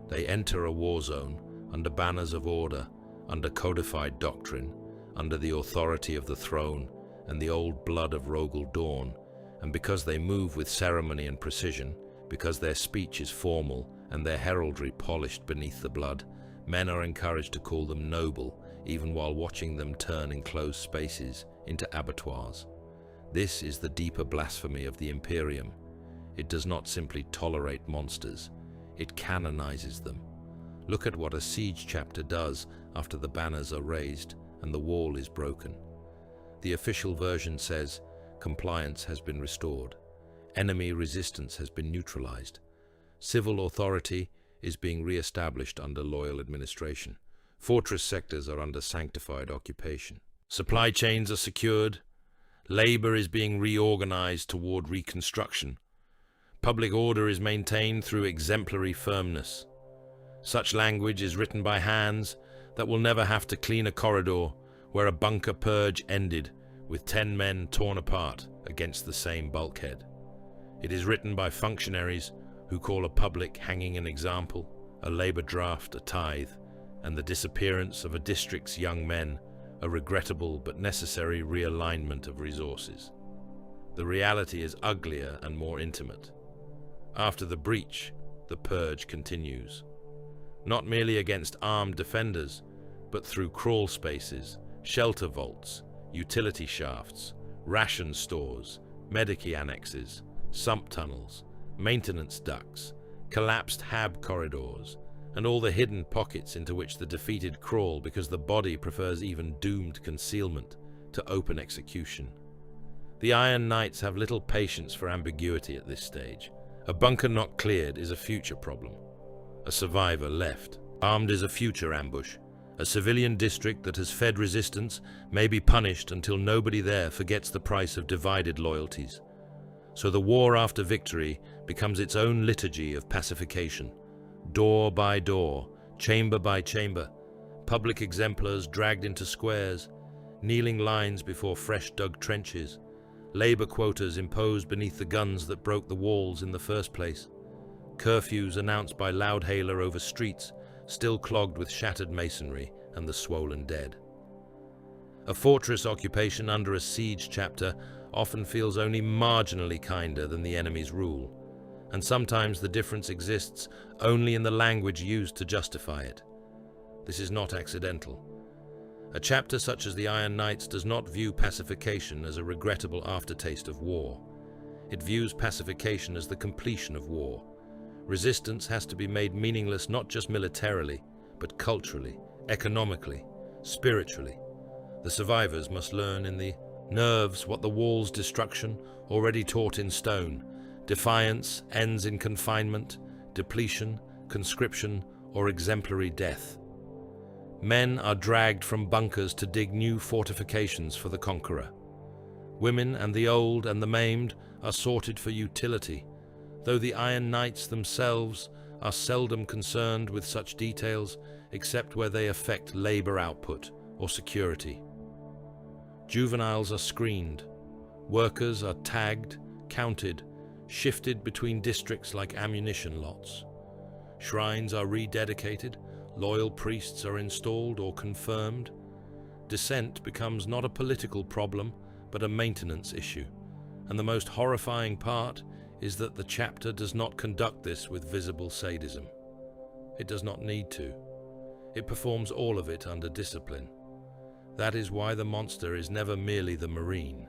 They enter a war zone under banners of order, under codified doctrine, under the authority of the throne and the old blood of Rogel Dawn, and because they move with ceremony and precision, because their speech is formal and their heraldry polished beneath the blood, men are encouraged to call them noble, even while watching them turn enclosed spaces into abattoirs. This is the deeper blasphemy of the Imperium. It does not simply tolerate monsters, it canonizes them. Look at what a siege chapter does after the banners are raised and the wall is broken. The official version says, compliance has been restored. Enemy resistance has been neutralized. Civil authority is being re-established under loyal administration. Fortress sectors are under sanctified occupation. Supply chains are secured. Labor is being reorganized toward reconstruction. Public order is maintained through exemplary firmness. Such language is written by hands that will never have to clean a corridor where a bunker purge ended with 10 men torn apart against the same bulkhead. It is written by functionaries who call a public hanging an example, a labor draft a tithe, and the disappearance of a district's young men a regrettable but necessary realignment of resources. The reality is uglier and more intimate. After the breach, the purge continues. Not merely against armed defenders, but through crawl spaces, shelter vaults, utility shafts, ration stores, medici annexes, sump tunnels, maintenance ducts, collapsed hab corridors, and all the hidden pockets into which the defeated crawl because the body prefers even doomed concealment to open execution. The Iron Knights have little patience for ambiguity at this stage. A bunker not cleared is a future problem. A survivor left. Armed is a future ambush. A civilian district that has fed resistance may be punished until nobody there forgets the price of divided loyalties. So the war after victory becomes its own liturgy of pacification. Door by door, chamber by chamber, public exemplars dragged into squares, kneeling lines before fresh dug trenches, labor quotas imposed beneath the guns that broke the walls in the first place, curfews announced by loudhailer over streets still clogged with shattered masonry and the swollen dead. A fortress occupation under a siege chapter often feels only marginally kinder than the enemy's rule, and sometimes the difference exists only in the language used to justify it. This is not accidental. A chapter such as the Iron Knights does not view pacification as a regrettable aftertaste of war. It views pacification as the completion of war. Resistance has to be made meaningless not just militarily, but culturally, economically, spiritually. The survivors must learn in the nerves what the wall's destruction, already taught in stone. Defiance ends in confinement, depletion, conscription, or exemplary death. Men are dragged from bunkers to dig new fortifications for the conqueror. Women and the old and the maimed are sorted for utility, though the Iron Knights themselves are seldom concerned with such details except where they affect labor output or security. Juveniles are screened. Workers are tagged, counted, shifted between districts like ammunition lots. Shrines are rededicated, loyal priests are installed or confirmed. Dissent becomes not a political problem, but a maintenance issue. And the most horrifying part is that the chapter does not conduct this with visible sadism. It does not need to. It performs all of it under discipline. That is why the monster is never merely the Marine.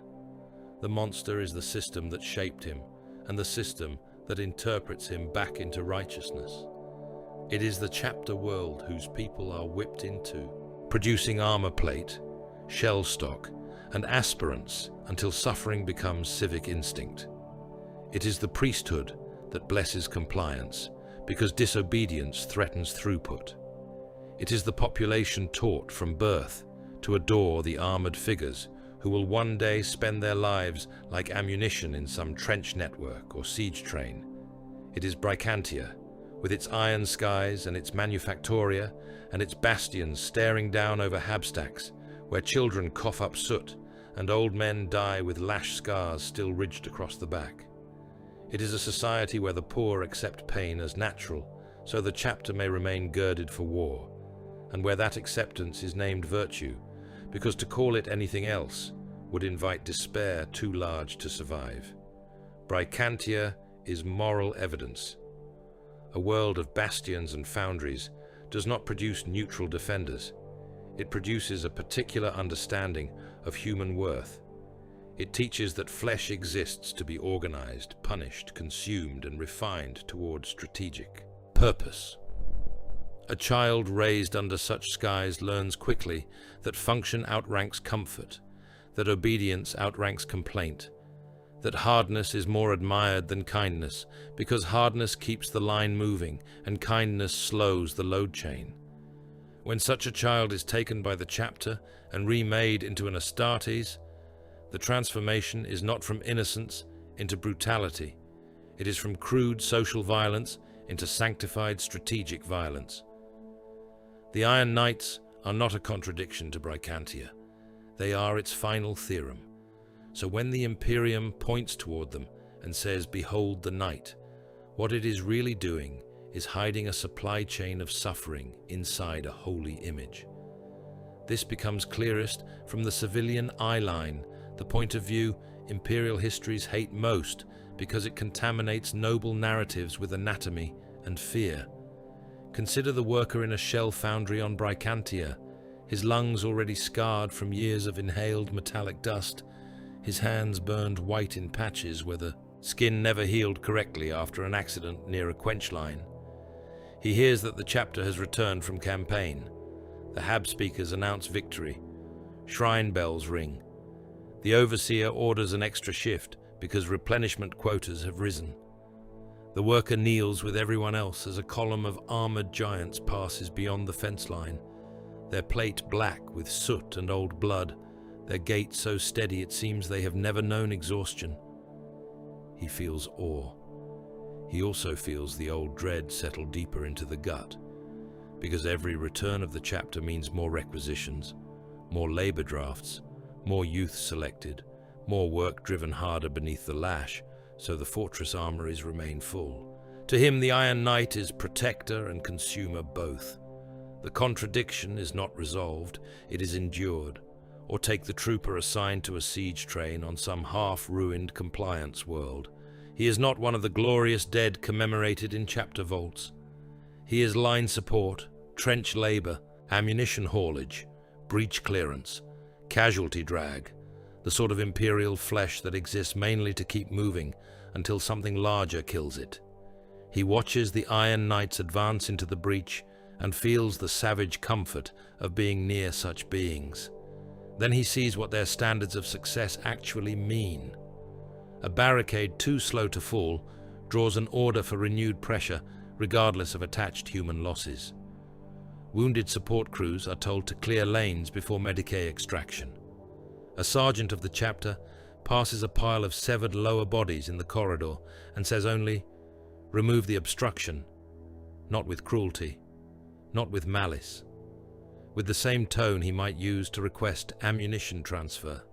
The monster is the system that shaped him, and the system that interprets him back into righteousness. It is the chapter world whose people are whipped into, producing armor plate, shell stock, and aspirants until suffering becomes civic instinct. It is the priesthood that blesses compliance, because disobedience threatens throughput. It is the population taught from birth to adore the armored figures who will one day spend their lives like ammunition in some trench network or siege train. It is Bricantia, with its iron skies and its manufactoria and its bastions staring down over habstacks, where children cough up soot and old men die with lash scars still ridged across the back. It is a society where the poor accept pain as natural, so the chapter may remain girded for war, and where that acceptance is named virtue, because to call it anything else would invite despair too large to survive. Bricantia is moral evidence. A world of bastions and foundries does not produce neutral defenders. It produces a particular understanding of human worth. It teaches that flesh exists to be organized, punished, consumed, and refined towards strategic purpose. A child raised under such skies learns quickly that function outranks comfort, that obedience outranks complaint, that hardness is more admired than kindness, because hardness keeps the line moving and kindness slows the load chain. When such a child is taken by the chapter and remade into an Astartes, the transformation is not from innocence into brutality. It is from crude social violence into sanctified strategic violence. The Iron Knights are not a contradiction to Bricantia. They are its final theorem. So when the Imperium points toward them and says, "Behold the Knight," what it is really doing is hiding a supply chain of suffering inside a holy image. This becomes clearest from the civilian eye line, the point of view Imperial histories hate most because it contaminates noble narratives with anatomy and fear. Consider the worker in a shell foundry on Bricantia, his lungs already scarred from years of inhaled metallic dust, his hands burned white in patches where the skin never healed correctly after an accident near a quench line. He hears that the chapter has returned from campaign. The Hab speakers announce victory. Shrine bells ring. The overseer orders an extra shift because replenishment quotas have risen. The worker kneels with everyone else as a column of armored giants passes beyond the fence line, their plate black with soot and old blood, their gait so steady it seems they have never known exhaustion. He feels awe. He also feels the old dread settle deeper into the gut, because every return of the chapter means more requisitions, more labor drafts, more youth selected, more work driven harder beneath the lash, so the fortress armories remain full. To him, the Iron Knight is protector and consumer both. The contradiction is not resolved, it is endured. or take the trooper assigned to a siege train on some half-ruined compliance world. He is not one of the glorious dead commemorated in chapter vaults. He is line support, trench labor, ammunition haulage, breach clearance, casualty drag, the sort of Imperial flesh that exists mainly to keep moving until something larger kills it. He watches the Iron Knights advance into the breach and feels the savage comfort of being near such beings. Then he sees what their standards of success actually mean. A barricade too slow to fall draws an order for renewed pressure, regardless of attached human losses. Wounded support crews are told to clear lanes before Medicae extraction. A sergeant of the chapter passes a pile of severed lower bodies in the corridor and says only, "Remove the obstruction," not with cruelty, not with malice, with the same tone he might use to request ammunition transfer.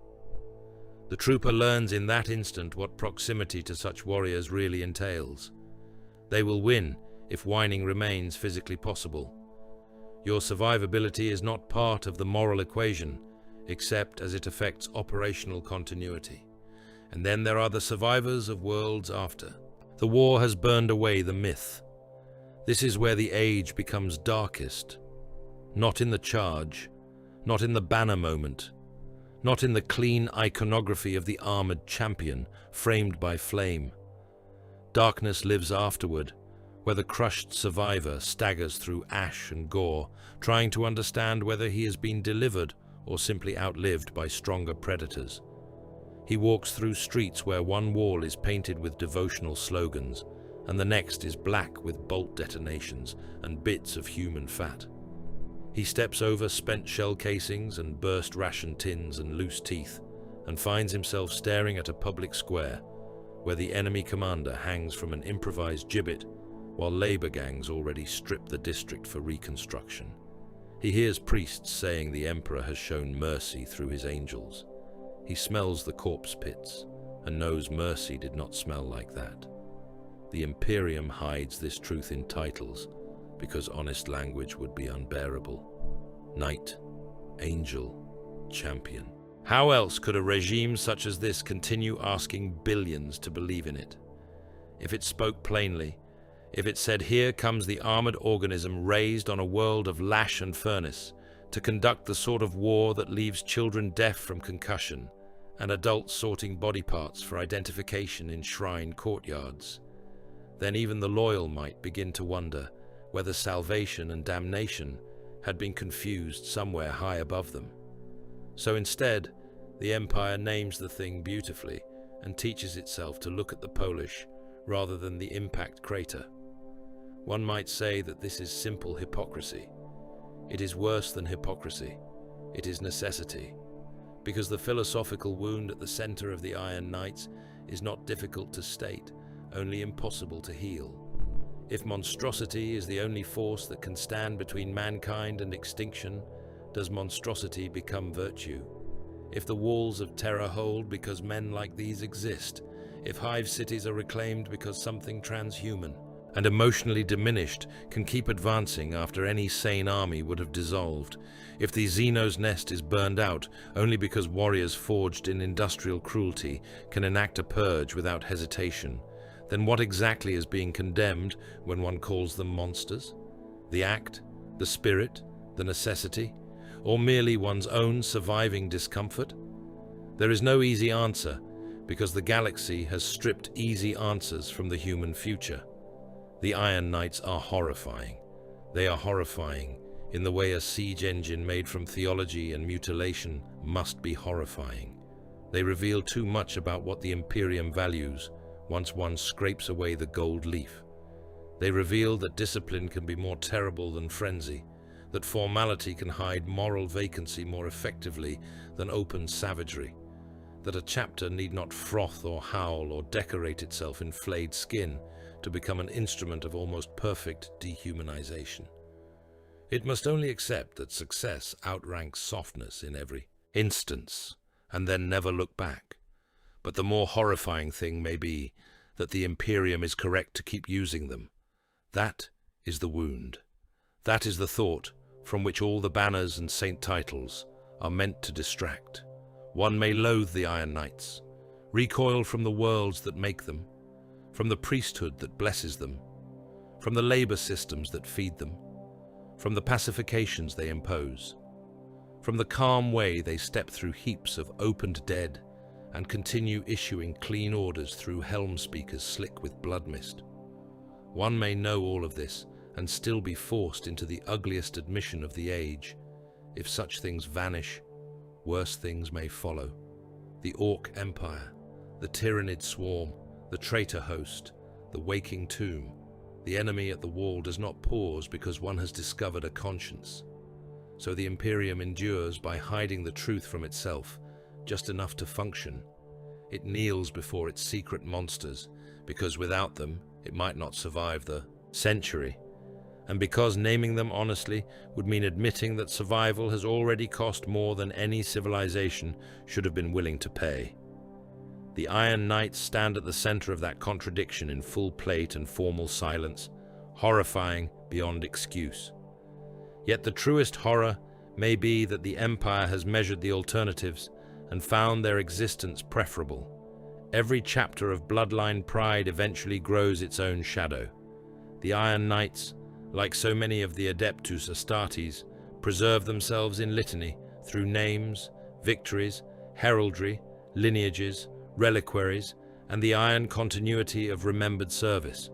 The trooper learns in that instant what proximity to such warriors really entails. They will win if whining remains physically possible. Your survivability is not part of the moral equation, except as it affects operational continuity. And then there are the survivors of worlds after. The war has burned away the myth. This is where the age becomes darkest. Not in the charge, not in the banner moment, not in the clean iconography of the armored champion framed by flame. Darkness lives afterward, where the crushed survivor staggers through ash and gore, trying to understand whether he has been delivered or simply outlived by stronger predators. He walks through streets where one wall is painted with devotional slogans, and the next is black with bolt detonations and bits of human fat. He steps over spent shell casings and burst ration tins and loose teeth, and finds himself staring at a public square, where the enemy commander hangs from an improvised gibbet, while labor gangs already strip the district for reconstruction. He hears priests saying the emperor has shown mercy through his angels. He smells the corpse pits, and knows mercy did not smell like that. The Imperium hides this truth in titles, because honest language would be unbearable. Knight, angel, champion. How else could a regime such as this continue asking billions to believe in it? If it spoke plainly, if it said, "Here comes the armored organism raised on a world of lash and furnace to conduct the sort of war that leaves children deaf from concussion and adults sorting body parts for identification in shrine courtyards," then even the loyal might begin to wonder whether salvation and damnation had been confused somewhere high above them. So instead, the Empire names the thing beautifully and teaches itself to look at the Polish rather than the impact crater. One might say that this is simple hypocrisy. It is worse than hypocrisy. It is necessity, because the philosophical wound at the center of the Iron Knights is not difficult to state, only impossible to heal. If monstrosity is the only force that can stand between mankind and extinction, does monstrosity become virtue? If the walls of terror hold because men like these exist, if hive cities are reclaimed because something transhuman and emotionally diminished can keep advancing after any sane army would have dissolved, if the Xeno's nest is burned out only because warriors forged in industrial cruelty can enact a purge without hesitation, then what exactly is being condemned when one calls them monsters? The act, the spirit, the necessity, or merely one's own surviving discomfort? There is no easy answer, because the galaxy has stripped easy answers from the human future. The Iron Knights are horrifying. They are horrifying in the way a siege engine made from theology and mutilation must be horrifying. They reveal too much about what the Imperium values once one scrapes away the gold leaf. They reveal that discipline can be more terrible than frenzy, that formality can hide moral vacancy more effectively than open savagery, that a chapter need not froth or howl or decorate itself in flayed skin to become an instrument of almost perfect dehumanization. It must only accept that success outranks softness in every instance, and then never look back. But the more horrifying thing may be that the Imperium is correct to keep using them. That is the wound. That is the thought from which all the banners and saint titles are meant to distract. One may loathe the Iron Knights, recoil from the worlds that make them, from the priesthood that blesses them, from the labor systems that feed them, from the pacifications they impose, from the calm way they step through heaps of opened dead and continue issuing clean orders through helm speakers slick with blood mist. One may know all of this and still be forced into the ugliest admission of the age. If such things vanish, worse things may follow. The Orc Empire, the Tyrannid Swarm, the traitor host, the waking tomb. The enemy at the wall does not pause because one has discovered a conscience. So the Imperium endures by hiding the truth from itself, just enough to function. It kneels before its secret monsters, because without them, it might not survive the century. And because naming them honestly would mean admitting that survival has already cost more than any civilization should have been willing to pay. The Iron Knights stand at the center of that contradiction in full plate and formal silence, horrifying beyond excuse. Yet the truest horror may be that the Empire has measured the alternatives and found their existence preferable. Every chapter of bloodline pride eventually grows its own shadow. The Iron Knights, like so many of the Adeptus Astartes, preserve themselves in litany through names, victories, heraldry, lineages, reliquaries, and the iron continuity of remembered service.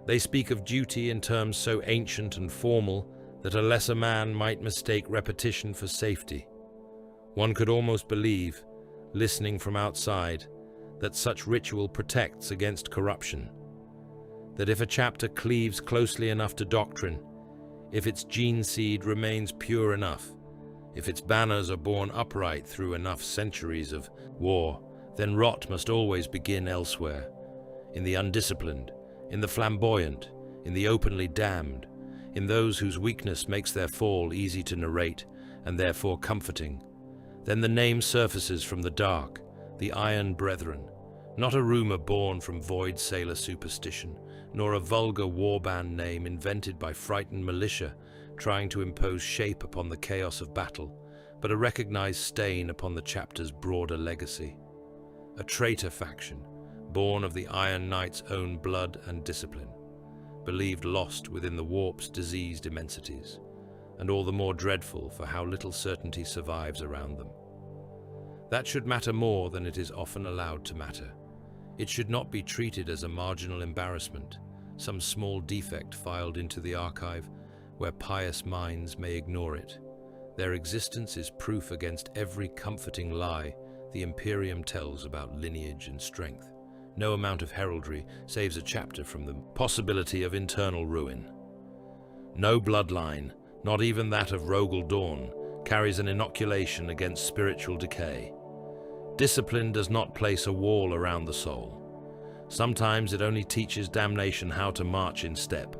They speak of duty in terms so ancient and formal that a lesser man might mistake repetition for safety. One could almost believe, listening from outside, that such ritual protects against corruption. That if a chapter cleaves closely enough to doctrine, if its gene seed remains pure enough, if its banners are borne upright through enough centuries of war, then rot must always begin elsewhere, in the undisciplined, in the flamboyant, in the openly damned, in those whose weakness makes their fall easy to narrate and therefore comforting. Then the name surfaces from the dark, the Iron Brethren, not a rumor born from void sailor superstition, nor a vulgar warband name invented by frightened militia trying to impose shape upon the chaos of battle, but a recognized stain upon the chapter's broader legacy. A traitor faction, born of the Iron Knight's own blood and discipline, believed lost within the warp's diseased immensities, and all the more dreadful for how little certainty survives around them. That should matter more than it is often allowed to matter. It should not be treated as a marginal embarrassment, some small defect filed into the archive where pious minds may ignore it. Their existence is proof against every comforting lie the Imperium tells about lineage and strength. No amount of heraldry saves a chapter from the possibility of internal ruin. No bloodline, not even that of Rogel Dawn, carries an inoculation against spiritual decay. Discipline does not place a wall around the soul. Sometimes it only teaches damnation how to march in step.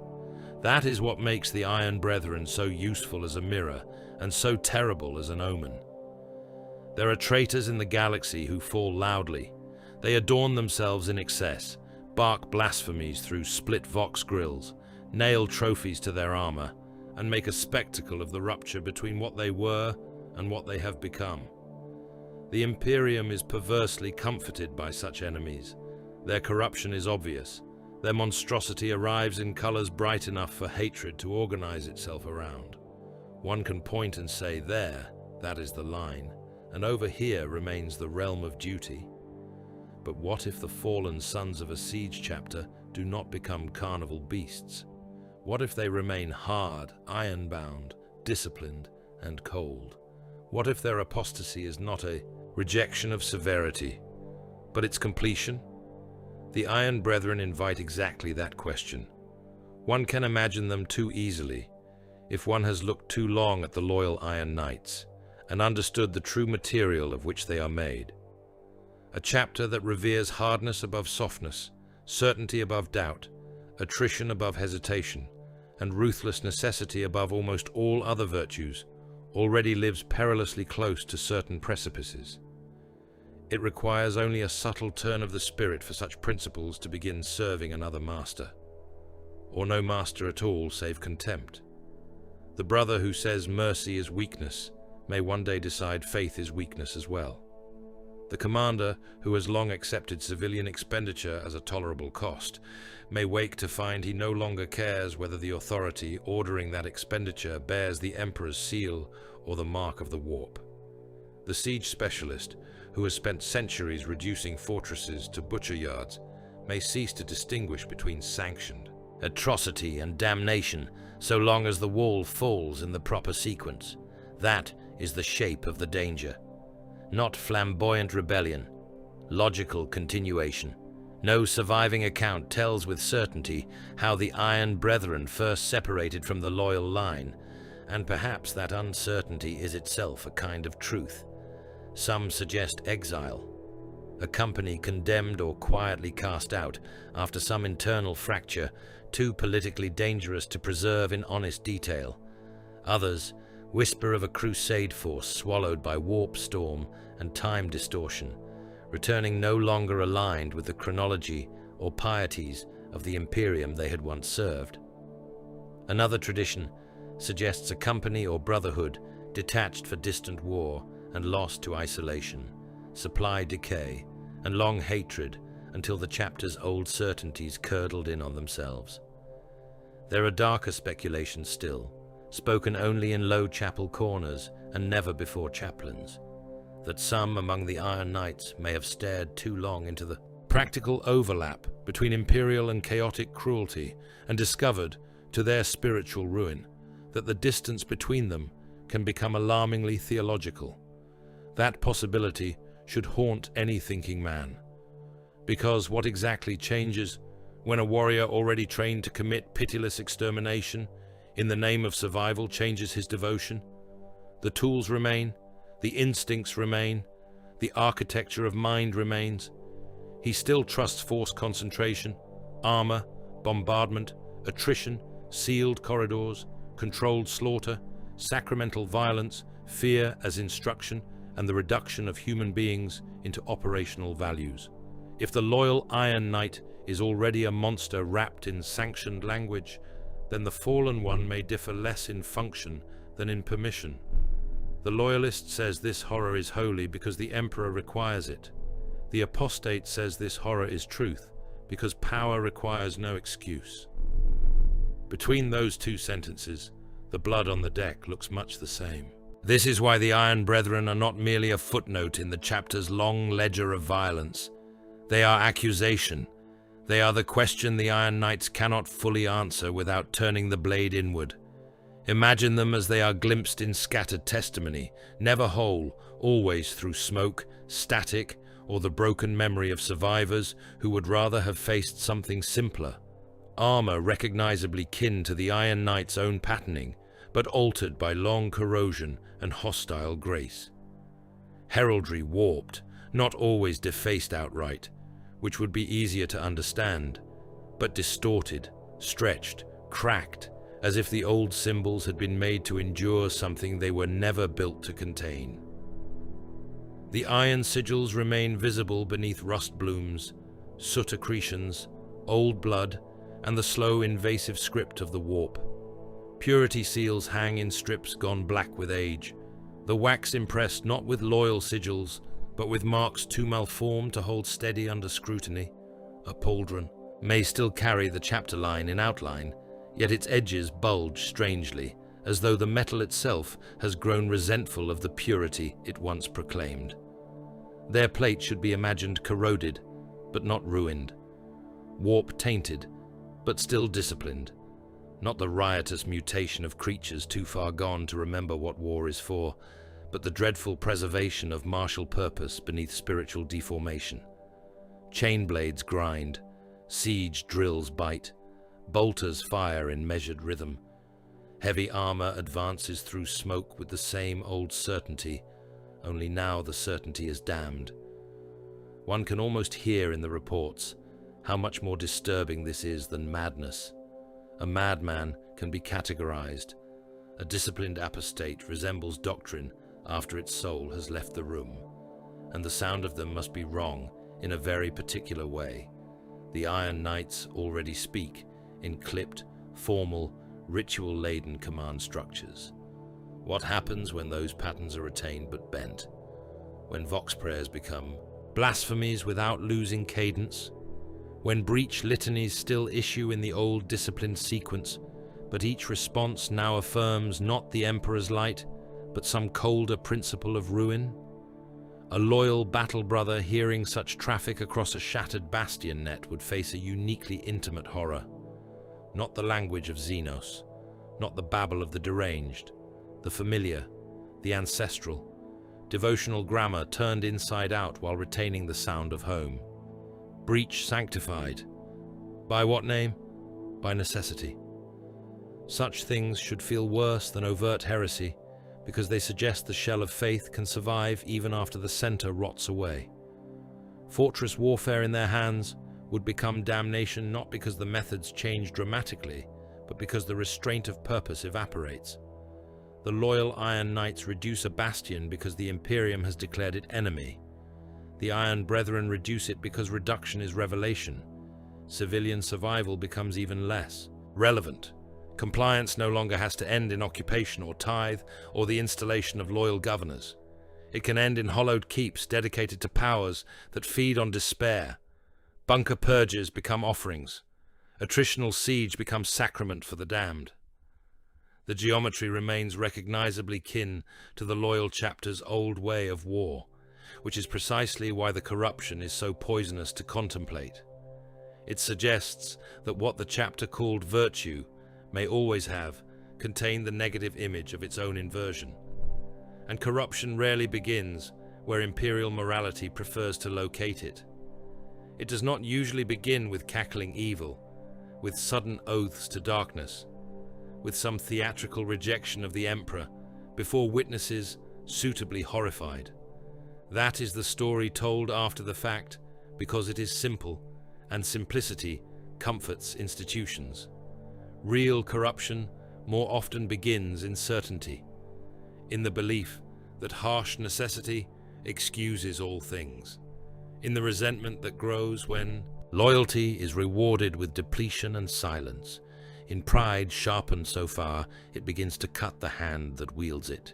That is what makes the Iron Brethren so useful as a mirror and so terrible as an omen. There are traitors in the galaxy who fall loudly. They adorn themselves in excess, bark blasphemies through split vox grills, nail trophies to their armor, and make a spectacle of the rupture between what they were and what they have become. The Imperium is perversely comforted by such enemies. Their corruption is obvious. Their monstrosity arrives in colors bright enough for hatred to organize itself around. One can point and say, there, that is the line, and over here remains the realm of duty. But what if the fallen sons of a siege chapter do not become carnival beasts? What if they remain hard, iron-bound, disciplined, and cold? What if their apostasy is not a rejection of severity, but its completion? The Iron Brethren invite exactly that question. One can imagine them too easily if one has looked too long at the loyal Iron Knights and understood the true material of which they are made. A chapter that reveres hardness above softness, certainty above doubt, attrition above hesitation, and ruthless necessity above almost all other virtues, already lives perilously close to certain precipices. It requires only a subtle turn of the spirit for such principles to begin serving another master, or no master at all save contempt. The brother who says mercy is weakness may one day decide faith is weakness as well. The commander, who has long accepted civilian expenditure as a tolerable cost, may wake to find he no longer cares whether the authority ordering that expenditure bears the Emperor's seal or the mark of the warp. The siege specialist, who has spent centuries reducing fortresses to butcher yards, may cease to distinguish between sanctioned atrocity and damnation so long as the wall falls in the proper sequence. That is the shape of the danger. Not flamboyant rebellion, logical continuation. No surviving account tells with certainty how the Iron Brethren first separated from the loyal line, and perhaps that uncertainty is itself a kind of truth. Some suggest exile, a company condemned or quietly cast out after some internal fracture too politically dangerous to preserve in honest detail. Others whisper of a crusade force swallowed by warp storm and time distortion, returning no longer aligned with the chronology or pieties of the Imperium they had once served. Another tradition suggests a company or brotherhood detached for distant war and lost to isolation, supply decay, and long hatred until the chapter's old certainties curdled in on themselves. There are darker speculations still, spoken only in low chapel corners and never before chaplains, that some among the Iron Knights may have stared too long into the practical overlap between imperial and chaotic cruelty and discovered, to their spiritual ruin, that the distance between them can become alarmingly theological. That possibility should haunt any thinking man, because what exactly changes when a warrior already trained to commit pitiless extermination in the name of survival changes his devotion? The tools remain, the instincts remain, the architecture of mind remains. He still trusts force concentration, armor, bombardment, attrition, sealed corridors, controlled slaughter, sacramental violence, fear as instruction, and the reduction of human beings into operational values. If the loyal Iron Knight is already a monster wrapped in sanctioned language, then the fallen one may differ less in function than in permission. The loyalist says this horror is holy because the Emperor requires it. The apostate says this horror is truth because power requires no excuse. Between those two sentences, the blood on the deck looks much the same. This is why the Iron Brethren are not merely a footnote in the chapter's long ledger of violence. They are accusation. They are the question the Iron Knights cannot fully answer without turning the blade inward. Imagine them as they are glimpsed in scattered testimony, never whole, always through smoke, static, or the broken memory of survivors who would rather have faced something simpler. Armor recognizably kin to the Iron Knight's own patterning, but altered by long corrosion and hostile grace. Heraldry warped, not always defaced outright, which would be easier to understand, but distorted, stretched, cracked, as if the old symbols had been made to endure something they were never built to contain. The iron sigils remain visible beneath rust blooms, soot accretions, old blood, and the slow invasive script of the warp. Purity seals hang in strips gone black with age, the wax impressed not with loyal sigils, but with marks too malformed to hold steady under scrutiny. A pauldron may still carry the chapter line in outline, yet its edges bulge strangely, as though the metal itself has grown resentful of the purity it once proclaimed. Their plate should be imagined corroded, but not ruined, warp-tainted, but still disciplined, not the riotous mutation of creatures too far gone to remember what war is for, but the dreadful preservation of martial purpose beneath spiritual deformation. Chain blades grind, siege drills bite, bolters fire in measured rhythm. Heavy armor advances through smoke with the same old certainty, only now the certainty is damned. One can almost hear in the reports how much more disturbing this is than madness. A madman can be categorized. A disciplined apostate resembles doctrine after its soul has left the room, and the sound of them must be wrong in a very particular way. The Iron Knights already speak in clipped, formal, ritual-laden command structures. What happens when those patterns are retained but bent? When vox prayers become blasphemies without losing cadence? When breach litanies still issue in the old disciplined sequence, but each response now affirms not the Emperor's light, but some colder principle of ruin? A loyal battle brother hearing such traffic across a shattered bastion net would face a uniquely intimate horror. Not the language of Xenos, not the babble of the deranged, the familiar, the ancestral, devotional grammar turned inside out while retaining the sound of home. Breach sanctified. By what name? By necessity. Such things should feel worse than overt heresy, because they suggest the shell of faith can survive even after the center rots away. Fortress warfare in their hands would become damnation not because the methods change dramatically, but because the restraint of purpose evaporates. The loyal Iron Knights reduce a bastion because the Imperium has declared it enemy. The Iron Brethren reduce it because reduction is revelation. Civilian survival becomes even less relevant. Compliance no longer has to end in occupation or tithe or the installation of loyal governors. It can end in hollowed keeps dedicated to powers that feed on despair. Bunker purges become offerings. Attritional siege becomes sacrament for the damned. The geometry remains recognizably kin to the loyal chapter's old way of war, which is precisely why the corruption is so poisonous to contemplate. It suggests that what the chapter called virtue may always have contained the negative image of its own inversion. And corruption rarely begins where imperial morality prefers to locate it. It does not usually begin with cackling evil, with sudden oaths to darkness, with some theatrical rejection of the emperor before witnesses suitably horrified. That is the story told after the fact because it is simple, and simplicity comforts institutions. Real corruption more often begins in certainty, in the belief that harsh necessity excuses all things, in the resentment that grows when loyalty is rewarded with depletion and silence, in pride sharpened so far it begins to cut the hand that wields it,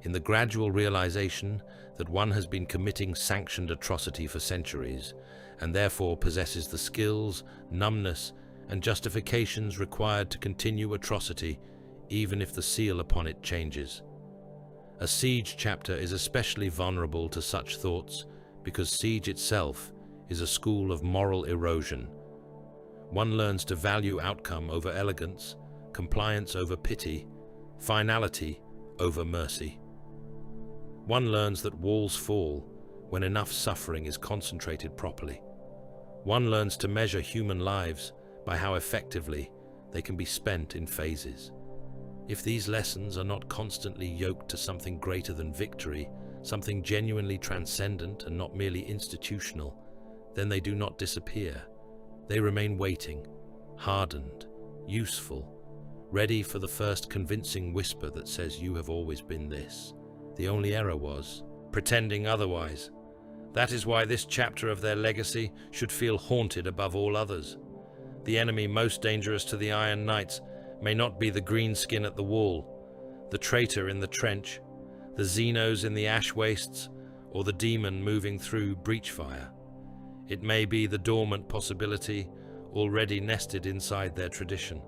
in the gradual realization that one has been committing sanctioned atrocity for centuries, and therefore possesses the skills, numbness, and justifications required to continue atrocity, even if the seal upon it changes. A siege chapter is especially vulnerable to such thoughts because siege itself is a school of moral erosion. One learns to value outcome over elegance, compliance over pity, finality over mercy. One learns that walls fall when enough suffering is concentrated properly. One learns to measure human lives by how effectively they can be spent in phases. If these lessons are not constantly yoked to something greater than victory, something genuinely transcendent and not merely institutional, then they do not disappear. They remain waiting, hardened, useful, ready for the first convincing whisper that says you have always been this. The only error was pretending otherwise. That is why this chapter of their legacy should feel haunted above all others. The enemy most dangerous to the Iron Knights may not be the greenskin at the wall, the traitor in the trench, the Xenos in the ash wastes, or the demon moving through breach fire. It may be the dormant possibility already nested inside their tradition.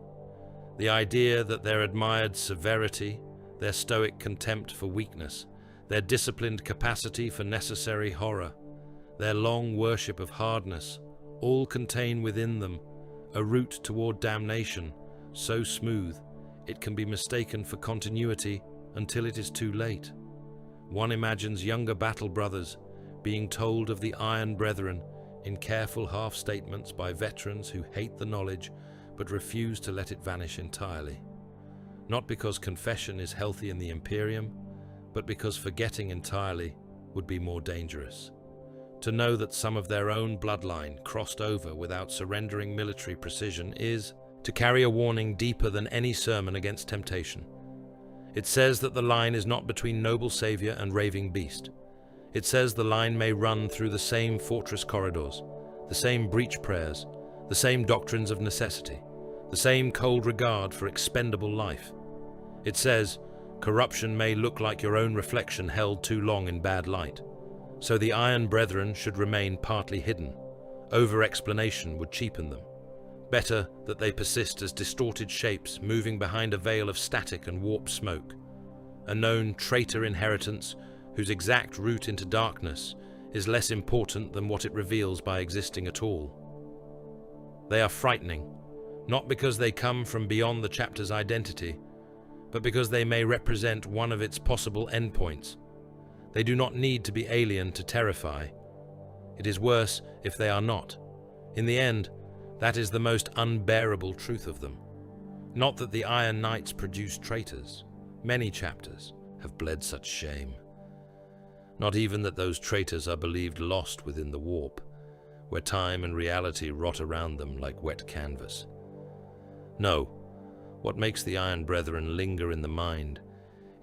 The idea that their admired severity, their stoic contempt for weakness, their disciplined capacity for necessary horror, their long worship of hardness, all contain within them a route toward damnation so smooth it can be mistaken for continuity until it is too late. One imagines younger battle brothers being told of the Iron Brethren in careful half-statements by veterans who hate the knowledge but refuse to let it vanish entirely. Not because confession is healthy in the Imperium, but because forgetting entirely would be more dangerous. To know that some of their own bloodline crossed over without surrendering military precision is to carry a warning deeper than any sermon against temptation. It says that the line is not between noble savior and raving beast. It says the line may run through the same fortress corridors, the same breach prayers, the same doctrines of necessity, the same cold regard for expendable life. It says, Corruption may look like your own reflection held too long in bad light. So the Iron Brethren should remain partly hidden. Over-explanation would cheapen them. Better that they persist as distorted shapes moving behind a veil of static and warped smoke. A known traitor inheritance whose exact route into darkness is less important than what it reveals by existing at all. They are frightening, not because they come from beyond the chapter's identity, but because they may represent one of its possible endpoints. They do not need to be alien to terrify. It is worse if they are not. In the end, that is the most unbearable truth of them. Not that the Iron Knights produce traitors. Many chapters have bled such shame. Not even that those traitors are believed lost within the warp, where time and reality rot around them like wet canvas. No, what makes the Iron Brethren linger in the mind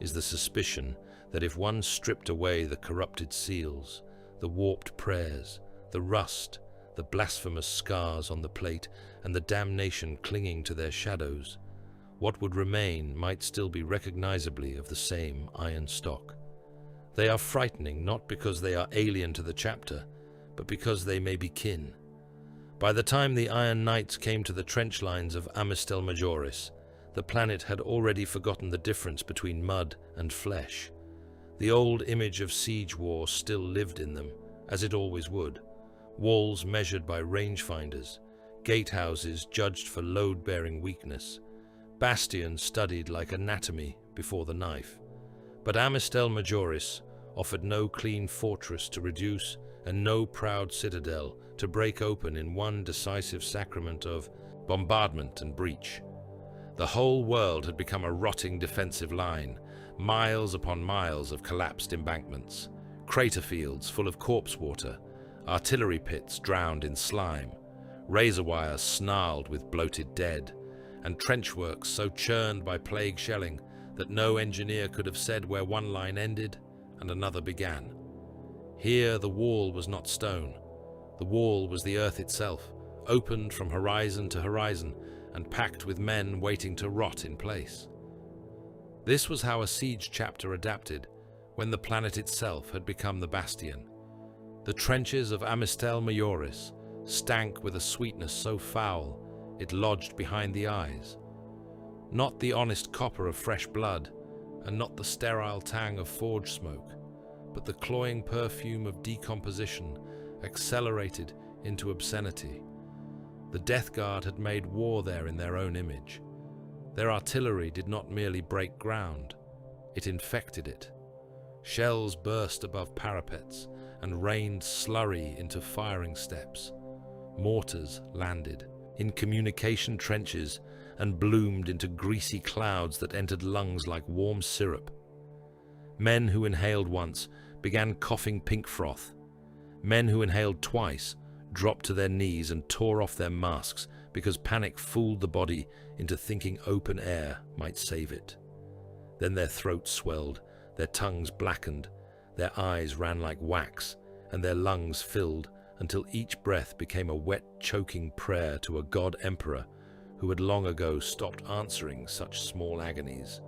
is the suspicion that if one stripped away the corrupted seals, the warped prayers, the rust, the blasphemous scars on the plate, and the damnation clinging to their shadows, what would remain might still be recognizably of the same iron stock. They are frightening not because they are alien to the chapter, but because they may be kin. By the time the Iron Knights came to the trench lines of Amistel Majoris, the planet had already forgotten the difference between mud and flesh. The old image of siege war still lived in them, as it always would. Walls measured by rangefinders, gatehouses judged for load-bearing weakness, bastions studied like anatomy before the knife. But Amistel Majoris offered no clean fortress to reduce and no proud citadel to break open in one decisive sacrament of bombardment and breach. The whole world had become a rotting defensive line, miles upon miles of collapsed embankments, crater fields full of corpse water, artillery pits drowned in slime, razor wires snarled with bloated dead, and trenchworks so churned by plague shelling that no engineer could have said where one line ended and another began. Here the wall was not stone. The wall was the earth itself, opened from horizon to horizon and packed with men waiting to rot in place. This was how a siege chapter adapted when the planet itself had become the bastion. The trenches of Amistel Majoris stank with a sweetness so foul it lodged behind the eyes. Not the honest copper of fresh blood, and not the sterile tang of forge smoke, but the cloying perfume of decomposition accelerated into obscenity. The Death Guard had made war there in their own image. Their artillery did not merely break ground, it infected it. Shells burst above parapets and rained slurry into firing steps. Mortars landed in communication trenches and bloomed into greasy clouds that entered lungs like warm syrup. Men who inhaled once began coughing pink froth. Men who inhaled twice dropped to their knees and tore off their masks because panic fooled the body into thinking open air might save it. Then their throats swelled, their tongues blackened, their eyes ran like wax, and their lungs filled until each breath became a wet, choking prayer to a god-emperor who had long ago stopped answering such small agonies.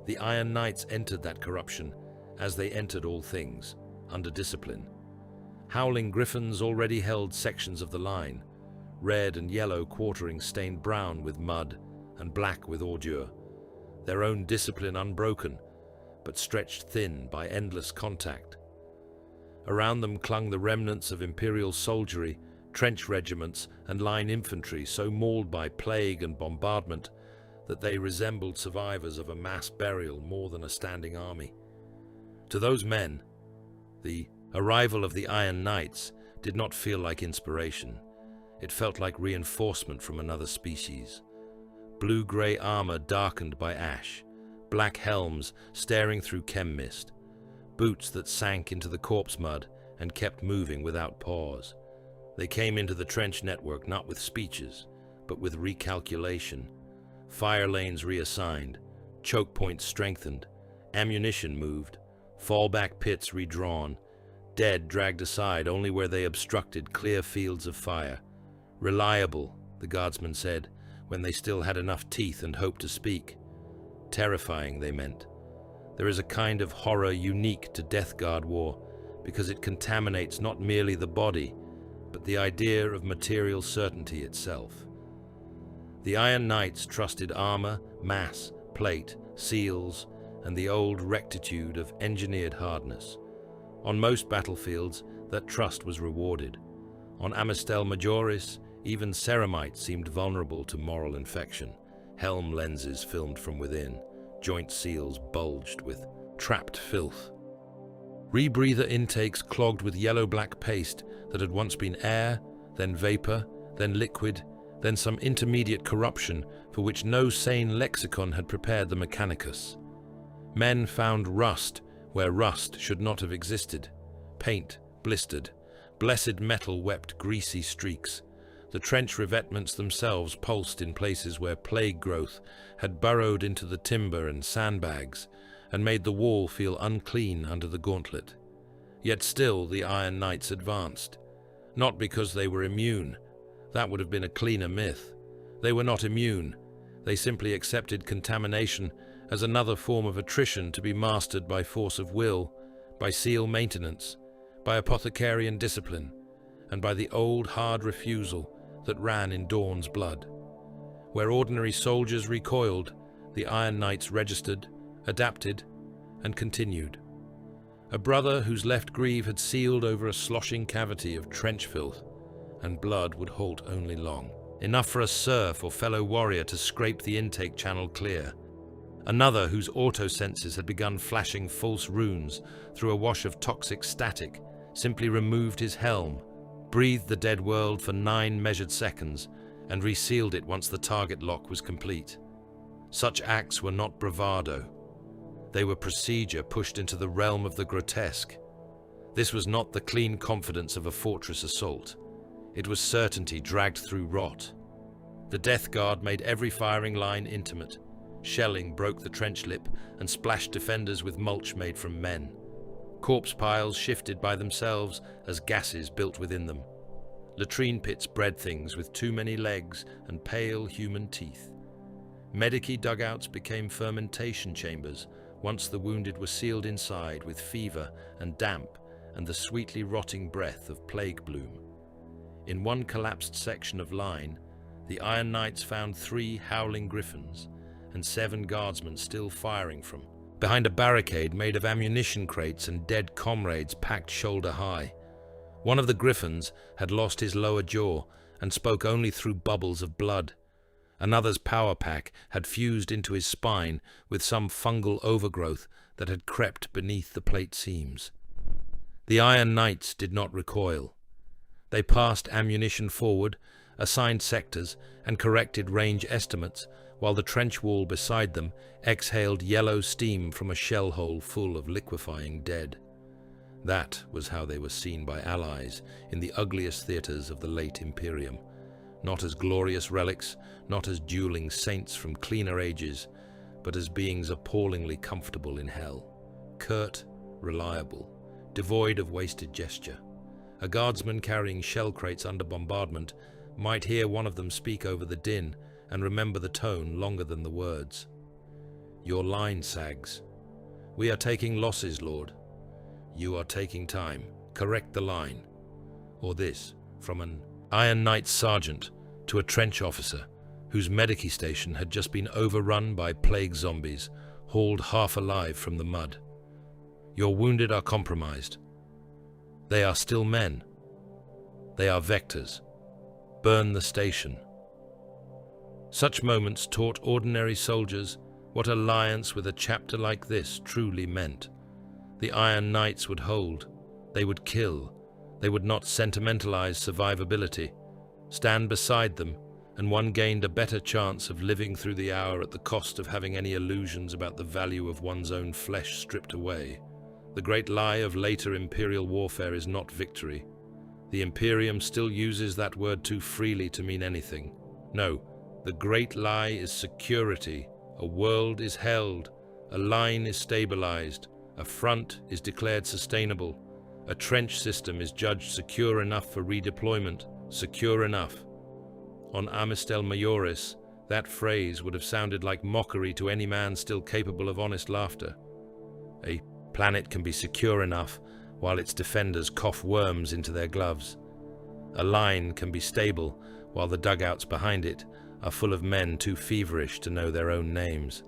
The Iron Knights entered that corruption as they entered all things, under discipline. Howling griffins already held sections of the line, red and yellow quartering stained brown with mud and black with ordure, their own discipline unbroken, but stretched thin by endless contact. Around them clung the remnants of Imperial soldiery, trench regiments and line infantry so mauled by plague and bombardment that they resembled survivors of a mass burial more than a standing army. To those men, the arrival of the Iron Knights did not feel like inspiration. It felt like reinforcement from another species. Blue-grey armor darkened by ash, black helms staring through chem mist, boots that sank into the corpse mud and kept moving without pause. They came into the trench network not with speeches, but with recalculation. Fire lanes reassigned, choke points strengthened, ammunition moved, fallback pits redrawn, dead dragged aside only where they obstructed clear fields of fire. Reliable, the guardsmen said, when they still had enough teeth and hope to speak. Terrifying, they meant. There is a kind of horror unique to Death Guard war, because it contaminates not merely the body, but the idea of material certainty itself. The Iron Knights trusted armor, mass, plate, seals, and the old rectitude of engineered hardness. On most battlefields, that trust was rewarded. On Amistel Majoris, even Ceramites seemed vulnerable to moral infection. Helm lenses filmed from within, joint seals bulged with trapped filth. Rebreather intakes clogged with yellow-black paste that had once been air, then vapor, then liquid, then some intermediate corruption for which no sane lexicon had prepared the Mechanicus. Men found rust where rust should not have existed. Paint blistered. Blessed metal wept greasy streaks. The trench revetments themselves pulsed in places where plague growth had burrowed into the timber and sandbags and made the wall feel unclean under the gauntlet. Yet still the Iron Knights advanced. Not because they were immune. That would have been a cleaner myth. They were not immune. They simply accepted contamination as another form of attrition to be mastered by force of will, by seal maintenance, by apothecarian discipline, and by the old hard refusal that ran in Dawn's blood. Where ordinary soldiers recoiled, the Iron Knights registered, adapted, and continued. A brother whose left greave had sealed over a sloshing cavity of trench filth, and blood would halt only long. Enough for a serf or fellow warrior to scrape the intake channel clear. Another whose auto-senses had begun flashing false runes through a wash of toxic static simply removed his helm, breathed the dead world for 9 measured seconds, and resealed it once the target lock was complete. Such acts were not bravado. They were procedure pushed into the realm of the grotesque. This was not the clean confidence of a fortress assault. It was certainty dragged through rot. The Death Guard made every firing line intimate. Shelling broke the trench lip and splashed defenders with mulch made from men. Corpse piles shifted by themselves as gases built within them. Latrine pits bred things with too many legs and pale human teeth. Medici dugouts became fermentation chambers once the wounded were sealed inside with fever and damp and the sweetly rotting breath of plague bloom. In one collapsed section of line, the Iron Knights found 3 howling griffins and 7 guardsmen still firing from. Behind a barricade made of ammunition crates and dead comrades packed shoulder high. One of the griffins had lost his lower jaw and spoke only through bubbles of blood. Another's power pack had fused into his spine with some fungal overgrowth that had crept beneath the plate seams. The Iron Knights did not recoil. They passed ammunition forward, assigned sectors, and corrected range estimates, while the trench wall beside them exhaled yellow steam from a shell hole full of liquefying dead. That was how they were seen by allies in the ugliest theatres of the late Imperium, not as glorious relics, not as dueling saints from cleaner ages, but as beings appallingly comfortable in hell. Curt, reliable, devoid of wasted gesture. A guardsman carrying shell crates under bombardment might hear one of them speak over the din and remember the tone longer than the words. "Your line sags. We are taking losses, Lord. You are taking time. Correct the line." Or this, from an Iron Knight sergeant to a trench officer whose Medici station had just been overrun by plague zombies, hauled half alive from the mud. "Your wounded are compromised. They are still men. They are vectors. Burn the station." Such moments taught ordinary soldiers what alliance with a chapter like this truly meant. The Iron Knights would hold. They would kill. They would not sentimentalize survivability. Stand beside them, and one gained a better chance of living through the hour at the cost of having any illusions about the value of one's own flesh stripped away. The great lie of later Imperial warfare is not victory. The Imperium still uses that word too freely to mean anything. No, the great lie is security. A world is held, a line is stabilized, a front is declared sustainable, a trench system is judged secure enough for redeployment, secure enough. On Amistel Majoris, that phrase would have sounded like mockery to any man still capable of honest laughter. A planet can be secure enough while its defenders cough worms into their gloves. A line can be stable while the dugouts behind it are full of men too feverish to know their own names.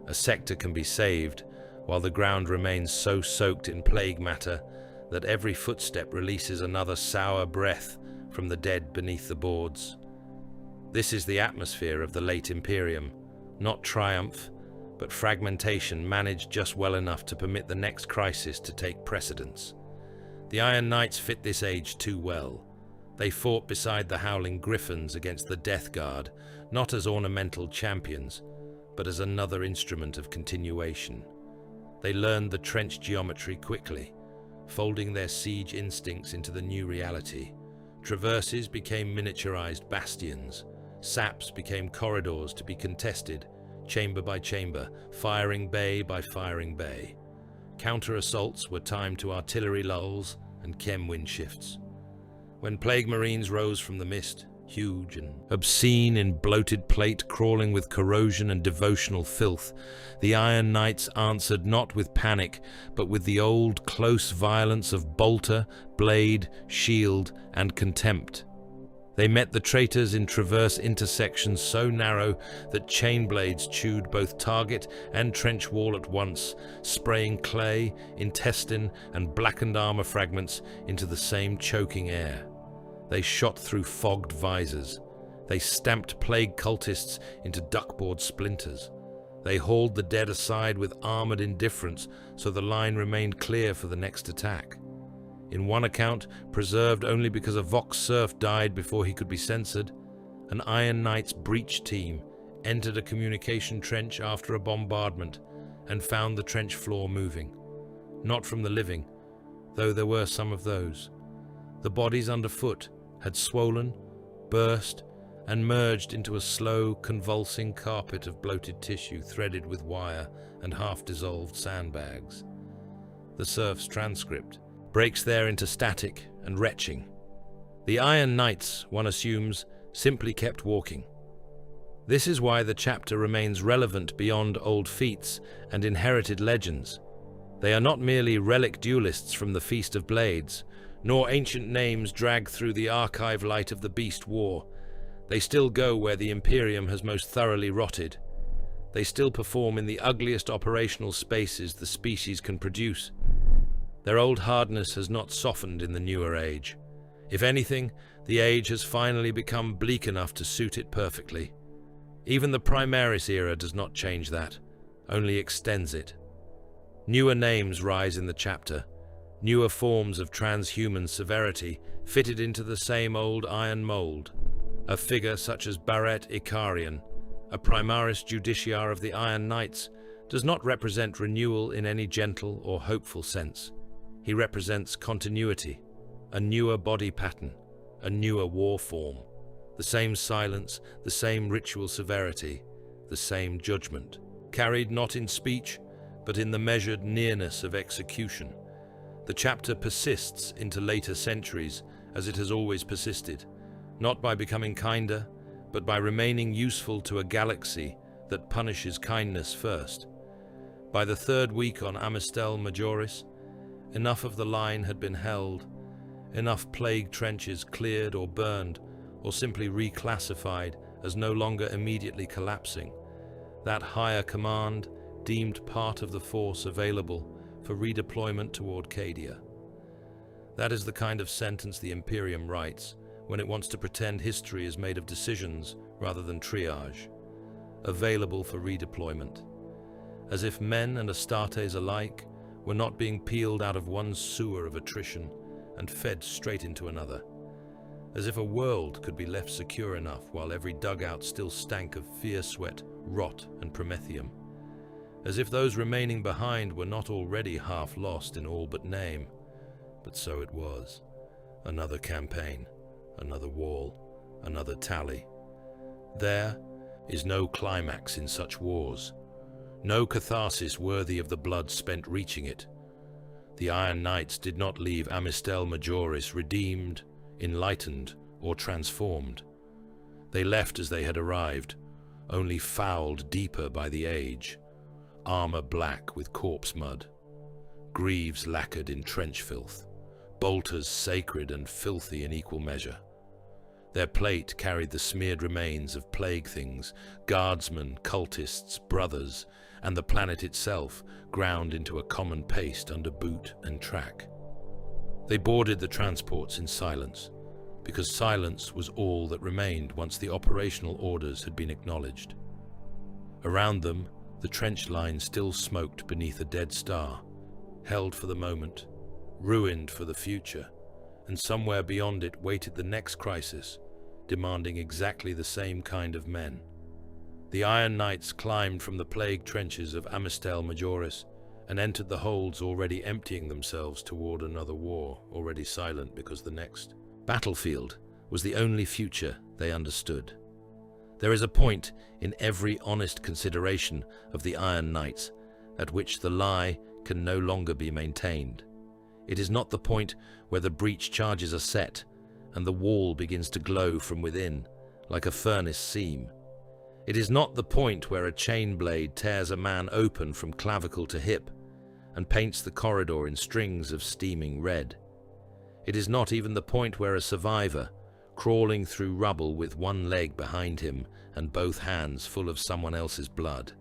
A sector can be saved while the ground remains so soaked in plague matter that every footstep releases another sour breath from the dead beneath the boards. This is the atmosphere of the late Imperium, not triumph, but fragmentation managed just well enough to permit the next crisis to take precedence. The Iron Knights fit this age too well. They fought beside the Howling Griffins against the Death Guard, not as ornamental champions, but as another instrument of continuation. They learned the trench geometry quickly, folding their siege instincts into the new reality. Traverses became miniaturized bastions. Saps became corridors to be contested, chamber by chamber, firing bay by firing bay. Counter-assaults were timed to artillery lulls and chem wind shifts. When Plague Marines rose from the mist, huge and obscene in bloated plate crawling with corrosion and devotional filth, the Iron Knights answered not with panic, but with the old close violence of bolter, blade, shield, and contempt. They met the traitors in traverse intersections so narrow that chain blades chewed both target and trench wall at once, spraying clay, intestine, and blackened armor fragments into the same choking air. They shot through fogged visors. They stamped plague cultists into duckboard splinters. They hauled the dead aside with armored indifference so the line remained clear for the next attack. In one account, preserved only because a Vox serf died before he could be censored, an Iron Knights breach team entered a communication trench after a bombardment and found the trench floor moving. Not from the living, though there were some of those. The bodies underfoot had swollen, burst, and merged into a slow, convulsing carpet of bloated tissue threaded with wire and half-dissolved sandbags. The serf's transcript breaks there into static and retching. The Iron Knights, one assumes, simply kept walking. This is why the chapter remains relevant beyond old feats and inherited legends. They are not merely relic duelists from the Feast of Blades, nor ancient names dragged through the archive light of the Beast War. They still go where the Imperium has most thoroughly rotted. They still perform in the ugliest operational spaces the species can produce. Their old hardness has not softened in the newer age. If anything, the age has finally become bleak enough to suit it perfectly. Even the Primaris era does not change that, only extends it. Newer names rise in the chapter, newer forms of transhuman severity fitted into the same old iron mold. A figure such as Barret Icarian, a Primaris Justiciar of the Iron Knights, does not represent renewal in any gentle or hopeful sense. He represents continuity, a newer body pattern, a newer war form, the same silence, the same ritual severity, the same judgment, carried not in speech, but in the measured nearness of execution. The chapter persists into later centuries as it has always persisted, not by becoming kinder, but by remaining useful to a galaxy that punishes kindness first. By the third week on Amistel Majoris, enough of the line had been held, enough plague trenches cleared or burned, or simply reclassified as no longer immediately collapsing. That higher command deemed part of the force available for redeployment toward Cadia. That is the kind of sentence the Imperium writes when it wants to pretend history is made of decisions rather than triage. Available for redeployment. As if men and Astartes alike were not being peeled out of one sewer of attrition and fed straight into another. As if a world could be left secure enough while every dugout still stank of fear sweat, rot, and promethium. As if those remaining behind were not already half lost in all but name. But so it was. Another campaign, another wall, another tally. There is no climax in such wars. No catharsis worthy of the blood spent reaching it. The Iron Knights did not leave Amistel Majoris redeemed, enlightened, or transformed. They left as they had arrived, only fouled deeper by the age, armor black with corpse mud, greaves lacquered in trench filth, bolters sacred and filthy in equal measure. Their plate carried the smeared remains of plague things, guardsmen, cultists, brothers, and the planet itself ground into a common paste under boot and track. They boarded the transports in silence, because silence was all that remained once the operational orders had been acknowledged. Around them, the trench line still smoked beneath a dead star, held for the moment, ruined for the future, and somewhere beyond it waited the next crisis, demanding exactly the same kind of men. The Iron Knights climbed from the plague trenches of Amistel Majoris and entered the holds, already emptying themselves toward another war, already silent because the next battlefield was the only future they understood. There is a point in every honest consideration of the Iron Knights at which the lie can no longer be maintained. It is not the point where the breach charges are set and the wall begins to glow from within like a furnace seam. It is not the point where a chain blade tears a man open from clavicle to hip and paints the corridor in strings of steaming red. It is not even the point where a survivor, crawling through rubble with one leg behind him and both hands full of someone else's blood,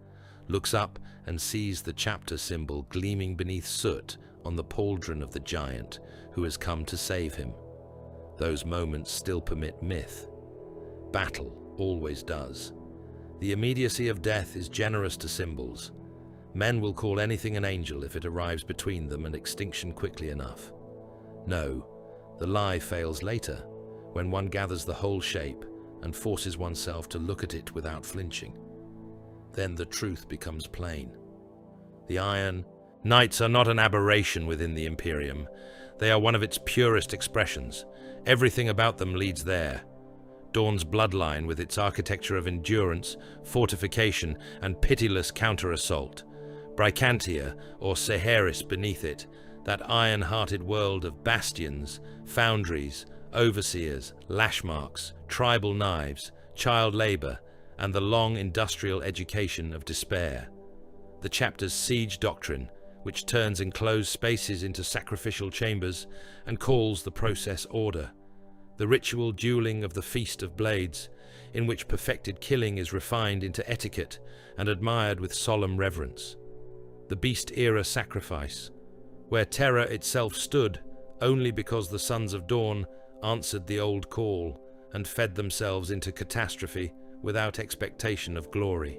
looks up and sees the chapter symbol gleaming beneath soot on the pauldron of the giant who has come to save him. Those moments still permit myth. Battle always does. The immediacy of death is generous to symbols. Men will call anything an angel if it arrives between them and extinction quickly enough. No, the lie fails later, when one gathers the whole shape and forces oneself to look at it without flinching. Then the truth becomes plain. The Iron Knights are not an aberration within the Imperium. They are one of its purest expressions. Everything about them leads there. Dawn's bloodline, with its architecture of endurance, fortification, and pitiless counter-assault. Brycantia, or Seheris beneath it, that iron-hearted world of bastions, foundries, overseers, lash marks, tribal knives, child labor, and the long industrial education of despair. The chapter's siege doctrine, which turns enclosed spaces into sacrificial chambers and calls the process order. The ritual dueling of the Feast of Blades, in which perfected killing is refined into etiquette and admired with solemn reverence. The Beast-era sacrifice, where terror itself stood only because the Sons of Dawn answered the old call and fed themselves into catastrophe without expectation of glory.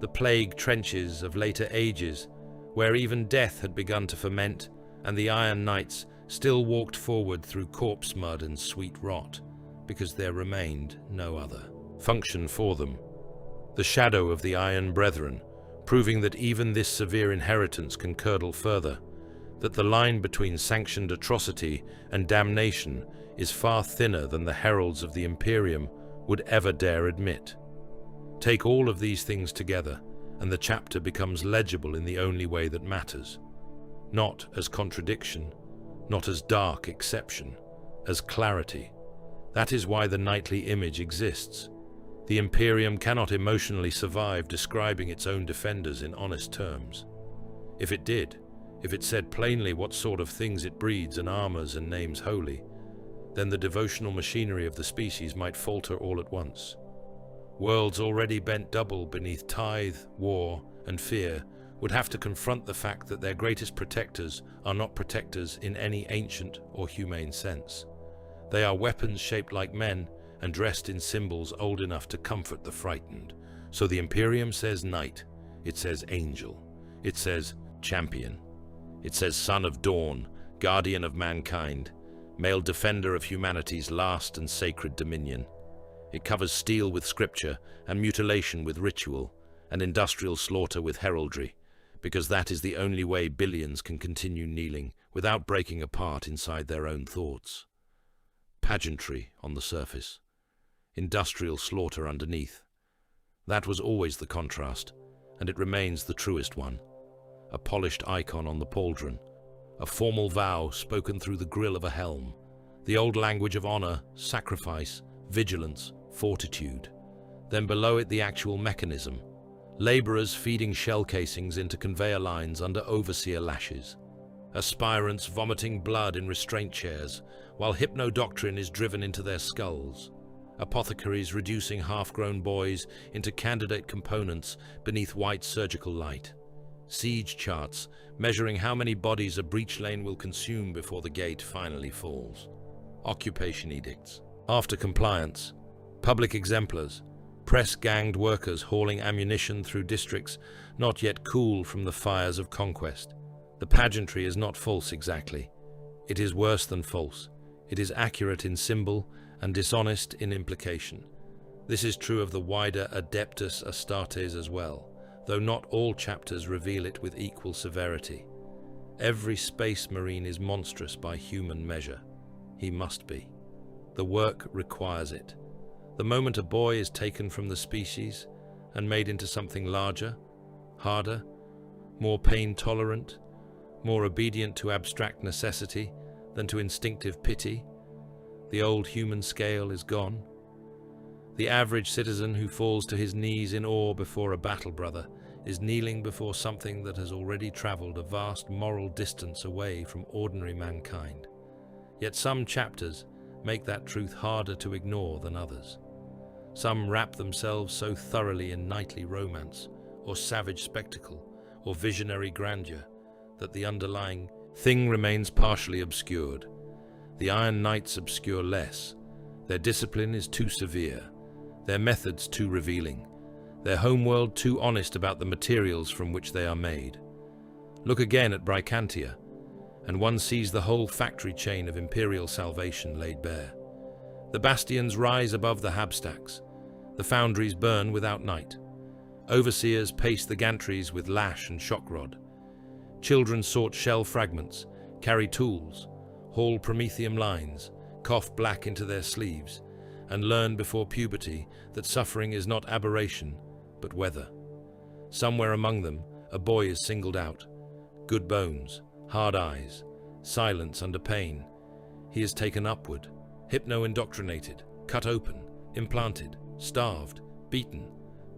The plague trenches of later ages, where even death had begun to ferment, and the Iron Knights still walked forward through corpse mud and sweet rot, because there remained no other function for them. The shadow of the Iron Brethren, proving that even this severe inheritance can curdle further, that the line between sanctioned atrocity and damnation is far thinner than the heralds of the Imperium would ever dare admit. Take all of these things together, and the chapter becomes legible in the only way that matters. Not as contradiction, not as dark exception, as clarity. That is why the knightly image exists. The Imperium cannot emotionally survive describing its own defenders in honest terms. If it did, if it said plainly what sort of things it breeds and armors and names holy, then the devotional machinery of the species might falter all at once. Worlds already bent double beneath tithe, war, and fear would have to confront the fact that their greatest protectors are not protectors in any ancient or humane sense. They are weapons shaped like men and dressed in symbols old enough to comfort the frightened. So the Imperium says knight, it says angel, it says champion, it says son of dawn, guardian of mankind, male defender of humanity's last and sacred dominion. It covers steel with scripture and mutilation with ritual and industrial slaughter with heraldry, because that is the only way billions can continue kneeling without breaking apart inside their own thoughts. Pageantry on the surface, industrial slaughter underneath. That was always the contrast, and it remains the truest one. A polished icon on the pauldron, a formal vow spoken through the grill of a helm, the old language of honor, sacrifice, vigilance, fortitude. Then below it the actual mechanism, laborers feeding shell casings into conveyor lines under overseer lashes, aspirants vomiting blood in restraint chairs, while hypnodoctrine is driven into their skulls, apothecaries reducing half-grown boys into candidate components beneath white surgical light, siege charts measuring how many bodies a breach lane will consume before the gate finally falls, occupation edicts, after compliance, public exemplars, press-ganged workers hauling ammunition through districts not yet cool from the fires of conquest. The pageantry is not false exactly. It is worse than false. It is accurate in symbol and dishonest in implication. This is true of the wider Adeptus Astartes as well, though not all chapters reveal it with equal severity. Every space marine is monstrous by human measure. He must be. The work requires it. The moment a boy is taken from the species and made into something larger, harder, more pain-tolerant, more obedient to abstract necessity than to instinctive pity, the old human scale is gone. The average citizen who falls to his knees in awe before a battle brother is kneeling before something that has already traveled a vast moral distance away from ordinary mankind. Yet some chapters make that truth harder to ignore than others. Some wrap themselves so thoroughly in knightly romance, or savage spectacle, or visionary grandeur, that the underlying thing remains partially obscured. The Iron Knights obscure less. Their discipline is too severe, their methods too revealing, their homeworld too honest about the materials from which they are made. Look again at Bricantia, and one sees the whole factory chain of Imperial salvation laid bare. The bastions rise above the habstacks, the foundries burn without night. Overseers pace the gantries with lash and shock rod. Children sort shell fragments, carry tools, haul promethium lines, cough black into their sleeves, and learn before puberty that suffering is not aberration, but weather. Somewhere among them, a boy is singled out. Good bones, hard eyes, silence under pain. He is taken upward, hypno-indoctrinated, cut open, implanted, starved, beaten,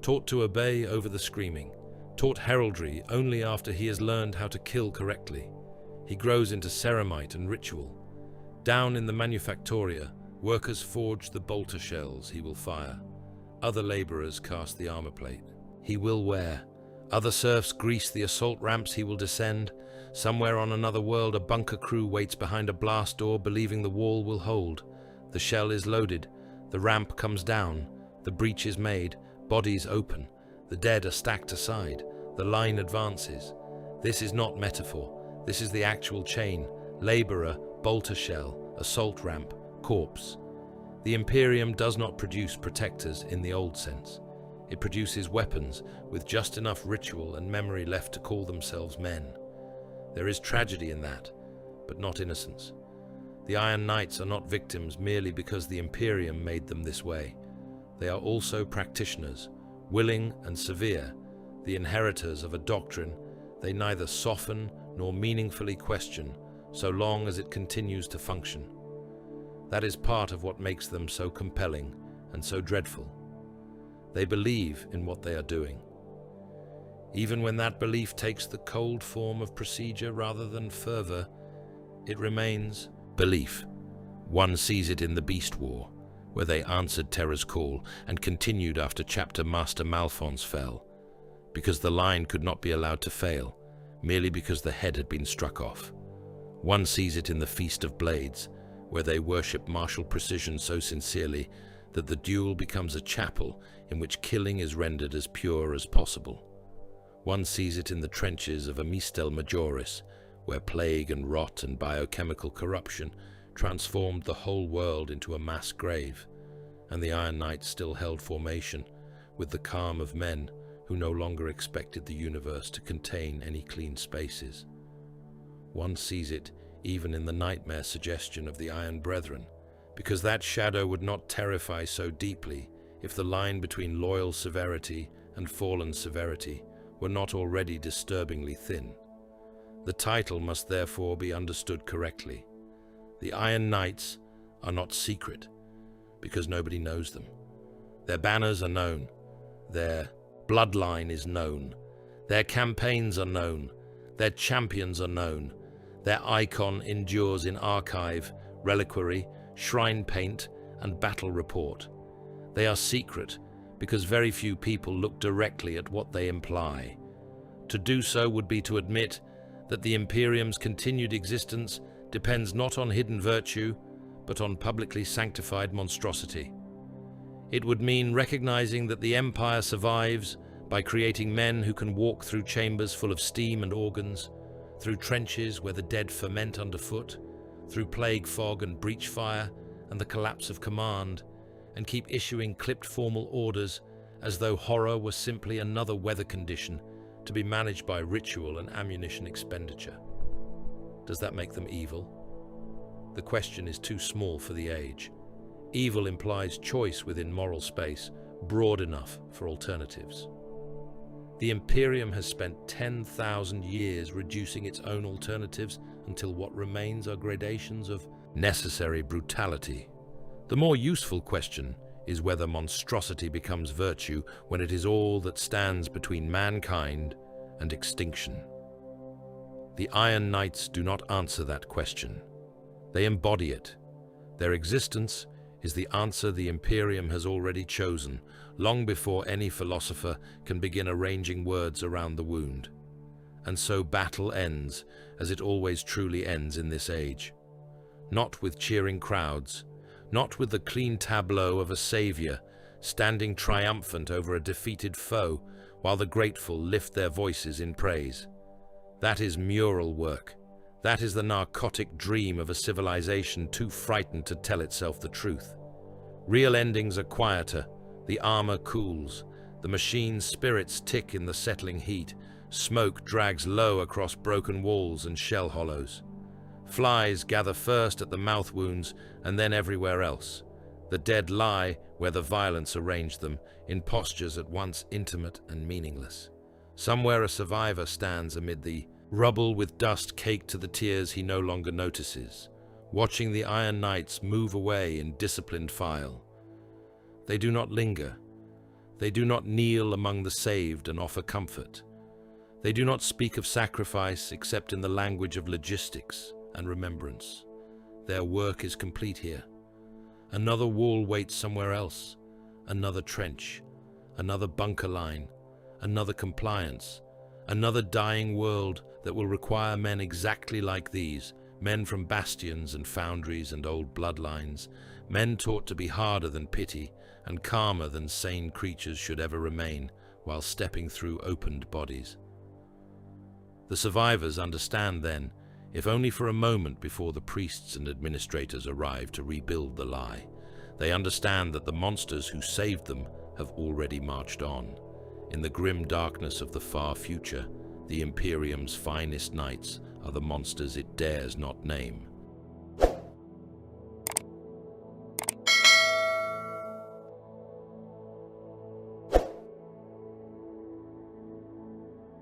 taught to obey over the screaming, taught heraldry only after he has learned how to kill correctly. He grows into ceramite and ritual. Down in the manufactoria, workers forge the bolter shells he will fire. Other laborers cast the armor plate he will wear. Other serfs grease the assault ramps he will descend. Somewhere on another world, a bunker crew waits behind a blast door, believing the wall will hold. The shell is loaded. The ramp comes down. The breach is made. Bodies open. The dead are stacked aside. The line advances. This is not metaphor. This is the actual chain. Laborer, bolter shell, assault ramp, corpse. The Imperium does not produce protectors in the old sense. It produces weapons with just enough ritual and memory left to call themselves men. There is tragedy in that, but not innocence. The Iron Knights are not victims merely because the Imperium made them this way. They are also practitioners, willing and severe, the inheritors of a doctrine they neither soften nor meaningfully question, so long as it continues to function. That is part of what makes them so compelling and so dreadful. They believe in what they are doing. Even when that belief takes the cold form of procedure rather than fervor, it remains belief. One sees it in the Beast War, where they answered Terra's call and continued after Chapter Master Malphonse fell, because the line could not be allowed to fail, merely because the head had been struck off. One sees it in the Feast of Blades, where they worship martial precision so sincerely that the duel becomes a chapel in which killing is rendered as pure as possible. One sees it in the trenches of Amistel Majoris, where plague and rot and biochemical corruption transformed the whole world into a mass grave, and the Iron Knights still held formation, with the calm of men who no longer expected the universe to contain any clean spaces. One sees it even in the nightmare suggestion of the Iron Brethren, because that shadow would not terrify so deeply if the line between loyal severity and fallen severity were not already disturbingly thin. The title must therefore be understood correctly. The Iron Knights are not secret, because nobody knows them. Their banners are known, their bloodline is known. Their campaigns are known. Their champions are known. Their icon endures in archive, reliquary, shrine paint, and battle report. They are secret because very few people look directly at what they imply. To do so would be to admit that the Imperium's continued existence depends not on hidden virtue, but on publicly sanctified monstrosity. It would mean recognizing that the Empire survives by creating men who can walk through chambers full of steam and organs, through trenches where the dead ferment underfoot, through plague fog and breach fire and the collapse of command, and keep issuing clipped formal orders as though horror was simply another weather condition to be managed by ritual and ammunition expenditure. Does that make them evil? The question is too small for the age. Evil implies choice within moral space, broad enough for alternatives. The Imperium has spent 10,000 years reducing its own alternatives until what remains are gradations of necessary brutality. The more useful question is whether monstrosity becomes virtue when it is all that stands between mankind and extinction. The Iron Knights do not answer that question. They embody it. Their existence is the answer the Imperium has already chosen, long before any philosopher can begin arranging words around the wound. And so battle ends, as it always truly ends in this age. Not with cheering crowds, not with the clean tableau of a savior standing triumphant over a defeated foe while the grateful lift their voices in praise. That is mural work. That is the narcotic dream of a civilization too frightened to tell itself the truth. Real endings are quieter, the armor cools, the machine's spirits tick in the settling heat, smoke drags low across broken walls and shell hollows. Flies gather first at the mouth wounds and then everywhere else. The dead lie where the violence arranged them, in postures at once intimate and meaningless. Somewhere a survivor stands amid the rubble with dust caked to the tears he no longer notices, watching the Iron Knights move away in disciplined file. They do not linger. They do not kneel among the saved and offer comfort. They do not speak of sacrifice except in the language of logistics and remembrance. Their work is complete here. Another wall waits somewhere else, another trench, another bunker line, another compliance, another dying world that will require men exactly like these, men from bastions and foundries and old bloodlines, men taught to be harder than pity and calmer than sane creatures should ever remain while stepping through opened bodies. The survivors understand then, if only for a moment before the priests and administrators arrive to rebuild the lie, they understand that the monsters who saved them have already marched on. In the grim darkness of the far future, the Imperium's finest knights are the monsters it dares not name.